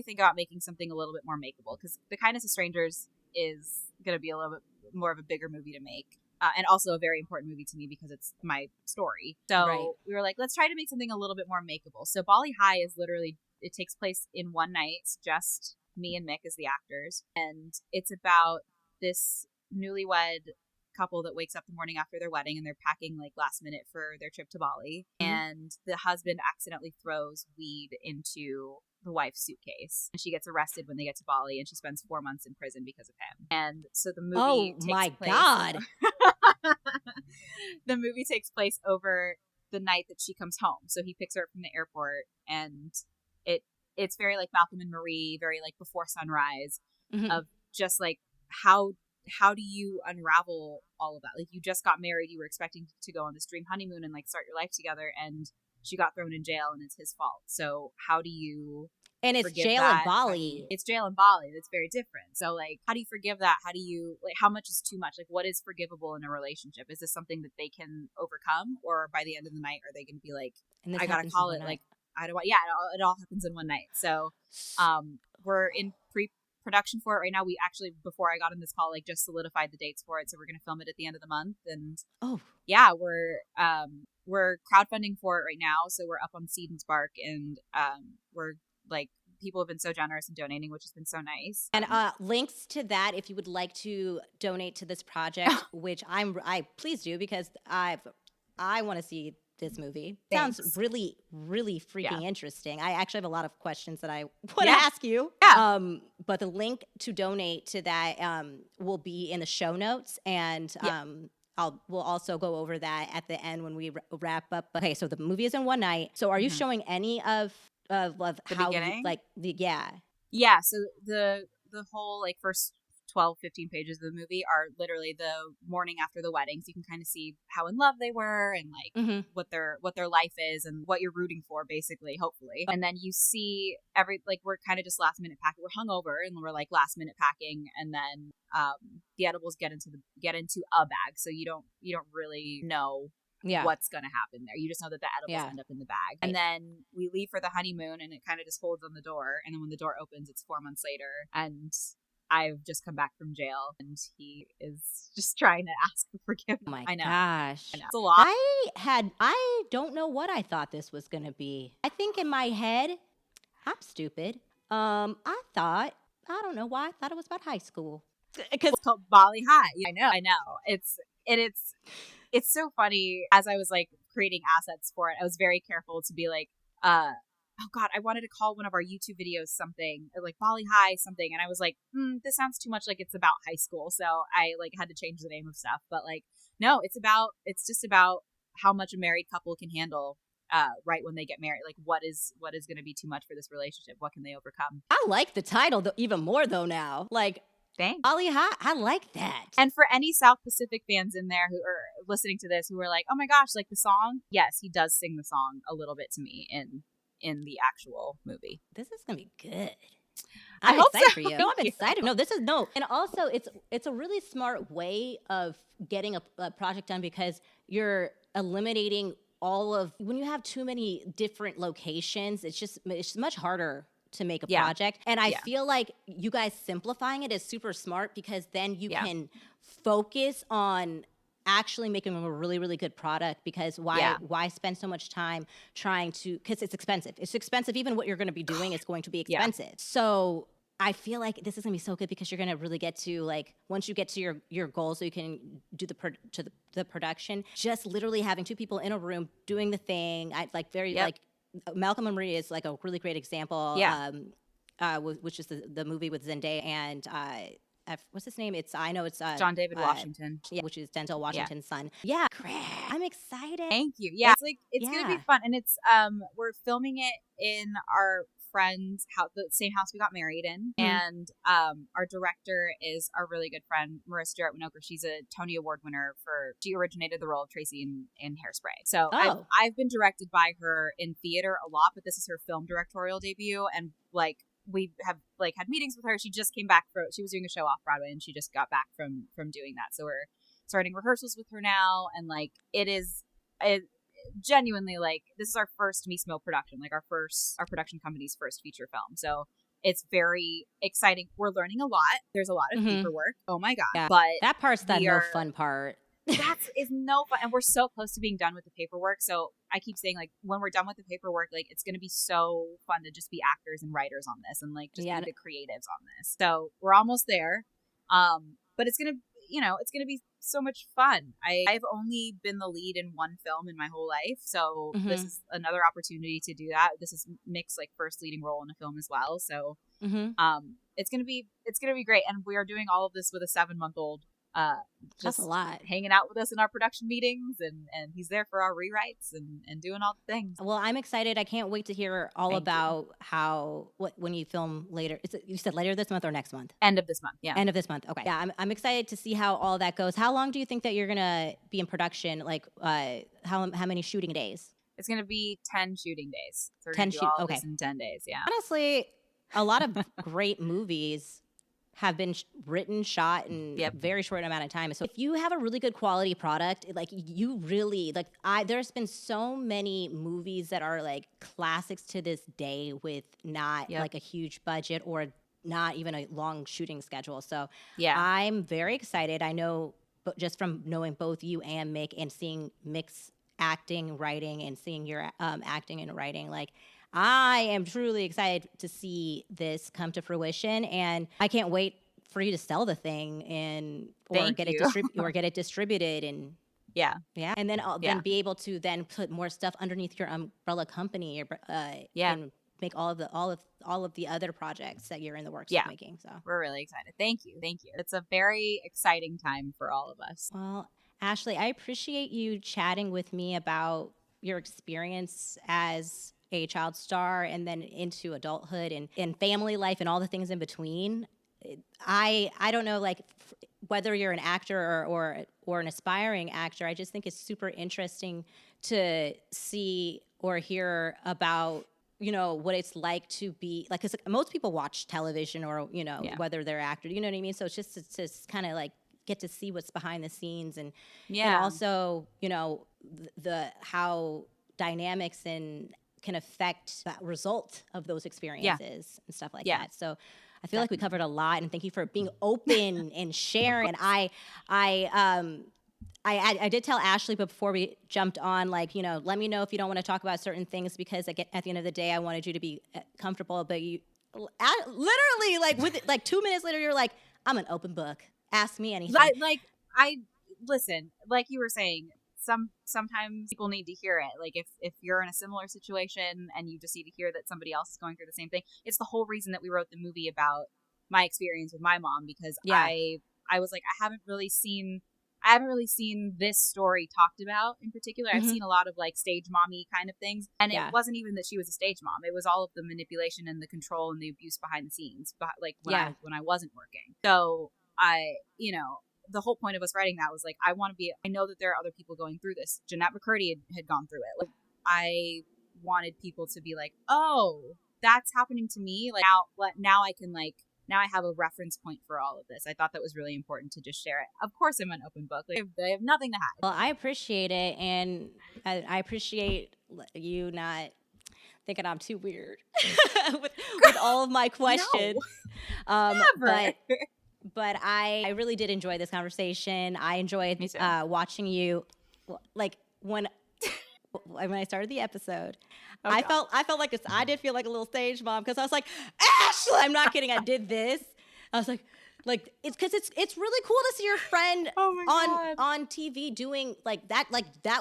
think about making something a little bit more makeable, because The Kindness of Strangers is going to be a little bit more of a bigger movie to make, and also a very important movie to me because it's my story. So we were like, let's try to make something a little bit more makeable. So Bali High is literally, it takes place in one night. It's just me and Mick as the actors, and it's about this newlywed couple that wakes up the morning after their wedding and they're packing like last minute for their trip to Bali, and the husband accidentally throws weed into the wife's suitcase. And she gets arrested when they get to Bali, and she spends 4 months in prison because of him. And so the movie God. The movie takes place over the night that she comes home. So he picks her up from the airport, and it's very like Malcolm and Marie, very like Before Sunrise, of just like how do you unravel all of that? Like, you just got married, you were expecting to go on this dream honeymoon and like start your life together, and she got thrown in jail, and it's his fault. So how do you And it's forgive jail that? in Bali. It's jail in Bali. It's very different. So like, how do you forgive that? How do you like, how much is too much? Like, what is forgivable in a relationship? Is this something that they can overcome, or by the end of the night are they going to be like, I gotta call it, like, I don't want, it all happens in one night. So we're in pre-production for it right now. We actually, before I got on this call, like, just solidified the dates for it, so we're going to film it at the end of the month. And we're crowdfunding for it right now, so we're up on Seed and Spark, and we're like, people have been so generous in donating, which has been so nice. And links to that, if you would like to donate to this project, which I please do, because I want to see this movie. Thanks. Sounds really, really freaking interesting. I actually have a lot of questions that I want to Yeah. ask you. Yeah. But the link to donate to that will be in the show notes, and we'll also go over that at the end when we wrap up. Okay, so the movie is in one night. So are you showing any of The how beginning? Yeah. So the whole like first 12, 15 pages of the movie are literally the morning after the wedding. So you can kind of see how in love they were, and like what their life is, and what you're rooting for, basically, hopefully. And then you see we're kind of just last minute packing. We're hungover, and we're like last minute packing, and then the edibles get into a bag. So you don't really know what's going to happen there. You just know that the edibles end up in the bag. And then we leave for the honeymoon, and it kind of just holds on the door. And then when the door opens, it's 4 months later, and I've just come back from jail, and he is just trying to ask for forgiveness. Oh my I know. gosh. I know. It's a lot. I don't know what I thought this was going to be. I think in my head, I'm stupid. I don't know why, I thought it was about high school. Because it's called Bali High. I know. It's so funny. As I was like creating assets for it, I was very careful to be like, oh God, I wanted to call one of our YouTube videos something like Bali High something, and I was like, this sounds too much like it's about high school, so I like had to change the name of stuff. But like, no, it's just about how much a married couple can handle right when they get married. Like, what is going to be too much for this relationship? What can they overcome? I like the title even more though now. Like, thanks. Bali High, I like that. And for any South Pacific fans in there who are listening to this, who are like, oh my gosh, like the song, yes, he does sing the song a little bit to me in the actual movie. This is gonna be good. I I'm hope excited so. for you. No, I'm excited. No, and also it's a really smart way of getting a project done, because you're eliminating when you have too many different locations. It's much harder to make a project. And I feel like you guys simplifying it is super smart, because then you can focus on actually making a really, really good product. Because why spend so much time trying to, because it's expensive. It's expensive. Even what you're going to be doing is going to be expensive. So I feel like this is going to be so good, because you're going to really get to, like, once you get to your goal, so you can do the production, just literally having two people in a room doing the thing. Like Malcolm and Marie is like a really great example. Which is the movie with Zendaya and what's his name? It's John David Washington. Yeah, which is Denzel Washington's son. Yeah, I'm excited. Thank you. Yeah, it's gonna be fun, and it's we're filming it in our friend's house, the same house we got married in, and our director is our really good friend Marissa Jarrett Winokur. She's a Tony Award winner she originated the role of Tracy in Hairspray. So I've been directed by her in theater a lot, but this is her film directorial debut, and like, we have like had meetings with her. She just came back she was doing a show off Broadway, and she just got back from doing that. So we're starting rehearsals with her now, and like it genuinely, like, this is our first Meese Mill production, like our production company's first feature film. So it's very exciting. We're learning a lot. There's a lot of paperwork. Oh my God. Yeah. But that part's the no fun part. That is no fun. And we're so close to being done with the paperwork. So I keep saying, like, when we're done with the paperwork, like, it's going to be so fun to just be actors and writers on this, and like just be the creatives on this. So we're almost there. But it's going to, it's going to be so much fun. I've only been the lead in one film in my whole life, so this is another opportunity to do that. This is Nick's like first leading role in a film as well, so it's gonna be great. And we are doing all of this with a 7-month-old. That's a lot. Hanging out with us in our production meetings, and he's there for our rewrites and doing all the things. Well, I'm excited. I can't wait to hear all about when you film later. You said later this month or next month? End of this month. Yeah. End of this month. Okay. Yeah, I'm excited to see how all that goes. How long do you think that you're gonna be in production? Like, how many shooting days? It's gonna be 10 shooting days. So we're 10 gonna do all this in 10 days. Yeah. Honestly, a lot of great movies have been written, shot in a very short amount of time. So if you have a really good quality product, like you really there's been so many movies that are like classics to this day with not like a huge budget or not even a long shooting schedule. So I'm very excited. I know, but just from knowing both you and Mick and seeing Mick's acting, writing, and seeing your acting and writing, like, I am truly excited to see this come to fruition, and I can't wait for you to sell the thing or get it distributed and and then be able to then put more stuff underneath your umbrella company and make all of the other projects that you're in the works of making. So we're really excited. Thank you. It's a very exciting time for all of us. Well, Ashley, I appreciate you chatting with me about your experience as a child star and then into adulthood and family life and all the things in between. I don't know, like, whether you're an actor or an aspiring actor, I just think it's super interesting to see or hear about, you know, what it's like to be like, because most people watch television or, you know, whether they're actors, you know what I mean? So it's just to kind of like get to see what's behind the scenes and also, you know, the how dynamics can affect the result of those experiences and stuff like that. So I feel like we covered a lot, and thank you for being open and sharing. And I did tell Ashley before we jumped on, like, you know, let me know if you don't want to talk about certain things, because at the end of the day, I wanted you to be comfortable. But you literally, like 2 minutes later, you're like, I'm an open book. Ask me anything. Listen, like you were saying, sometimes people need to hear it. Like if you're in a similar situation and you just need to hear that somebody else is going through the same thing. It's the whole reason that we wrote the movie about my experience with my mom, because I was like, I haven't really seen this story talked about in particular. I've seen a lot of like stage mommy kind of things, and it wasn't even that she was a stage mom. It was all of the manipulation and the control and the abuse behind the scenes, but like when I wasn't working. So the whole point of us writing that was like, I know that there are other people going through this. Jennette McCurdy had gone through it. Like, I wanted people to be like, oh, that's happening to me. Like now I have a reference point for all of this. I thought that was really important to just share it. Of course, I'm an open book. Like, I have nothing to hide. Well, I appreciate it, and I appreciate you not thinking I'm too weird with all of my questions. No. Never. But I really did enjoy this conversation. I enjoyed watching you. Like when I started the episode, I felt like I did feel like a little stage mom, because I was like, Ashley, I'm not kidding. I did this. I was like it's because it's really cool to see your friend on TV doing like that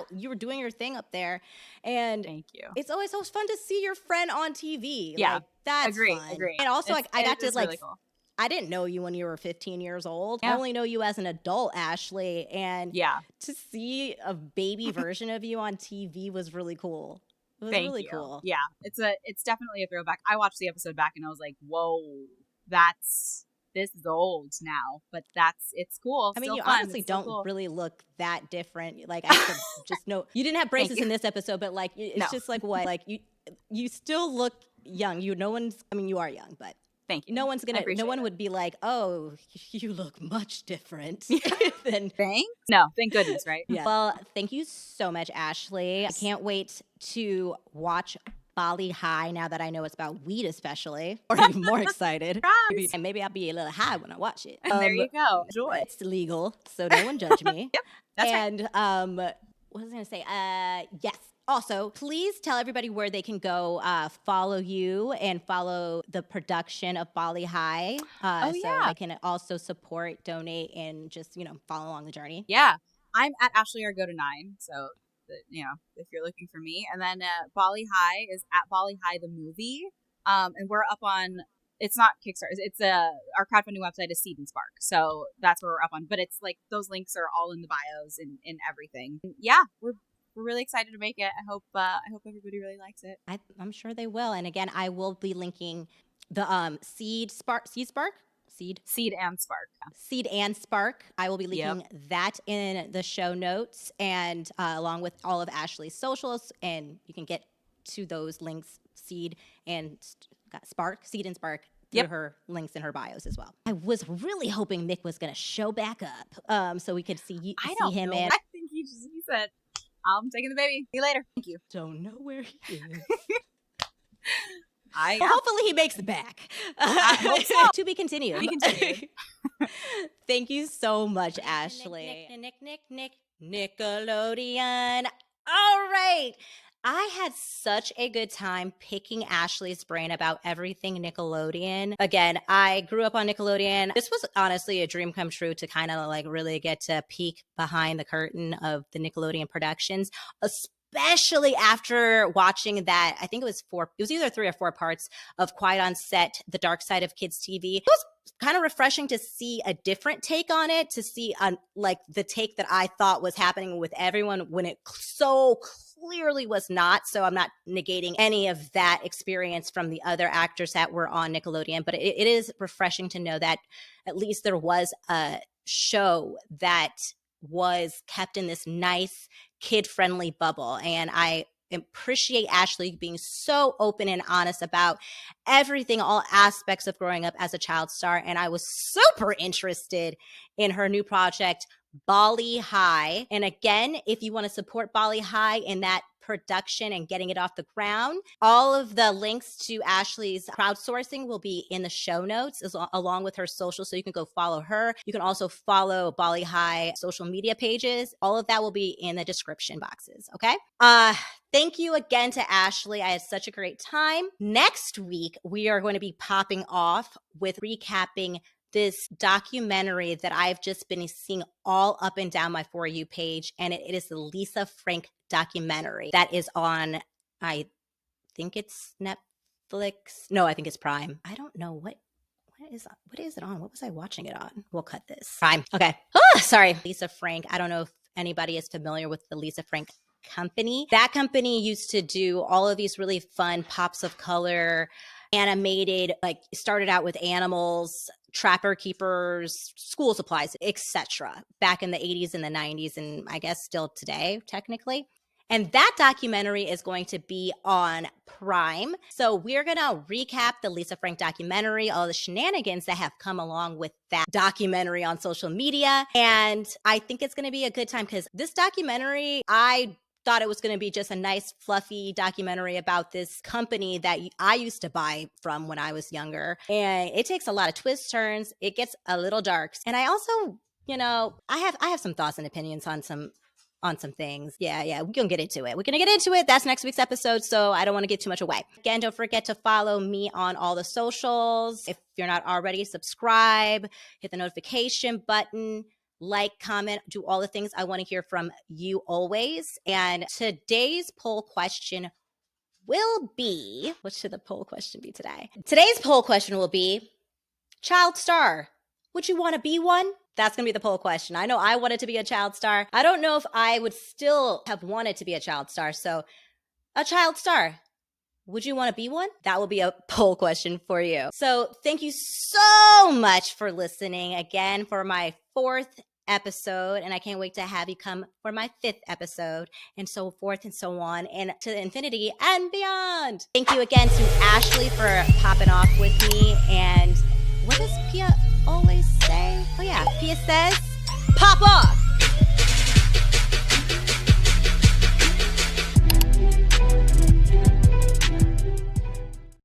you were doing your thing up there, and thank you. It's always so fun to see your friend on TV. Yeah, like, that's agree. And also, I got to like. Really cool. I didn't know you when you were 15 years old. I only know you as an adult, Ashley. And to see a baby version of you on TV was really cool. It was really cool. Yeah, it's definitely a throwback. I watched the episode back and I was like, whoa, this is old now, but it's cool. I mean, you fun. honestly don't really look that different. Like, I could just know you didn't have braces in this episode, but like, it's just like what, like you still look young. You are young, but. Thank you. No one would be like, oh, you look much different. Thanks? No, thank goodness, right? Yeah. Well, thank you so much, Ashley. I can't wait to watch Bali high now that I know it's about weed, especially. Or even more excited. Maybe I'll be a little high when I watch it. There you go. Enjoy. It's legal, so no one judge me. Yep, that's right. And what was I going to say? Yes. Also, please tell everybody where they can go follow you and follow the production of Bali High. So they can also support, donate, and just, follow along the journey. Yeah. I'm at Ashley Argota 9. So, if you're looking for me. And then Bali High is at Bali High the movie. And we're up on, it's not Kickstarter. It's our crowdfunding website is Seed and Spark. So that's where we're up on. But it's like those links are all in the bios and in everything. And yeah, we're really excited to make it. I hope everybody really likes it. I'm sure they will. And again, I will be linking the Seed and Spark. I will be linking that in the show notes and along with all of Ashley's socials. And you can get to those links, Seed and Spark, through her links in her bios as well. I was really hoping Mick was going to show back up so we could see him. I think he said, I'm taking the baby. See you later. Thank you. Don't know where he is. Hopefully he makes it back. I hope so. To be continued. Thank you so much, Ashley. Nickelodeon. All right. I had such a good time picking Ashley's brain about everything Nickelodeon. Again, I grew up on Nickelodeon. This was honestly a dream come true to kind of like really get to peek behind the curtain of the Nickelodeon productions, especially after watching that. I think it was either 3 or 4 parts of Quiet on Set, The Dark Side of Kids TV. It was kind of refreshing to see a different take on it, to see like the take that I thought was happening with everyone when it so clearly was not. So I'm not negating any of that experience from the other actors that were on Nickelodeon, but it is refreshing to know that at least there was a show that was kept in this nice kid-friendly bubble. And I appreciate Ashley being so open and honest about everything, all aspects of growing up as a child star. And I was super interested in her new project, Bali High. And again, if you want to support Bali High in that production and getting it off the ground, all of the links to Ashley's crowdsourcing will be in the show notes along with her social. So you can go follow her. You can also follow Bali High social media pages. All of that will be in the description boxes. Okay. Thank you again to Ashley. I had such a great time. Next week, we are going to be popping off with recapping this documentary that I've just been seeing all up and down my For You page. And it is the Lisa Frank documentary that is on, I think it's Netflix. No, I think it's Prime. I don't know what is it on? What was I watching it on? We'll cut this. Prime. Okay. Oh, sorry. Lisa Frank. I don't know if anybody is familiar with the Lisa Frank company. That company used to do all of these really fun pops of color, animated, like started out with animals, trapper keepers, school supplies, etc. back in the 80s and the 90s, and I guess still today, technically. And that documentary is going to be on Prime. So we're going to recap the Lisa Frank documentary, all the shenanigans that have come along with that documentary on social media. And I think it's going to be a good time because this documentary, I thought it was going to be just a nice, fluffy documentary about this company that I used to buy from when I was younger. And it takes a lot of twists, turns. It gets a little dark. And I also, I have some thoughts and opinions on some things. Yeah, we're gonna get into it. We're gonna get into it. That's next week's episode, so I don't want to give too much away. Again, don't forget to follow me on all the socials. If you're not already, subscribe, hit the notification button, like, comment, do all the things. I want to hear from you always. And today's poll question will be, what should the poll question be today? Today's poll question will be, child star, would you want to be one? That's going to be the poll question. I know I wanted to be a child star. I don't know if I would still have wanted to be a child star. So a child star, would you want to be one? That will be a poll question for you. So thank you so much for listening again for my 4th episode. And I can't wait to have you come for my 5th episode and so forth and so on and to infinity and beyond. Thank you again to Ashley for popping off with me. And what does Pia always say? Oh yeah, Pia says,